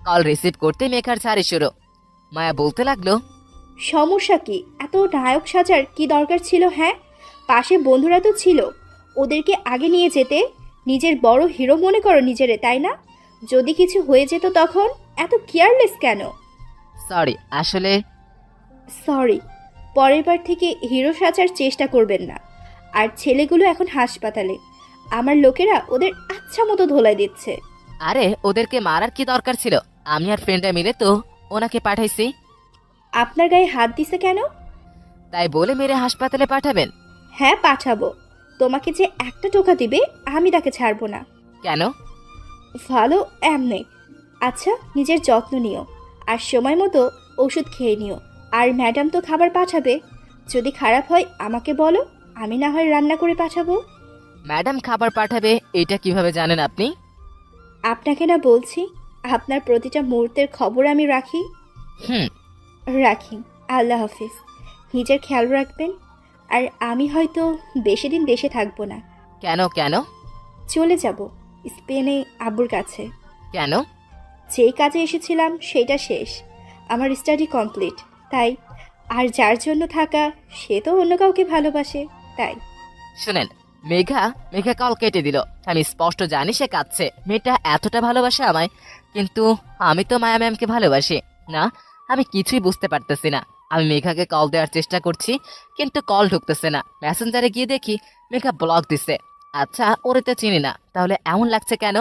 কল রিসিভ করতে মেঘার সারি শুরু। মায়া বলতে লাগলো, সমস্যা কি? এত নায়ক সাজার কি দরকার ছিল? হ্যাঁ, পাশে বন্ধুরা তো ছিল, ওদেরকে আগে নিয়ে যেতে। নিজের বড় হিরো মনে করো নিজেরে, তাই না? যদি কিছু হয়ে যেত তখন এত কেয়ারলেস কেন? সরি, আসলে সরি। পরের বার থেকে হিরো সাজার চেষ্টা করবেন না। আর ছেলেগুলো এখন হাসপাতালে, আমার লোকেরা ওদের আচ্ছা মতো ধোলাই দিচ্ছে। আরে ওদেরকে মারার কি দরকার ছিল? আমি আর ফ্রেন্ডরা মিলে তো ওনাকে পাঠাইছি। আপনার গায়ে হাত দিছে কেন? তাই বলে মেরে হাসপাতালে পাঠাবেন? হ্যাঁ, পাঠাবো। তোমাকে যে একটা টোকা দিবে আমি তাকে ছাড়বো না। কেন? ভালো এমনি। আচ্ছা, নিজের যত্ন নিও আর সময় মতো ওষুধ খেয়ে নিও। আর ম্যাডাম তো খাবার পাঠাবে, যদি খারাপ হয় আমাকে বলো, আমি না হয় রান্না করে পাঠাবো। ম্যাডাম খাবার পাঠাবে এটা কিভাবে জানেন আপনি? আপনাকে না বলছি, আপনার প্রতিটা মুহূর্তের খবর আমি রাখি। রাখি। আল্লাহ হাফিজ। নিজের খেয়াল রাখবেন। আর আমি হয়তো বেশি দিন দেশে থাকবো না। কেন কেন? চলে যাব স্পেনে আব্বুর কাছে। কেন? যেই কাজে এসেছিলাম সেটা শেষ, আমার স্টাডি কমপ্লিট, তাই। আর যার জন্য থাকা সে তো অন্য কাউকে ভালোবাসে, তাই। শুনেন, মেঘা কল কেটে দিল। আমি স্পষ্ট জানি সে কাঁদছে। মেয়েটা এতটা ভালোবাসে আমায়, কিন্তু আমি তো মায়া ম্যামকে ভালোবাসি না। আমি কিছুই বুঝতে পারতেছি না। আমি মেঘাকে কল দেওয়ার চেষ্টা করছি, কিন্তু কল ঢুকতেছে না। মেসেঞ্জারে গিয়ে দেখি মেঘা ব্লক দিছে। আচ্ছা, ওরে তো চিনি না, তাহলে এমন লাগছে কেন?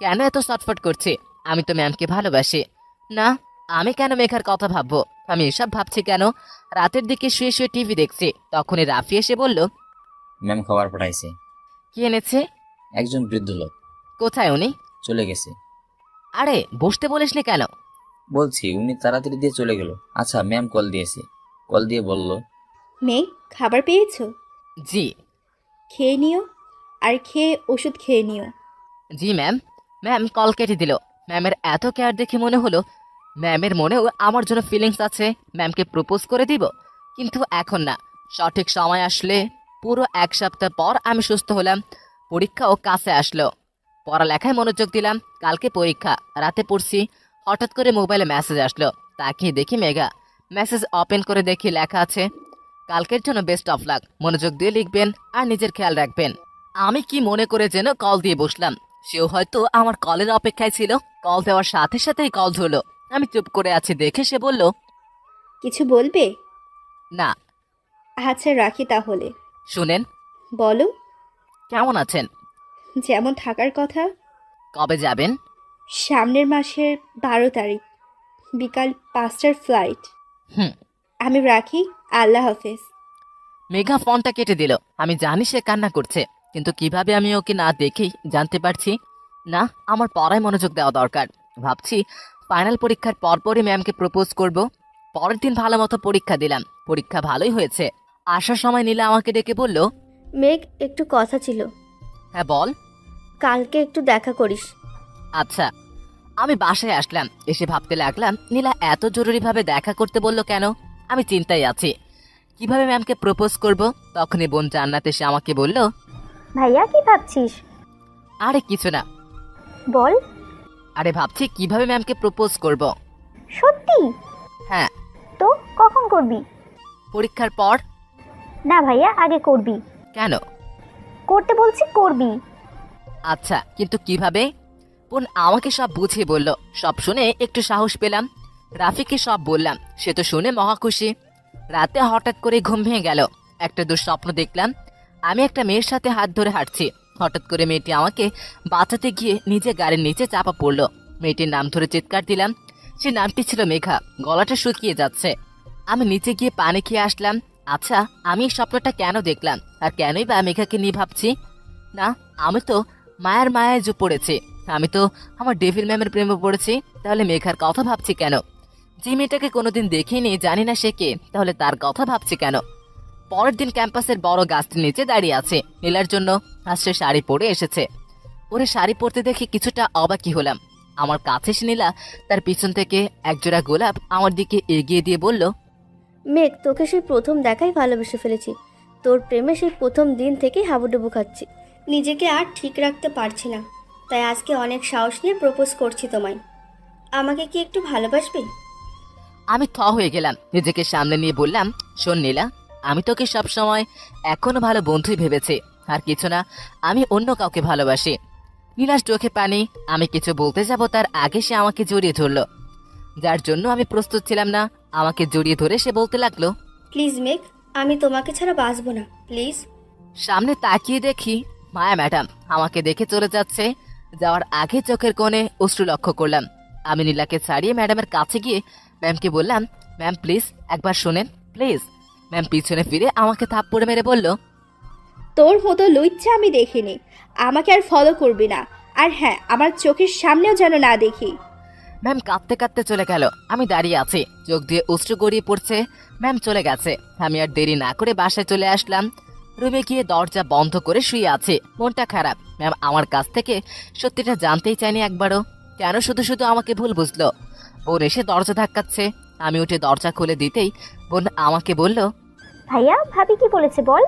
কেন এত শটফট করছি? আমি তো ম্যামকে ভালোবাসি না। আমি কেন মেঘার কথা ভাববো? আমি এসব ভাবছি কেন? রাতের দিকে শুয়ে শুয়ে টিভি দেখছি, তখনই রাফি এসে বলল, ম্যাম খাবার পাঠাইছে। কি এনেছে? একজন বৃদ্ধ লোক। কোথায় উনি? চলে গেছে। আরে বসতে বলিসনি কেন? বলছি, উনি তাড়াতাড়ি দিয়ে চলে গেল। আচ্ছা, ম্যাম কল দিয়েছে। কল দিয়ে বলল, মেয়ে, খাবার পেয়েছো? জি। খেয়ে নিও, আর খেয়ে ওষুধ খেয়ে নিও। জি ম্যাম। ম্যাম কল কেটে দিল। ম্যামের এত কেয়ার দেখে মনে হলো ম্যামের মনেও আমার জন্য ফিলিংস আছে। ম্যামকে প্রপোজ করে দিব, কিন্তু এখন না। সঠিক সময় আসলে। পুরো 1 সপ্তাহ পর আমি সুস্থ হলাম। পরীক্ষাও কাছে আসলো। পড়ালেখায় মনোযোগ দিলাম। কালকে পরীক্ষা, রাতে পড়ছি। হঠাৎ করে মোবাইলে মেসেজ আসলো। তাকিয়ে দেখি মেঘা। মেসেজ ওপেন করে দেখি লেখা আছে, কালকের জন্য বেস্ট অফ লাক, মনোযোগ দিয়ে লিখবেন আর নিজের খেয়াল রাখবেন। আমি কি মনে করে যেন কল দিয়ে বসলাম। সেও হয়তো আমার কলের অপেক্ষায় ছিল। কল দেওয়ার সাথে সাথেই কল ধরলো। আমি চুপ করে আছি দেখে সে বলল, কিছু বলবে? না। আচ্ছা, রাখি তাহলে। শুনেন। বলো। কেমন আছেন? যেমন থাকার কথা। কবে যাবেন? সামনের মাসের 12 তারিখ বিকাল 5টার ফ্লাইট। আমি রাখি। আল্লাহ হাফেজ। মেঘা ফোনটা কেটে দিল। আমি জানি সে কান্না করছে, কিন্তু কিভাবে আমি ওকে না দেখেই জানতে পারছি না। আমার পড়ায় মনোযোগ দেওয়া দরকার। ভাবছি ফাইনাল পরীক্ষার পরপরই ম্যামকে প্রপোজ করব। পরের দিন ভালো মতো পরীক্ষা দিলাম। পরীক্ষা ভালোই হয়েছে। আসার সময় নীলা আমাকে ডেকে বলল, মেঘ, একটু কথা ছিল। হ্যাঁ বল। কালকে একটু দেখা করিস। আচ্ছা। আমি বাসায় আসলাম, এসে ভাবতে লাগলাম নীলা এত জরুরি ভাবে দেখা করতে বলল কেন। আমি চিন্তায় আছি কিভাবে ম্যামকে প্রপোজ করব। তখনই বোন জান্নাত এসে আমাকে বলল, ভাইয়া কি ভাবছিস? আরে কিছু না। বল। আরে ভাবছি কিভাবে ম্যামকে প্রপোজ করব। সত্যি? হ্যাঁ। তো কখন করবি? পরীক্ষার পর। না ভাইয়া, আগে করবি। কেন? করতে বলছি, করবি। আচ্ছা, কিন্তু কিভাবে? বোন আমাকে সব বুঝিয়ে বলল। সব শুনে একটু সাহস পেলাম। রাফিকে সব বললাম, সে তো শুনে মহা খুশি। রাতে হঠাৎ করে ঘুম ভেঙে গেল। একটা দুঃস্বপ্ন দেখলাম, আমি একটা মেয়ের সাথে হাত ধরে হাঁটছি। হঠাৎ করে মেয়েটি আমাকে বাঁচাতে গিয়ে নিজে গাড়ির নিচে চাপা পড়লো। মেয়েটির নাম ধরে চিৎকার দিলাম। সে নামটি ছিল মেঘা। গলাটা শুকিয়ে যাচ্ছে। আমি নিচে গিয়ে পানি খেয়ে আসলাম। আচ্ছা, আমি এই স্বপ্নটা কেন দেখলাম, আর কেনই বা মেঘাকে নিয়ে ভাবছি? না, আমি তো মায়ের মায়ায় যে পড়েছি। আমি তো আমার ডেভিল ম্যামের প্রেমে পড়েছি। তাহলে মেঘার কথা ভাবছি কেন? যে মেয়েটাকে কোনোদিন দেখিনি, জানি না সে কে, তাহলে তার কথা ভাবছি কেন? পরের দিন ক্যাম্পাসের বড় গাছটির নিচে দাঁড়িয়ে আছে নীলার জন্য। আজ সে শাড়ি পরে এসেছে। ওরে শাড়ি পরতে দেখে কিছুটা অবাকই হলাম। আমার কাছে এসে নীলা তার পিছন থেকে একজোড়া গোলাপ আমার দিকে এগিয়ে দিয়ে বলল, মেঘ, তোকে সেই প্রথম দেখাই ভালোবেসে ফেলেছি। তোর প্রেমে সেই প্রথম দিন থেকেই হাবুডুবু খাচ্ছি। নিজেকে আর ঠিক রাখতে পারছি না, তাই আজকে অনেক সাহস নিয়ে প্রপোজ করছি তোমায়। আমাকে কি একটু ভালোবাসবে? আমি থ হয়ে গেলাম। নিজেকে সামনে নিয়ে বললাম, শোন নীলা, আমি তোকে সবসময় এখনো ভালো বন্ধুই ভেবেছি, আর কিছু না। আমি অন্য কাউকে ভালোবাসি। নীলার চোখে পানি। আমি কিছু বলতে যাব তার আগে সে আমাকে জড়িয়ে ধরল, যার জন্য আমি প্রস্তুত ছিলাম না। আমাকে জড়িয়ে ধরে সে বলতে লাগলো, প্লিজ মেঘ, আমি তোমাকে ছাড়া বাঁচবো না, প্লিজ। সামনে তাকিয়ে দেখি মায়া ম্যাডাম আমাকে দেখে চলে যাচ্ছে। যাওয়ার আগে চোখের কোণে অশ্রু লক্ষ্য করলাম। আমি নীলাকে ছাড়িয়ে ম্যাডামের কাছে গিয়ে ম্যামকে বললাম, ম্যাম প্লিজ একবার শোনেন, প্লিজ। ম্যাম পিছনে ফিরে আমাকে থাপ্পড়ে মেরে বলল, তোর মতো লুইচ্ছা আমি দেখিনি। আমাকে আর ফলো করবি না, আর হ্যাঁ, আমার চোখের সামনেও যেন না দেখি। ম্যাম কাঁদতে কাঁদতে চলে গেল। আমি দাঁড়িয়ে আছি, চোখ দিয়ে অশ্রু গড়িয়ে পড়ছে। ম্যাম চলে গেছে। আমি আর দেরি না করে বাসায় চলে আসলাম। রুমে গিয়ে দরজা বন্ধ করে শুয়ে আছে। মনটা খারাপ। ম্যাম আমার কাছ থেকে সত্যিটা জানতেই চাইনি একবারও। কেন শুধু শুধু আমাকে ভুল বুঝলো? বোন এসে দরজা ধাক্কাচ্ছে। আমি উঠে দরজা খুলে দিতেই বোন আমাকে বলল, ভাইয়া, ভাবি কি বলেছে বল।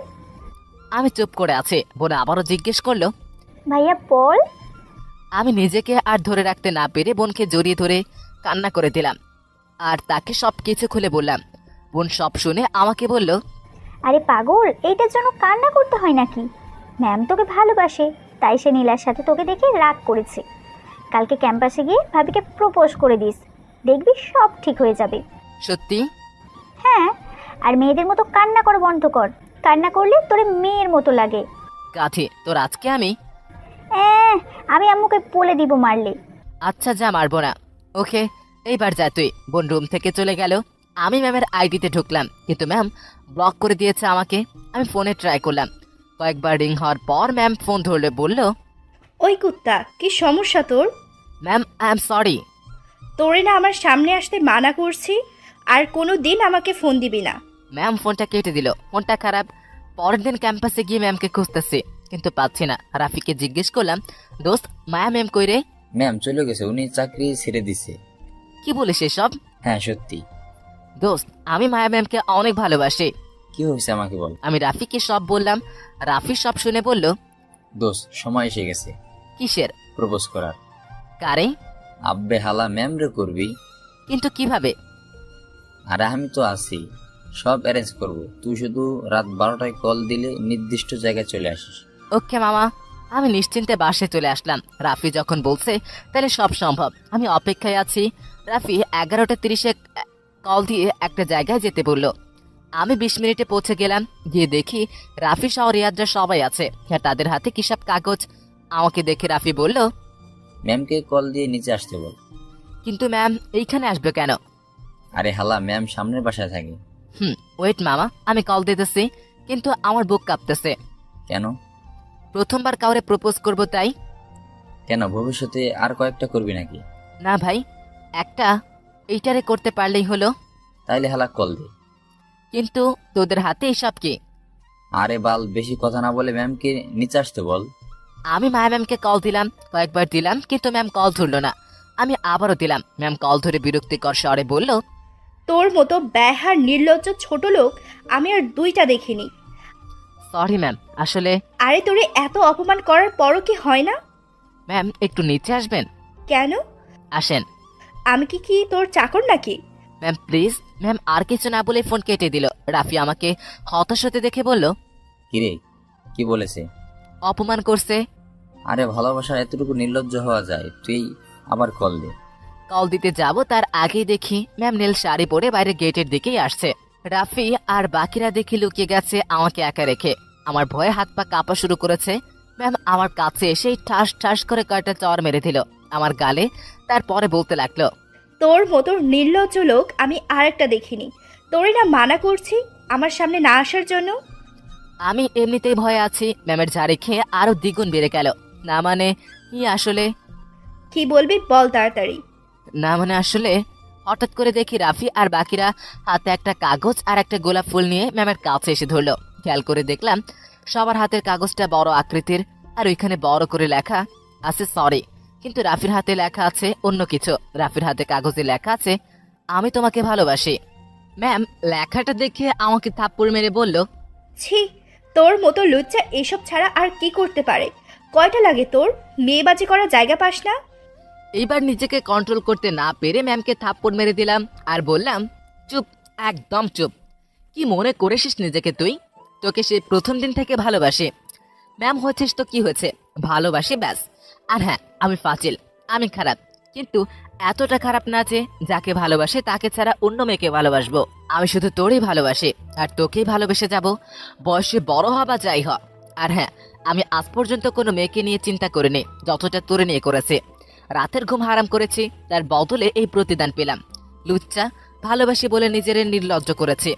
আমি চুপ করে আছি। বোন আবারও জিজ্ঞেস করলো, ভাইয়া বল। আমি নিজেকে আর ধরে রাখতে না পেরে বোনকে জড়িয়ে ধরে কান্না করে দিলাম, আর তাকে সবকিছু খুলে বললাম। বোন সব শুনে আমাকে বলল, আরে পাগল, এইটার জন্য কান্না করতে হয় নাকি? ম্যাম তোকে ভালোবাসে, তাই সে নীলার সাথে তোকে দেখে রাগ করেছে। কালকে ক্যাম্পাসে গিয়ে ভাবিকে প্রপোজ করে দিস, দেখবি সব ঠিক হয়ে যাবে। সত্যি? হ্যাঁ, আর মেয়েদের মতো কান্না করা বন্ধ কর। কান্না করলে তোরে মেয়ের মতো লাগে। কাঠি তোর আজকে আমি আম্মুকে বলে দিব মারলে। আচ্ছা যা, মারবো না। ওকে, এইবার যা তুই। বোন রুম থেকে চলে গেল। আমি ম্যামের আইডিতে ঢুকলাম, কিন্তু ম্যাম ব্লক করে দিয়েছে আমাকে। আমি ফোনে ট্রাই করলাম। কয়েকবার রিং হওয়ার পর ম্যাম ফোন ধরলে বলল, ওই কুত্তা, কি সমস্যা তোর? Ma'am I am sorry. তোরে না আমার সামনে আসতে মানা করছি, আর কোনো দিন আমাকে ফোন দিবি না। ম্যাম ফোনটা কেটে দিল। ফোনটা খারাপ। পরের দিন ক্যাম্পাসে গিয়ে ম্যামকে খুঁজতেছি, কিন্তু পাচ্ছি না। রাফিকে জিজ্ঞেস করলাম, দোস্ত মায়া ম্যাম কই রে? ম্যাম চলে গেছে, উনি চাকরি ছেড়ে দিছে। কি বলিস এসব? হ্যাঁ সত্যি। দোস্ত আমি মায়া ম্যামকে অনেক ভালোবাসি। কি হয়েছে আমাকে বল। আমি রাফিকে সব বললাম। রাফি সব শুনে বলল, দোস্ত সময় এসে গেছে। কিসের? প্রপোজ করার। কারে? আব্বে হালা ম্যাম রে করবি। কিন্তু কিভাবে? আরে আমি তো আছি, সব অ্যারেঞ্জ করব। তুই শুধু রাত 12টায় কল দিলে নির্দিষ্ট জায়গায় চলে আসিস। ওকে মামা। আমি নিশ্চিন্তে বাসে চলে আসলাম। রাফি যখন বলছে তাহলে সব সম্ভব। আমি অপেক্ষায় আছি। রাফি 11:30 কল দিয়ে একটা জায়গায় যেতে বলল। আমি 20 মিনিটে পৌঁছে গেলাম। গিয়ে দেখি রাফি সহ রিয়াজরা সবাই আছে, আর তাদের হাতে কি সব কাগজ। আমাকে দেখে রাফি বলল, ম্যামকে কল দিয়ে নিচে আসতে বল। কিন্তু ম্যাম এইখানে আসবে কেন? আরে হালা ম্যাম সামনের বাসায় থাকে। ওয়েট মামা, আমি কল দিতেছি, কিন্তু আমার বুক কাঁপতেছে। কেন? প্রথমবার কাউরে প্রপোজ করব তাই। কেন, ভবিষ্যতে আর কয়েকটা করবি নাকি? না ভাই, একটা, এইটারে করতে পারলেই হলো। তাইলে হালা কল দে। কিন্তু তোদের হাতে এসব কি? আরে বাল, বেশি কথা না বলে ম্যামকে নিচে আসতে বল। আমি মায়া ম্যামকে কল দিলাম, কয়েকবার দিলাম, কিন্তু ম্যাম কল ধরলো না। আমি আবারও দিলাম। ম্যাম কল ধরে বিরক্তিকর স্বরে বলল, তোর মতো ব্যহার নির্লজ্জ ছোট লোক আমি আর দুইটা দেখিনি। সরি ম্যাম, আসলে। আরে তোরে এত অপমান করার পরও কি হয় না? ম্যাম একটু নিচে আসবেন? কেন? আসেন। আমি কি তোর চাকর নাকি? Ma'am please. ম্যাম আর কিছু না বলে ফোন কেটে দিল। রাফি আমাকে হতাশ হতে দেখে বলল, কিরে, কি বলেছে? অপমান করছে। আরে ভালোবাসার এতটুকু নির্লজ্জ হওয়া যায়? তুই আবার কল দে। কল দিতে যাব তার আগেই দেখি ম্যাম নীল শাড়ি পরে বাইরে গেটের দিকেই আসছে। রাফি আর বাকিরা দেখি লুকিয়ে গেছে আমাকে একা রেখে। আমার ভয়ে হাত পা কাঁপা শুরু করেছে। ম্যাম আমার কাছে এসেই ঠাস ঠাস করে কয়েকটা চর মেরে দিল আমার গালে। তারপরে বলতে লাগলো, তোর মতো নির্লজ্জ লোক আমি আরেকটা দেখিনি। তোরে না মানা করছি আমার সামনে না আসার জন্য। আমি এমনিতেই ভয়ে আছি। ম্যামের ঝাড়ি খেয়ে আরো দ্বিগুণ বেড়ে গেল। না মানে আসলে কি বলবি বল তাড়াতাড়ি। না মানে আসলে হঠাৎ করে দেখি রাফি আর বাকিরা হাতে একটা কাগজ আর একটা গোলাপ ফুল নিয়ে ম্যামের কাছে এসে ধরলো। খেয়াল করে দেখলাম সবার হাতের কাগজটা বড় আকৃতির আর ওইখানে বড় করে লেখা আছে সরি, কিন্তু রাফির হাতে লেখা আছে অন্য কিছু। রাফির হাতে কাগজে লেখা আছে আমি তোমাকে ভালোবাসি। ম্যাম লেখাটা দেখে আমাকে থাপ্পড় মেরে বলল, ছি, তোর মতো লুচ্চা এসব ছাড়া আর কি করতে পারে? কয়টা লাগে তোর? মেয়েবাজি করার জায়গা পাস না? এইবার নিজেকে কন্ট্রোল করতে না পেরে ম্যামকে থাপ্পড় মেরে দিলাম আর বললাম, চুপ, একদম চুপ। কি মনে করেছিস নিজেকে তুই? তোকে সে প্রথম দিন থেকে ভালোবাসে। ম্যাম হচ্ছিস তো কি হয়েছে, ভালোবাসি ব্যাস। আর হ্যাঁ আমি ফাজিল, আমি খারাপ, কিন্তু এতটা খারাপ না যে যাকে ভালোবাসে তাকে ছাড়া অন্য মেয়েকে ভালোবাসবো। আমি শুধু তোরই ভালোবাসি আর তোকেই ভালোবেসে যাব, বয়সে বড় হ বা যাই হ। আর হ্যাঁ আমি আজ পর্যন্ত কোনো মেয়েকে নিয়ে চিন্তা করিনি যতটা তোরে নিয়ে করেছে। রাতের ঘুম হারাম করেছি, তার বদলে এই প্রতিদান পেলাম। লুচ্চা, ভালোবাসি বলে নিজের নির্লজ্জ করেছি।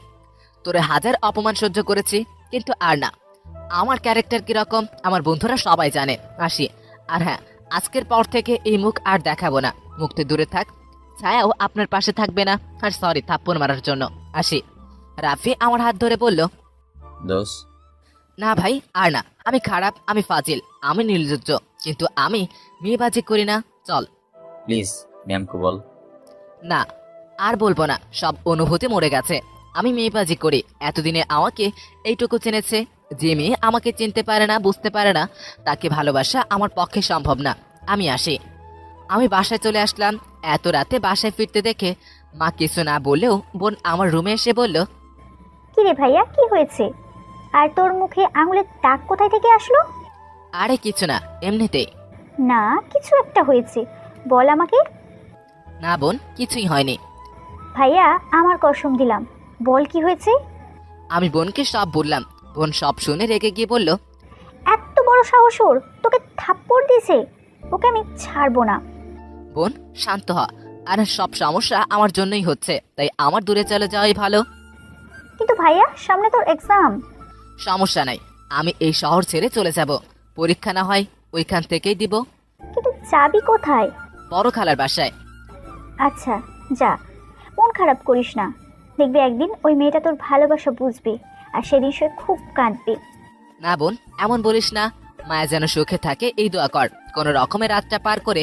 তোরে হাজার অপমান সহ্য করেছি, কিন্তু আর না। আমার ক্যারেক্টার কিরকম আমার বন্ধুরা সবাই জানে। আসি। আর হ্যাঁ আজকের পর থেকে এই মুখ আর দেখাবো না। মুখতে দূরে থাক। ছায়াও আপনার পাশে থাকবে না। আর সরি থাপ্পড় মারার জন্য। আসি। রাফি আমার হাত ধরে বলল, দোষ না ভাই আর না, আমি খারাপ, আমি ফাজিল, আমি নির্লজ্জ, কিন্তু আমি মেয়েবাজি করি না। চল প্লিজ ম্যামকে বল। না আর বলবো না, সব অনুভূতি মরে গেছে। আমি মেয়েবাজি করি। এতদিনে আমাকে এইটুকু চিনেছে। যে মেয়ে আমাকে চিনতে পারে না, বুঝতে পারে না, তাকে ভালোবাসা আমার পক্ষে সম্ভব না। আমি আসি। আমি বাসায় চলে আসলাম। এত রাতে বাসায় ফিরতে দেখে মা কিছু না বললেও বোন আমার রুমে এসে বলল, কি রে ভাইয়া, কি হয়েছে? আর তোর মুখে আঙুলের দাগ কোথায় থেকে আসলো? আরে কিছু না, এমনিতেই। না, কিছু একটা হয়েছে, বল আমাকে। না বোন, কিছুই হয়নি। ভাইয়া আমার কসম দিলাম, বল কি হয়েছে। আমি বোনকে সব বললাম। বোন সব শুনে রেগে গিয়ে বলল, এত বড় সাহস ওর, তোকে থাপ্পড় দিয়েছে, ওকে আমি ছাড়বো না। বোন শান্ত হ। আর সব সমস্যা আমার জন্যই হচ্ছে, তাই আমার দূরে চলে যাওয়াই ভালো। কিন্তু ভাইয়া সামনে তোর এক্সাম। সমস্যা নাই, আমি এই শহর ছেড়ে চলে যাব। পরীক্ষা না হয় ওইখান থেকেই দিব। কিন্তু যাবি কোথায়? বড় খালার বাসায়। আচ্ছা যা, মন খারাপ করিস না। দেখবি একদিন ওই মেয়েটা তোর ভালোবাসা বুঝবে, আর সেদিন সে খুব কাঁদবে। না বোন এমন বলিস না। মায়া যেন সুখে থাকে এই দোয়া কর। কোনো রকমে রাতটা পার করে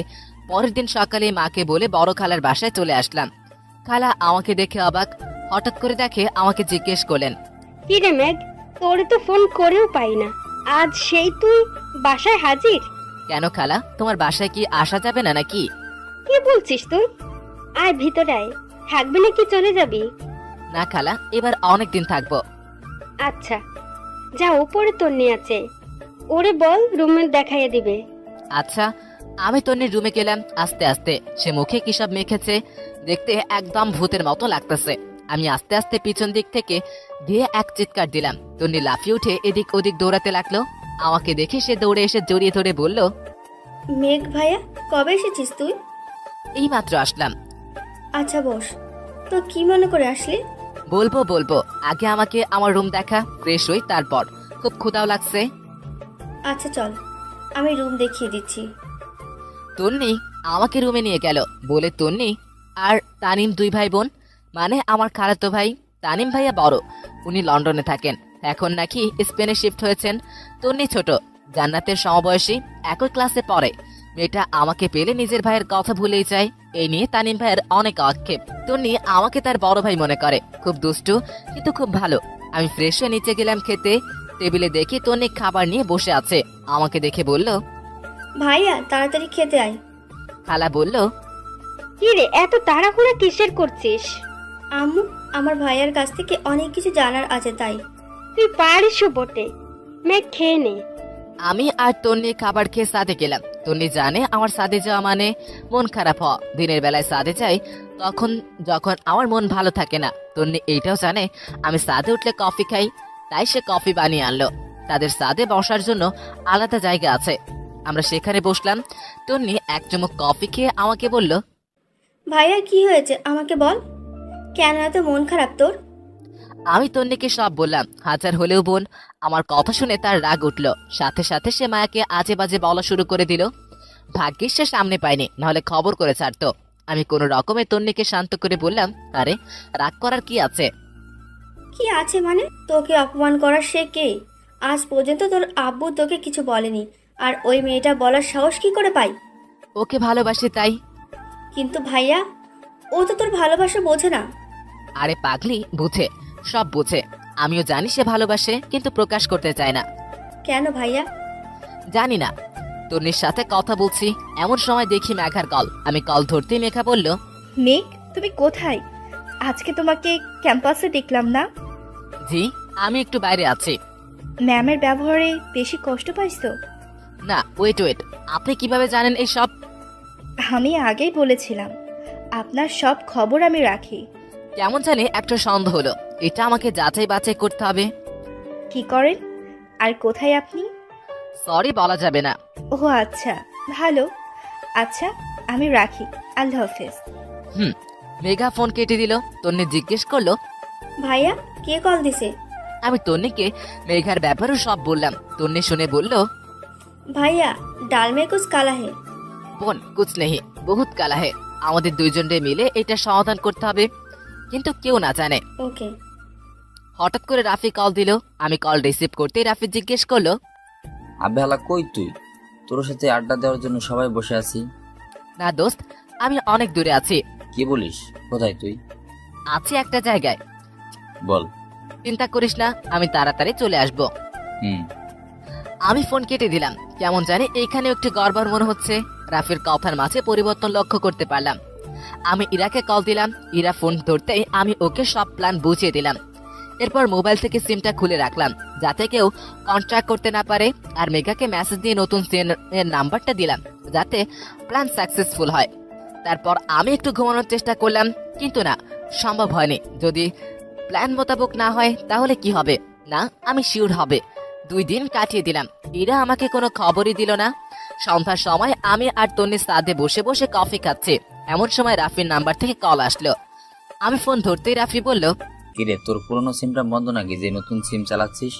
পরের দিন সকালে মাকে বলে বড় খালার বাসায় চলে আসলাম। খালা আমাকে দেখে অবাক। হঠাৎ করে দেখে আমাকে জিজ্ঞেস করলেন, কি রে ম্যাগ, তোরে তো ফোন করেও পাই না, আজ সেই তুই বাসায় হাজির? কেন খালা, তোমার বাসায় কি আসা যাবে না নাকি? কি বলছিস তুই? আয় ভিতরে আয়। থাকবি নাকি চলে যাবি? না খালা, এবার অনেক দিন থাকবো। আচ্ছা যা, উপরে তন্নি আছে, ওরে বল রুমে দেখাইয়া দিবে। আচ্ছা। আমি তন্নির রুমে গেলাম। আস্তে আস্তে সে মুখে কি সব মেখেছে, দেখতে একদম ভূতের মতো লাগতেছে। আমি আস্তে আস্তে পিছন দিক থেকে দিয়ে এক চিৎকার দিলাম। তন্নি লাফিয়ে উঠে এদিক ওদিক দৌড়াতে লাগলো। আমাকে দেখে সে দৌড়ে এসে জড়িয়ে ধরে বলল, মেঘ ভাইয়া, কবে এসেছিস তুই? এই মাত্র আসলাম। আচ্ছা বস। তো কি মনে করে আসলি? বলবো, আগে আমাকে আমার রুম দেখা, ফ্রেশ হই, তারপর। খুব ক্ষুধাও লাগছে। আচ্ছা চল, আমি রুম দেখিয়ে দিচ্ছি। তন্নি আমাকে রুমে নিয়ে গেল। বলে তন্নি আর তানিম দুই ভাই বোন, মানে আমার খালাতো ভাই। তানিম ভাইয়া বড়, উনি লন্ডনে থাকেন, এখন নাকি স্পেনে শিফট হয়েছেন। তন্নি ছোট, জান্নাতের সমবয়সী, একই ক্লাসে পড়ে। মেয়েটা আমাকে পেলে নিজের ভাইয়ের কথা ভুলেই যায়। এই নিয়ে তানিম ভাইয়ের অনেক আক্ষেপ। তন্নি আমাকে তার বড় ভাই মনে করে, খুব দুষ্টু কিন্তু খুব ভালো। আমি ফ্রেশ হয়ে নিচে গেলাম খেতে। টেবিলে দেখি তন্নি খাবার নিয়ে বসে আছে। আমাকে দেখে বলল, ভাইয়া তাড়াতাড়ি খেতে আয়। খালা বলল, কি রে, এত তাড়াহুড়া কিসের করছিস? আম্মু, আমার ভাইয়ার কাছ থেকে অনেক কিছু জানার আছে তাই। তুই পারিসও বটে, মেঘ খেয়ে নে। আমি আর তন্নি খাবার খেয়ে সাদে গেলাম। তন্নি জানে আমার সাদে যাওয়া মানে মন খারাপ হওয়া। দিনের বেলায় সাদে যাই তখন যখন আমার মন ভালো থাকে না। তন্নি এইটাও জানে আমি সাদে উঠলে কফি খাই, তাই সে কফি বানিয়ে আনলো। তাদের সাদে বসার জন্য আলাদা জায়গা আছে। আমরা সেখানে বসলাম। তন্নি এক চুমুক কফি খেয়ে আমাকে বলল, ভাইয়া কি হয়েছে আমাকে বল, কেন এত মন খারাপ তোর? আমি তন্নিকে সব বললাম। হাজার হলেও বোন। আমার কথা শুনে তার রাগ উঠল। সাথে সাথে সে মায়াকে আজে বাজে বলা শুরু করে দিল। ভাগ্যিস সে সামনে পায়নি, নাহলে খবর করে ছাড়তো। আমি কোনো রকমে তন্নিকে শান্ত করে বললাম, আরে রাগ করার কি আছে? কি আছে মানে? তোকে অপমান করার সে কে? আজ পর্যন্ত তোর আব্বু তোকে কিছু বলেনি, আর ওই মেয়েটা বলার সাহস কি করে পাই? ওকে ভালোবাসি তাই। কিন্তু ভাইয়া, ও তো তোর ভালোবাসা বোঝে না। আরে পাগলি, বুঝে, সব বুঝে। আমিও জানি সে ভালোবাসে, কিন্তু প্রকাশ করতে চায় না। কেন ভাইয়া? জানি না। তন্নির সাথে কথা বলছি, এমন সময় দেখি মেঘার কল। আমি কল ধরতেই মেঘা বলল, মেঘ, তুমি কোথায়? আজকে তোমাকে ক্যাম্পাসে দেখলাম না। জি, আমি একটু বাইরে আছি। ম্যামের ব্যবহারে বেশি কষ্ট পাইছো? না, ওয়েট ওয়েট, আপনি কিভাবে জানেন এই সব? আমি আগেই বলেছিলাম আপনার সব খবর আমি রাখি। কেমন জানে একটা সন্দেহ হলো। এটা আমাকে যাচাই বাছাই করতে হবে। কি করেন আর কোথায় আপনি? সরি বলা যাবে না। ও আচ্ছা, ভালো। আচ্ছা, আমি রাখি। আল্লাহ হাফেজ। মেঘা ফোন কেটে দিল। তন্নি জিজ্ঞেস করলো, ভাইয়া কে কল দিছে? আমি তন্নিকে মেঘার ব্যাপারে সব বললাম। তন্নি শুনে বলল, ভাইয়া ডাল মে কুছ কালা হে। বোন, কুছ নেই, বহুত কালা হে। আমাদের দুইজনে মিলে এটা সমাধান করতে হবে, কিন্তু কেউ না জানে। ওকে। হঠাৎ করে রাফি কল দিল। আমি কল রিসিভ করতেই রাফি জিজ্ঞেস করলো, আবে হালা কই তুই? তোর সাথে আড্ডা দেওয়ার জন্য সবাই বসে আছি। না দোস্ত, আমি অনেক দূরে আছি। কি বলিস? কোথায় তুই? আছি একটা জায়গায়। বল। চিন্তা করিস না, আমি তাড়াতাড়ি চলে আসবো। আমি ফোন কেটে দিলাম। কেমন জানি এইখানে একটু গড়বড় মনে হচ্ছে। রাফির কথার মাঝে পরিবর্তন লক্ষ্য করতে পারলাম। আমি ইরাকে কল দিলাম। ইরা ফোন ধরতেই আমি ওকে সব প্ল্যান বুঝিয়ে দিলাম। এরপর মোবাইল থেকে সিমটা খুলে রাখলাম, যাতে কেউ কন্ট্যাক্ট করতে না পারে। আর মেঘাকে মেসেজ দিয়ে নতুন সিম এর নাম্বারটা দিলাম, যাতে প্ল্যান সাকসেসফুল হয়। তারপর আমি একটু ঘুমানোর চেষ্টা করলাম, কিন্তু না, সম্ভব হয়নি। যদি প্ল্যান মোতাবেক না হয় তাহলে কি হবে? না, আমি শিওর হবে। 2 দিন কাটিয়ে দিলাম। ইরা আমাকে কোনো খবরই দিল না। সন্ধ্যার সময় আমি আর তন্নি সাদে বসে বসে কফি খাচ্ছি। এমন সময় রাফির নাম্বার থেকে কল আসলো। আমি ফোন ধরতেই রাফি বলল, কিরে, তোর পুরনো সিমটা বন্ধ নাকি, যে নতুন সিম চালাচ্ছিস?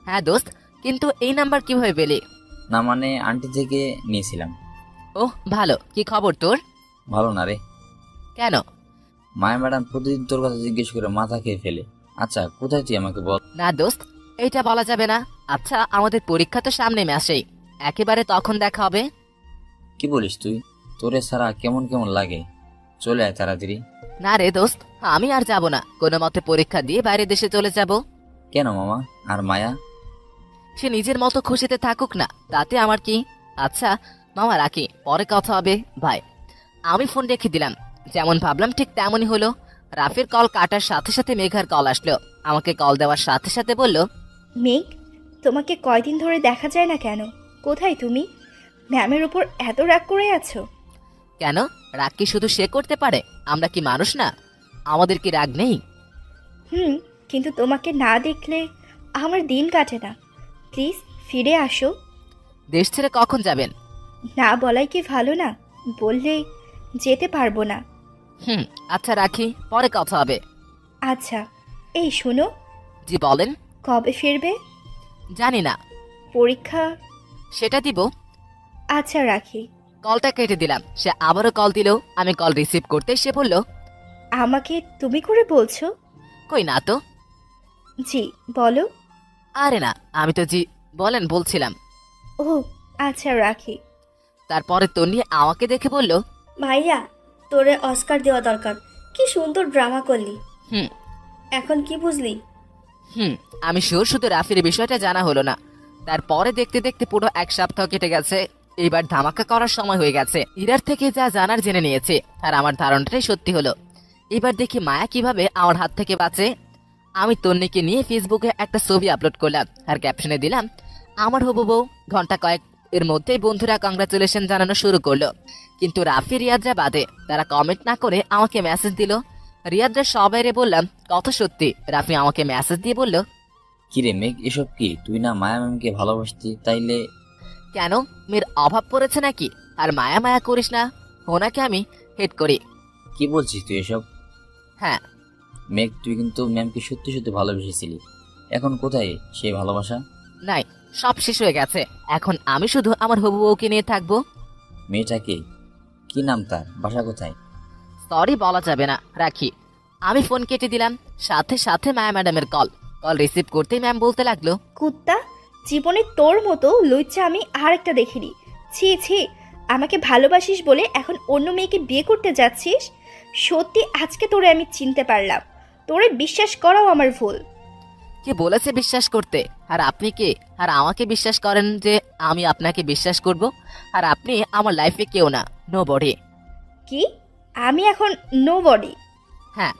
হ্যাঁ দোস্ত, কিন্তু এই নাম্বার কিভাবে পেলি? না মানে আন্টি থেকে নিয়েছিলাম। ওহ ভালো, কি খবর তোর? ভালো না রে। কেন? মায়া ম্যাডাম প্রতিদিন তোর কথা জিজ্ঞেস করে মাথা খেয়ে ফেলে। আচ্ছা, কোথায় তুই আমাকে বল। না দোস্ত, এইটা বলা যাবে না। আচ্ছা, আমাদের পরীক্ষা তো সামনে মাসেই, একেবারে তখন দেখা হবে। কি বলিস তুই? তোরে ছাড়া কেমন কেমন লাগে। চলে আয় তাড়াতাড়ি। না রে দোস্ত, আমি আর যাব না। কোনো মতে পরীক্ষা দিয়ে বাইরে দেশে চলে যাব। কেন মামা? আর মায়া? সে নিজের মতো খুশিতে থাকুক না, তাতে আমার কি। আচ্ছা মামা, রাখি, পরে কথা হবে। ভাই। আমি ফোন রেখে দিলাম। যেমন ভাবলাম ঠিক তেমনই হলো। রাফির কল কাটার সাথে সাথে মেঘার কল আসলো। আমাকে কল দেওয়ার সাথে সাথে বলল, মেঘ, তোমাকে কয়দিন ধরে দেখা যায় না কেন? কোথায় তুমি? ম্যামের উপর এত রাগ করে আছো কেন? রাগ কি শুধু সে করতে পারে? আমরা কি মানুষ না? আমাদের কি রাগ নেই? কিন্তু তোমাকে না দেখলে আমার দিন কাটে না। প্লিজ ফিরে আসো। দেশ ছেড়ে কখন যাবেন? না বলাই কি ভালো না? বললে যেতে পারবো না। আচ্ছা রাখি, পরে কথা হবে। আচ্ছা, এই শোনো। জি বলেন। কবে ফিরবে? জানি না। পরীক্ষা? সেটা দিব। আচ্ছা রাখি। কলটা কেটে দিলাম। সে আবারও কল দিল। আমি কল রিসিভ করতে সে বলল, আমাকে তুমি করে বলছো? কই না তো। জি বলো। আরে না, আমি তো জি বলেন বলছিলাম। ও আচ্ছা রাখি। তারপরে তন্নি আমাকে দেখে বলল, ভাইয়া তোরে অস্কার দেওয়া দরকার, কি সুন্দর ড্রামা করলি। হুম এখন কি বুঝলি? আমি শিওর শুধু রাফির বিষয়টা জানা হলো না। তারপরে দেখতে দেখতে পুরো 1 সপ্তাহ কেটে গেছে। এবার ধামাকা করার সময় হয়ে গেছে। ইরার থেকে যা জানার জেনে নিয়েছে, আর আমার ধারণাটাই সত্যি হলো। এবার দেখি মায়া কিভাবে আমার হাত থেকে বাঁচে। আমি তন্নিকে নিয়ে ফেসবুকে একটা ছবি আপলোড করলাম আর ক্যাপশনে দিলাম, আমার হবু বউ। ঘন্টা কয়েক এর মধ্যেই বন্ধুরা কংগ্রাচুলেশন জানানো শুরু করলো। কিন্তু রাফি রিয়াদরা বাদে তারা কমেন্ট না করে আমাকে মেসেজ দিল। রিয়াদরা সবাইরে বললাম কথা সত্যি। রাফি আমাকে মেসেজ দিয়ে বলল, কিরে মেঘ, এসব কি? তুই না মায়া ম্যামকে ভালোবাসতি, তাইলে? কেন, মেয়ের অভাব পড়েছে নাকি? আর মায়া মায়া করিস না, ওনাকে আমি হেড করি। কি বলছিস তুই এসব? হ্যাঁ মেঘ, তুই কিন্তু ম্যামকে সত্যি সত্যি ভালোবেসেছিলি। এখন কোথায় সেই ভালোবাসা? নাই, সব শেষ হয়ে গেছে। এখন আমি শুধু আমার হবু বউকে নিয়ে থাকবো। মেয়েটাকে কি নাম, তার বাসা কোথায়? সরি বলা যাবে না, রাখি। আমি ফোন কেটে দিলাম। সাথে সাথে মায়া ম্যাডামের কল রিসিভ করতেই ম্যাম বলতে লাগলো, কুত্তা, জীবনে তোর মতো লুচ্চা আমি আর একটা দেখিনি। ছি ছি, আমাকে ভালোবাসিস বলে এখন অন্য মেয়েকে বিয়ে করতে যাচ্ছিস? সত্যি আজকে তোরে আমি চিনতে পারলাম। তোরে বিশ্বাস করাও আমার ভুল। কে বলেছে বিশ্বাস করতে? আর আপনি কে? আর আমাকে বিশ্বাস করেন যে আমি আপনাকে বিশ্বাস করব? আর আপনি আমার লাইফে কেউ না, নোবডি। কি? আমি এখন নোবডি? হ্যাঁ।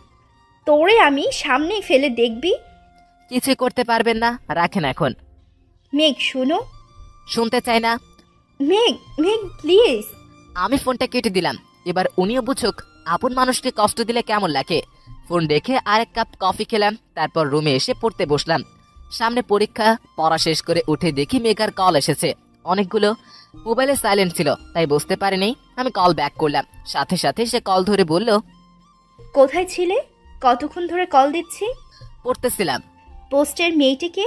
তোরে আমি সামনেই ফেলে দেখবি। কিছু করতে পারবেন না, রাখেন এখন। মেঘ শুনো। শুনতে চাই না। মেঘ মেঘ প্লিজ। আমি ফোনটা কেটে দিলাম। এবার উনিও বুঝুক আপন মানুষকে কষ্ট দিলে কেমন লাগে। ফোন রেখে আরেক কাপ কফি খেলাম। তারপর রুমে এসে পড়তে বসলাম। সামনে পরীক্ষা। পড়া শেষ করে উঠে দেখি মেঘার কল এসেছে অনেকগুলো। মোবাইলে সাইলেন্ট ছিল, তাই বুঝতে পারিনি। আমি কল ব্যাক করলাম। সাথে সাথে সে কল ধরে বলল, কোথায় ছিলে? কতক্ষণ ধরে কল দিচ্ছি? পড়তেছিলাম। পোস্টের মেয়েটিকে?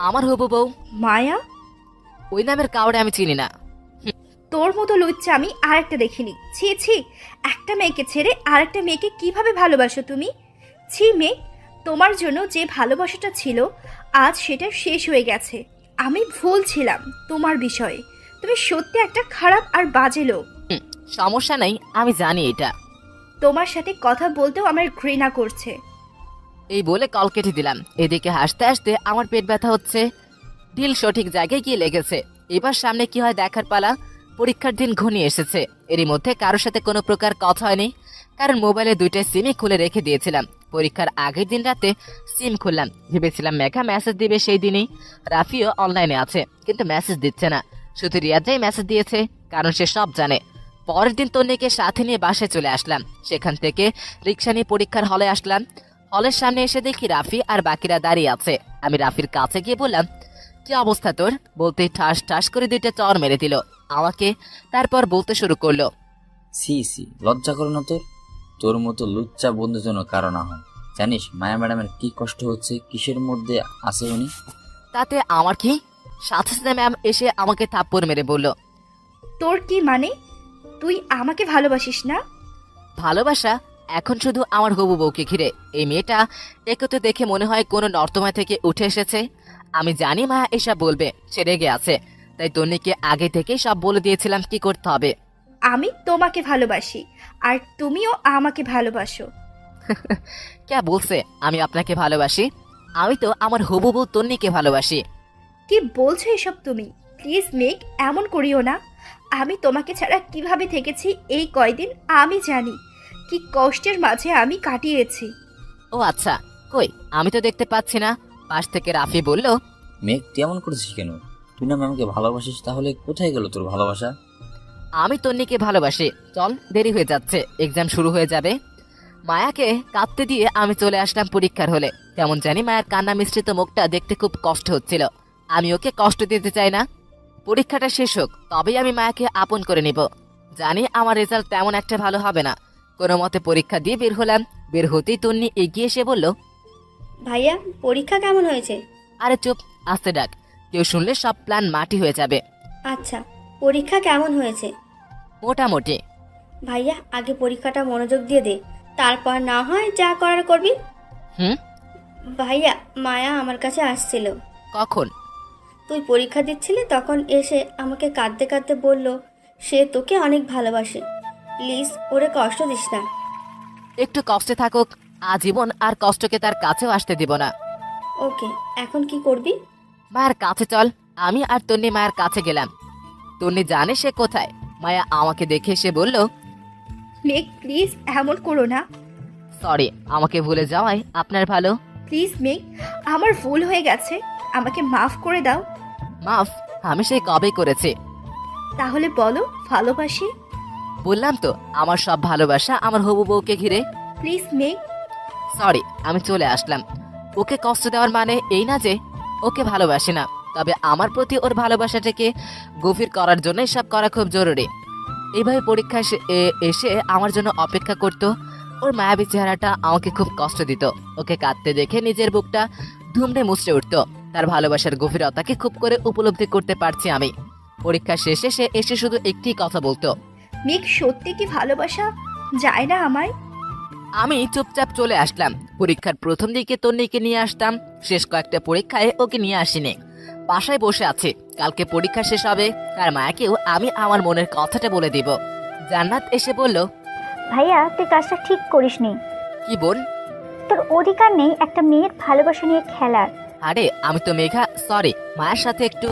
আমার হবু বউ। মায়া? ওই নামের কাউরে আমি চিনি না। তোর মতো লুচ্চা আমি আর একটা দেখিনি। ছি ছি, একটা মেয়েকে ছেড়ে আরেকটা মেয়েকে কিভাবে ভালোবাসো তুমি? ছি মেঘ, তোমার জন্য যে ভালোবাসাটা ছিল আজ সেটা শেষ হয়ে গেছে। আমি ভুল ছিলাম তোমার বিষয়ে। তুমি সত্যি একটা খারাপ আর বাজে লোক। সমস্যা নাই, আমি জানি এটা। তোমার সাথে কথা বলতেও আমার ঘৃণা করছে। এই বলে কল কেটে দিলাম। এদিকে হাসতে হাসতে আমার পেট ব্যথা হচ্ছে। ঢিল সঠিক জায়গায় গিয়ে লেগেছে। এবার সামনে কি হয় দেখার পালা। পরীক্ষার দিন ঘনিয়ে এসেছে। এরই মধ্যে কারোর সাথে কোনো প্রকার কথা হয়নি, কারণ মোবাইলে 2টা সিমই খুলে রেখে দিয়েছিলাম। পরীক্ষার আগের দিন রাতে সিম খুললাম। ভেবেছিলাম মেঘা মেসেজ দিবে সেই দিনই। রাফিও অনলাইনে আছে, কিন্তু মেসেজ দিচ্ছে না। শুধু রিয়াজাই মেসেজ দিয়েছে, কারণ সে সব জানে। পরের দিন তন্নিকে সাথে নিয়ে বাসায় চলে আসলাম। সেখান থেকে রিক্সা নিয়ে পরীক্ষার হলে আসলাম। হলের সামনে এসে দেখি রাফি আর বাকিরা দাঁড়িয়ে আছে। আমি রাফির কাছে গিয়ে বললাম, কি অবস্থা তোর? বলতেই ঠাস ঠাস করে 2টা চর মেরে দিল আমাকে। তারপর বলতে শুরু করলো, সি সি, লজ্জা করো না তোর? তোর মতো লুচ্চা বন্ধুর জন্য কারণ না হয়। জানিস মায়া ম্যাডামের কি কষ্ট হচ্ছে, কিসের মধ্যে আছে উনি? তাতে আমার কি? সাথে সাথে ম্যাম এসে আমাকে থাপ্পড় মেরে বলল, তোর কি মানে? তুই আমাকে ভালোবাসিস না? ভালোবাসা এখন শুধু আমার হবু বউকে ঘিরে। এই মেয়েটা একতে দেখে মনে হয় কোনো নর্দমা থেকে উঠে এসেছে। আমি জানি মা এসব বলবে, সে রেগে আছে। তাই তন্নিকে আগে থেকেই সব বলে দিয়েছিলাম কি করতে হবে। আমি তোমাকে ভালোবাসি আর তুমিও আমাকে ভালোবাসো। কে বলছে আমি আপনাকে ভালোবাসি? আমি তো আমার হবু বউ তন্নিকে ভালোবাসি। কি বলছো এসব তুমি? প্লিজ মেঘ, এমন করিও না। আমি তোমাকে ছাড়া কিভাবে থেকেছি এই কয়দিন আমি জানি। কি কষ্টের মাঝে আমি কাটিয়েছি। ও আচ্ছা, কই আমি তো দেখতে পাচ্ছি না। পাশ থেকে রাফি বলল, মেঘ তুই এমন করেছিস কেন? তুই না ম্যামকে ভালোবাসিস, তাহলে কোথায় গেল তোর ভালোবাসা? আমি তন্নিকে ভালোবাসি। চল, দেরি হয়ে যাচ্ছে, এক্সাম শুরু হয়ে যাবে। মায়াকে কাঁদতে দিয়ে আমি চলে আসলাম পরীক্ষার হলে। কেমন জানি মায়ের কান্না মিশ্রিত মুখটা দেখতে খুব কষ্ট হচ্ছিল। আমি ওকে কষ্ট দিতে চাই না। পরীক্ষাটা শেষ হোক, তবেই আমি মায়াকে আপন করে নিব। জানি আমার রেজাল্ট তেমন একটা ভালো হবে না। কোনো মতে পরীক্ষা দিয়ে বের হলাম। বের হতেই তন্নি এগিয়ে এসে বলল, ভাইয়া পরীক্ষা কেমন হয়েছে? আরে চুপ, আস্তে ডাক, কেউ শুনলে সব প্ল্যান মাটি হয়ে যাবে। আচ্ছা, পরীক্ষা কেমন হয়েছে? মোটামুটি। ভাইয়া আগে পরীক্ষাটা মনোযোগ দিয়ে দে, তারপর না হয় যা করার করবি। ভাইয়া, মায়া আমার কাছে আসছিল। কখন? তুই পরীক্ষা দিচ্ছিলি তখন এসে আমাকে কাঁদতে কাঁদতে বলল সে তোকে অনেক ভালোবাসে, প্লিজ ওরে কষ্ট দিস না। একটু কষ্টে থাকুক, আজীবন আর কষ্টকে তার কাছেও আসতে দিব না। ওকে, এখন কি করবি? মায়ের কাছে চল। আমি আর তন্নি মায়ের কাছে গেলাম। তন্নি জানে সে কোথায়। মায়া আমাকে দেখে সে বলল, মেঘ প্লিজ এমন করো না। সরি, আমাকে ভুলে যাওয়াই আপনার ভালো। প্লিজ মেঘ, আমার ভুল হয়ে গেছে, আমাকে মাফ করে দাও। মাফ? আমি সেই কবে করেছি। তাহলে বলো ভালোবাসি। বললাম তো, আমার সব ভালোবাসা আমার হবু বউকে ঘিরে। প্লিজ মেঘ। সরি, আমি চলে আসলাম। ওকে কষ্ট দেওয়ার মানে এই না যে ওকে ভালোবাসি না, তবে আমার প্রতি ওর ভালোবাসাটাকে গভীর করার জন্য সব করা খুব জরুরি। এইভাবে পরীক্ষায় এসে আমার জন্য অপেক্ষা করত। ওর মায়াবী চেহারাটা আমাকে খুব কষ্ট দিত। ওকে কাঁদতে দেখে নিজের বুকটা ধুমড়ে মুচড়ে উঠত। তার ভালোবাসার গভীরতাকে খুব করে উপলব্ধি করতে পারছি আমি। পরীক্ষা শেষে সে এসে শুধু একটি কথা বলতো, মেঘ সত্যি কি ভালোবাসা যায় না আমায়? আমি চুপচাপ চলে আসলাম। পরীক্ষার প্রথম দিকে তন্নিকে নিয়ে আসতাম, শেষ কয়েকটা পরীক্ষায় ওকে নিয়ে আসিনি। বাসায় বসে আছে, কালকে পরীক্ষা শেষ হবে আর মায়াকেও আমি আমার মনের কথাটা বলে দিব। জান্নাত এসে বলল, ভাইয়া তুই কাজটা ঠিক করিসনি। কি বোন? তোর অধিকার নেই একটা মেয়ের ভালোবাসা নিয়ে খেলার। আরে আমি তো মেঘা, সরি। মায়ের সাথে একটু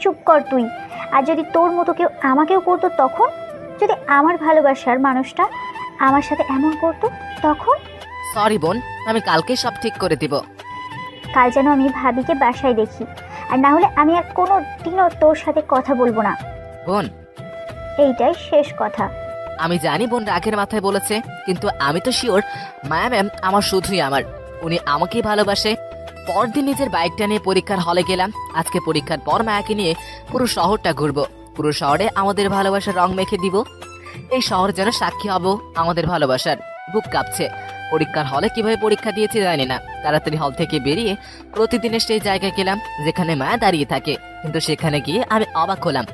চুপ কর তুই। আর যদি তোর মতো কেউ আমাকেও করতো তখন, যদি আমার ভালোবাসার মানুষটা আমার সাথে এমন করতো তখন? সরি বোন, আমি কালকে সব ঠিক করে দিব। কাল যেন আমি ভাবিকে বাসায় দেখি, আর না হলে আমি আর কোনো দিনও তোর সাথে কথা বলবো না। বোন, এইটাই শেষ কথা। আমি জানি বোন রাগের মাথায় বলেছে, কিন্তু আমি তো শিওর মায়া ম্যাম আমার শুধুই আমার। উনি আমাকেই ভালোবাসে। পরদিন নিজের বাইকটা নিয়ে পরীক্ষার হলে গেলাম। আজকে পরীক্ষার পর মায়াকে নিয়ে পুরো শহরটা ঘুরবো। পুরো শহরে আমাদের ভালোবাসার রং মেখে দিব। এই শহর যেন সাক্ষী হব আমাদের ভালোবাসার। বুক কাঁপছে। পরীক্ষার হলে কিভাবে পরীক্ষা দিয়েছি জানি না। তাড়াতাড়ি হল থেকে বেরিয়ে প্রতিদিনের সেই জায়গায় গেলাম যেখানে মায়া দাঁড়িয়ে থাকে, কিন্তু সেখানে গিয়ে আমি অবাক হলাম।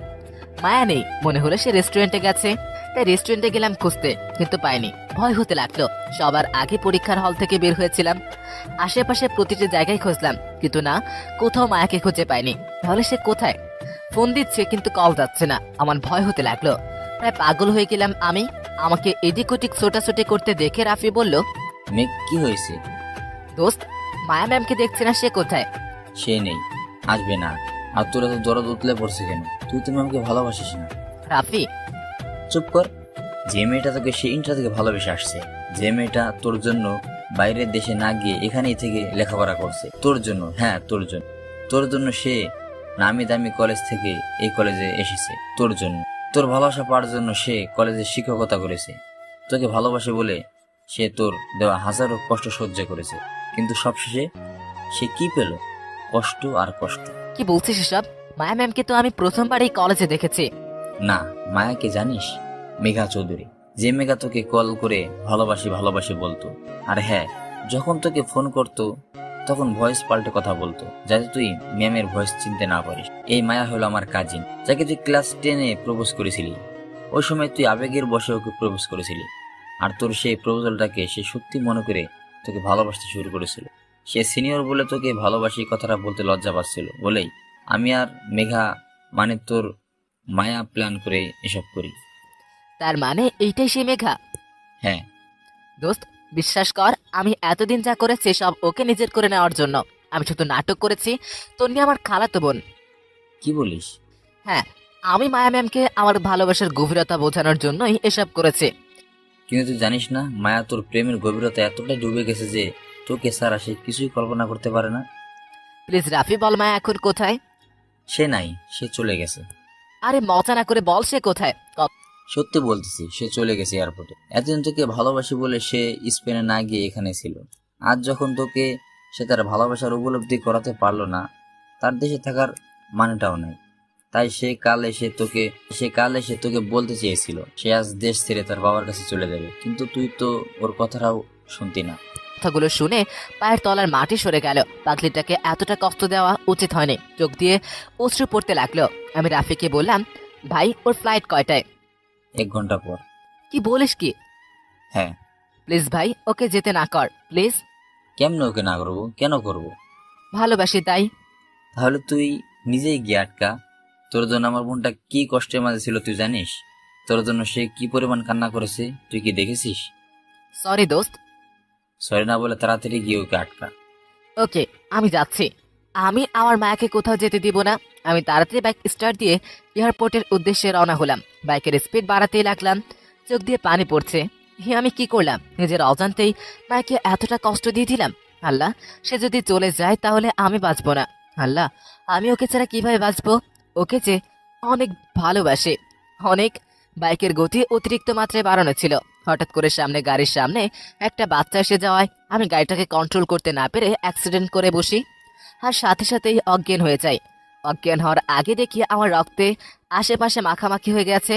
মায়া নেই, মনে হলো সে রেস্টুরেন্টে গেছে। তাই রেস্টুরেন্টে গেলাম খুঁজতে, কিন্তু পাইনি। ভয় হতে লাগলো। সবার আগে পরীক্ষার হল থেকে বের হয়েছিলাম। আশেপাশে প্রতিটি জায়গায় খুঁজলাম, কিন্তু না, কোথাও মায়াকে খুঁজে পাইনি। তাহলে সে কোথায়? ফোন দিচ্ছে কিন্তু কল যাচ্ছে না। আমার ভয় হতে লাগলো। প্রায় পাগল হয়ে গেলাম আমি। আমাকে এদিক ওদিক ছোটাছুটি করতে দেখে রাফি বলল, মেঘ কি হয়েছে? দোস্ত, মায়া ম্যামকে দেখছে না, সে কোথায়? সে নেই, আসবে না। আর তোরা তো দরদ উতলে পড়ছে কেন? তুই তো ম্যামকে ভালোবাসিস না। রাফি চুপ কর। যে মেয়েটা তোকে সে ইন্টার থেকে ভালোবেসে আসছে, যে মেয়েটা তোর জন্য বাইরের দেশে না গিয়ে এখানেই থেকে লেখাপড়া করছে তোর জন্য, হ্যাঁ তোর জন্য সে নামি দামি কলেজ থেকে এই কলেজে এসেছে তোর জন্য। তোর ভালোবাসা পাওয়ার জন্য সে কলেজে শিক্ষকতা করেছে। তোকে ভালোবাসে বলে সে তোর দেওয়া হাজারো কষ্ট সহ্য করেছে, কিন্তু সবশেষে সে কি পেল? কষ্ট আর কষ্ট। কি বলছিস এসব? মায়া ম্যামকে তো আমি প্রথমবার এই কলেজে দেখেছি। না, মায়াকে জানিস? মেঘা চৌধুরী, যে মেঘা তোকে কল করে ভালোবাসি বলতো। আর হ্যাঁ, যখন তোকে ফোন করতো তখন ভয়েস পাল্টে কথা বলতো, যাতে তুই ম্যামের ভয়েস চিনতে না পারিস। এই মায়া হলো আমার কাজিন, যাকে তুই ক্লাস 10-এ প্রপোজ করেছিলি। ওই সময় তুই আবেগের বসে ওকে প্রপোজ করেছিলি, আর তোর সেই প্রপোজালটাকে সে সত্যি মনে করে তোকে ভালোবাসতে শুরু করেছিল। সে সিনিয়র বলে তোকে ভালোবাসি কথাটা বলতে লজ্জা পাচ্ছিল বলেই আমি আর মেঘা মানে তোর মায়া প্ল্যান করে এসব করি। তার মানে এইটাই সে মেঘা? হ্যাঁ দোস্ত, বিশ্বাস কর, আমি এতদিন যা করেছি সব ওকে নিজের করে নেওয়ার জন্য। আমি শুধু নাটক করেছি। তন্নি আমার খালাতো বোন। কি বলিস? হ্যাঁ, আমি মায়া ম্যামকে আমার ভালোবাসার গভীরতা বোঝানোর জন্যই এসব করেছি। কিন্তু তুই জানিস না, মায়া তোর প্রেমের গভীরতা এতটাই ডুবে গেছে যে তোকে ছাড়া সে কিছুই কল্পনা করতে পারে না। প্লিজ রাফি, বল মায়া এখন কোথায়? সে নাই, সে চলে গেছে। আরে মজা না করে বল, সে কোথায়? সত্যি বলতেছি, সে চলে গেছে এয়ারপোর্টে। এতদিন তোকে ভালোবাসি বলে সে স্পেনে না গিয়ে এখানে ছিল। আজ যখন তোকে সে তার ভালোবাসার উপলব্ধি করাতে পারলো না, তার দেশে থাকার মানেটাও নাই। তাই সে কাল এসে তোকে বলতে চেয়েছিল সে আজ দেশ ছেড়ে তার বাবার কাছে চলে যাবে, কিন্তু তুই তো ওর কথাটাও শুনতি না। কথাগুলো শুনে পায়ের তলার মাটি সরে গেল। পাগলিটাকে এতটা কষ্ট দেওয়া উচিত হয়নি। চোখ দিয়ে অশ্রু পড়তে লাগলো। আমি রাফিকে বললাম, ভাই ওর ফ্লাইট কয়টায়? 1 ঘন্টা পর। কি বলিস কি? হ্যাঁ। প্লিজ ভাই, ওকে যেতে না কর প্লিজ। কেমনে ওকে না করবো? কেন করবো? ভালোবাসি তাই। তাহলে তুই নিজেই গিয়ে আটকা। তোর জন্য আমার বোনটা কি কষ্টের মাঝে ছিল তুই জানিস? তোর জন্য সে কি পরিমাণ কান্না করেছে তুই কি দেখেছিস? সরি দোস্ত। সরি না বলে তাড়াতাড়ি গিয়ে ওকে আটকা। ওকে, আমি যাচ্ছি। আমি আমার মায়াকে কোথাও যেতে দিব না। আমি তাড়াতাড়ি বাইক স্টার্ট দিয়ে এয়ারপোর্টের উদ্দেশ্যে রওনা হলাম। বাইকের স্পিড বাড়াতেই লাগলাম। চোখ দিয়ে পানি পড়ছে। আমি কি করলাম? নিজের অজান্তেই মায়াকে এতটা কষ্ট দিয়ে দিলাম। আল্লাহ, সে যদি চলে যায় তাহলে আমি বাঁচবো না। আল্লাহ, আমি ওকে ছাড়া কিভাবে বাঁচবো? ওকে যে অনেক ভালোবাসে, অনেক। বাইকের গতি অতিরিক্ত মাত্রায় বাড়ানো ছিল। হঠাৎ করে গাড়ির সামনে একটা বাচ্চা এসে যাওয়ায় আমি গাড়িটাকে কন্ট্রোল করতে না পেরে অ্যাক্সিডেন্ট করে বসি, আর সাথে সাথেই অজ্ঞান হয়ে যাই। অজ্ঞান হওয়ার আগে দেখি আমার রক্তে আশেপাশে মাখামাখি হয়ে গেছে।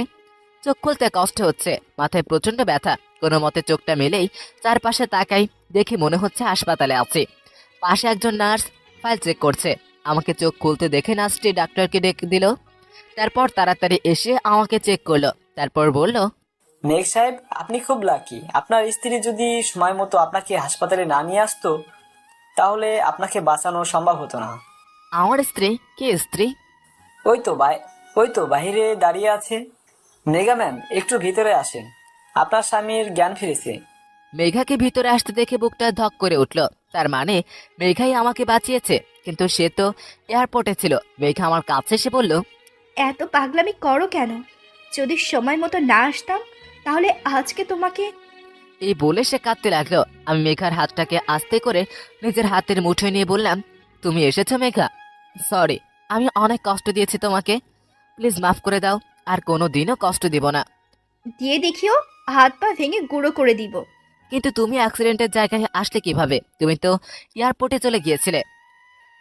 চোখ খুলতে কষ্ট হচ্ছে, মাথায় প্রচন্ড ব্যথা। কোনো মতে চোখটা মেলেই চারপাশে তাকাই, দেখি মনে হচ্ছে হাসপাতালে আছি। পাশে একজন নার্স ফাইল চেক করছে। আমাকে চোখ খুলতে দেখে নার্সটি ডাক্তারকে ডেকে দিল। তারপর তাড়াতাড়ি এসে আমাকে চেক করলো। তারপর বলল, মেঘ সাহেব, আপনি খুব লাকি। আপনার স্ত্রী যদি সময় মতো আপনাকে হাসপাতালে না নিয়ে আসতো তাহলে আপনাকে বাঁচানো সম্ভব হতো না। আমার স্ত্রী? কে স্ত্রী? ওই তো বাহিরে দাঁড়িয়ে আছে। মেঘা ম্যাম, একটু ভিতরে আসেন, আপনার স্বামীর জ্ঞান ফিরেছে। মেঘাকে ভিতরে আসতে দেখে বুকটা ধক করে উঠল। তার মানে মেঘাই আমাকে বাঁচিয়েছে। কিন্তু সে তো এয়ারপোর্টে ছিল। মেঘা আমার কাছে এসে বলল, এত পাগলামি করো কেন? যদি সময় মতো না আসতাম তাহলে আজকে তোমাকে। এই বলে সে কাঁদতে লাগলো। আমি মেঘার হাতটাকে আস্তে করে নিজের হাতের মুঠোয় নিয়ে বললাম, তুমি এসেছো মেঘা? সরি, আমি অনেক কষ্ট দিয়েছি তোমাকে। প্লিজ মাফ করে দাও, আর কোনো দিনও কষ্ট দিব না। দিয়ে দেখিও, হাত পা ভেঙে গুঁড়ো করে দিব। কিন্তু তুমি অ্যাক্সিডেন্টের জায়গায় আসলে কিভাবে? তুমি তো এয়ারপোর্টে চলে গিয়েছিলে।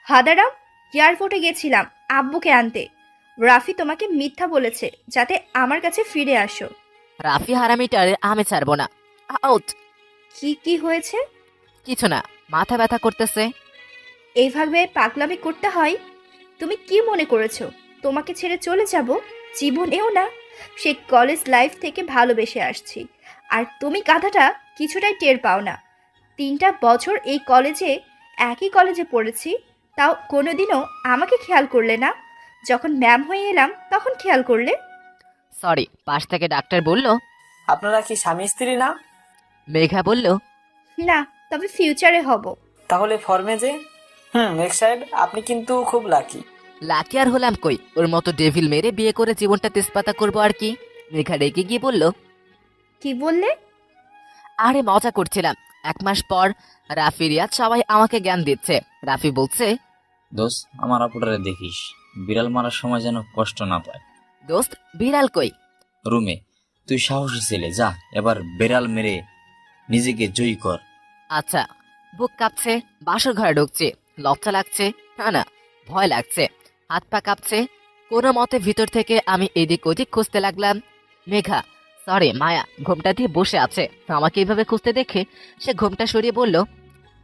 হাদারাম, এয়ারপোর্টে গেছিলাম আব্বুকে আনতে। রাফি তোমাকে মিথ্যা বলেছে যাতে আমার কাছে ফিরে আসো। রাফি হারামিটারে আমি ছাড়বো না। আউট। কি হয়েছে? কিছু না, মাথা ব্যথা করতেছে। এইভাবে পাগলামি করতে হয়? তুমি কি মনে করেছো তোমাকে ছেড়ে চলে যাব? জীবনেও না। সেই কলেজ লাইফ থেকে ভালোবেসে আসছি, আর তুমি গাধাটা কিছুটাই টের পাও না। 3টা বছর এই কলেজে, একই কলেজে পড়েছি, তাও কোনোদিনও আমাকে খেয়াল করলে না। যখন ম্যাম হয়ে এলাম তখন খেয়াল করলে। সরি। পাশ থেকে ডাক্তার বলল, আপনারা কি স্বামী স্ত্রী না? মেঘা বলল, না, তবে ফিউচারে হব। তাহলে ফর্মে যে। মেঘ সাহেব, আপনি কিন্তু খুব লাকি। লাকি আর হলাম কই? ওর মতো ডেভিল মেরে বিয়ে করে জীবনটা তেজপাতা করবো আর কি। মেঘা রেগে গিয়ে বলল, কি বললে? আরে মজা করছিলাম। 1 মাস পর রাফি, রিয়াদ সবাই আমাকে জ্ঞান দিচ্ছে। রাফি বলছে, দোস্ত, আমার আপুটারে দেখিস, বিড়াল মারার সময় যেন কষ্ট না পায়। দোস্ত, বিড়াল কই? রুমে। তুই সাহসী ছেলে, যা এবার বিড়াল মেরে নিজেকে জয়ী কর। আচ্ছা। বুক কাঁপছে, বাসর ঘরে ঢুকছে, লজ্জা লাগছে, না ভয় লাগছে, হাত পা কাঁপছে। কোনো মতে ভিতর থেকে আমি এদিক ওদিক খুঁজতে লাগলাম। মেঘা, সরি মায়া, ঘুমটা দিয়ে বসে আছে। আমাকে এইভাবে খুঁজতে দেখে সে ঘুমটা সরিয়ে বলল,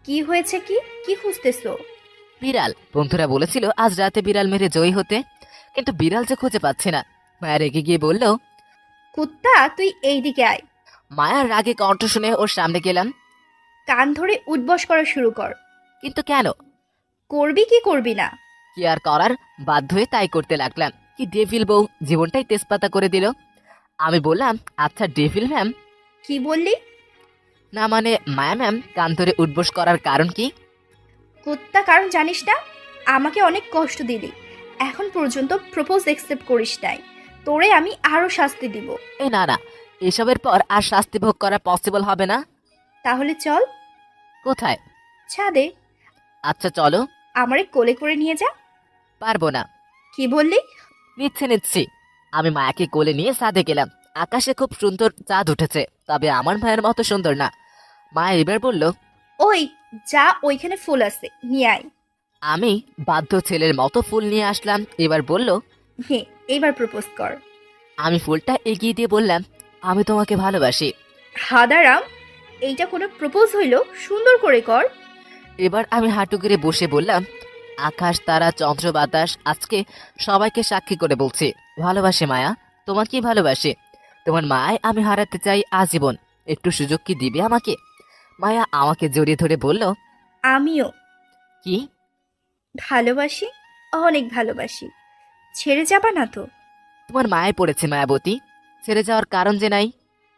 কি হয়েছে? কি খুঁজতেছো? বিড়াল। বন্ধুরা বলেছিল আজ রাতে বিড়াল মেরে জয়ী হতে, কিন্তু বিড়াল যে খুঁজে পাচ্ছি না। মায়া রেগে গিয়ে বলল, কুত্তা, তুই এইদিকে আয়। মায়ার রাগে কণ্ঠ শুনে ওর সামনে গেলাম। কান ধরে উঠবস করা শুরু কর। কিন্তু কেন? করবি কি করবি না? কি আর করার, বাধ্য হয়ে তাই করতে লাগলাম। কি ডেভিল বউ, জীবনটাই তেজপাতা করে দিল। আমি বললাম, আচ্ছা ডেভিল ম্যাম। কি বললি? না মানে মায়া ম্যাম, কান ধরে উঠবস করার কারণ কি? কুত্তা, কারণ জানিস না? আমাকে অনেক কষ্ট দিলি, এখন পর্যন্ত প্রপোজ অ্যাকসেপ্ট করিস নাই। তোরে আমি আরো শাস্তি দিব। না, এসবের পর আর শাস্তি ভোগ করা পসিবল হবে না। তাহলে চল। কোথায়? ছাদে। আচ্ছা চলো। আমারে কোলে করে নিয়ে যা। পারবো না। কি বললি? নিচ্ছি। আমি মায়াকে কোলে নিয়ে ছাদে গেলাম। আকাশে খুব সুন্দর চাঁদ উঠেছে, তবে আমার মায়ের মতো সুন্দর না। মায়া এবার বলল, ওই যা, ওইখানে ফুল আছে, নিয়ে আয়। আমি বাধ্য ছেলের মতো ফুল নিয়ে আসলাম। এবার বলল, হ্যাঁ, এবার প্রপোজ কর। আমি ফুলটা এগিয়ে দিয়ে বললাম, আমি তোমাকে ভালোবাসি। হাদারাম, এইটা কোনো প্রপোজ হইল? সুন্দর করে কর। এবার আমি হাঁটু গেড়ে বসে বললাম, আকাশ, তারা, চন্দ্র, বাতাস, আজকে সবাইকে সাক্ষী করে বলছি ভালোবাসে মায়া, তোমাকেই ভালোবাসি। তোমার মায় আমি হারাতে চাই আজীবন। একটু সুযোগ কি দিবে আমাকে? মায়া আমাকে জড়িয়ে ধরে বলল, আমিও কি? ভালোবাসি, অনেক ভালোবাসি। ছেড়ে যাবা না তো? তোমার মায়ে পড়েছে মায়াবতী, ছেড়ে যাওয়ার কারণ যে নাই।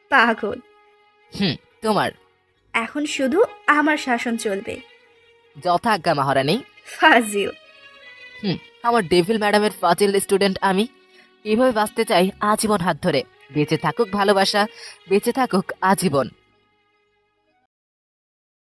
পাগল। তোমার এখন শুধু আমার শাসন চলবে। যথাজ্ঞা মহারানী। ফাজিল। আমার ডেভিল ম্যাডামের ফাজিল স্টুডেন্ট আমি। এভাবে বাঁচতে চাই আজীবন হাত ধরে। বেঁচে থাকুক ভালোবাসা, বেঁচে থাকুক আজীবন।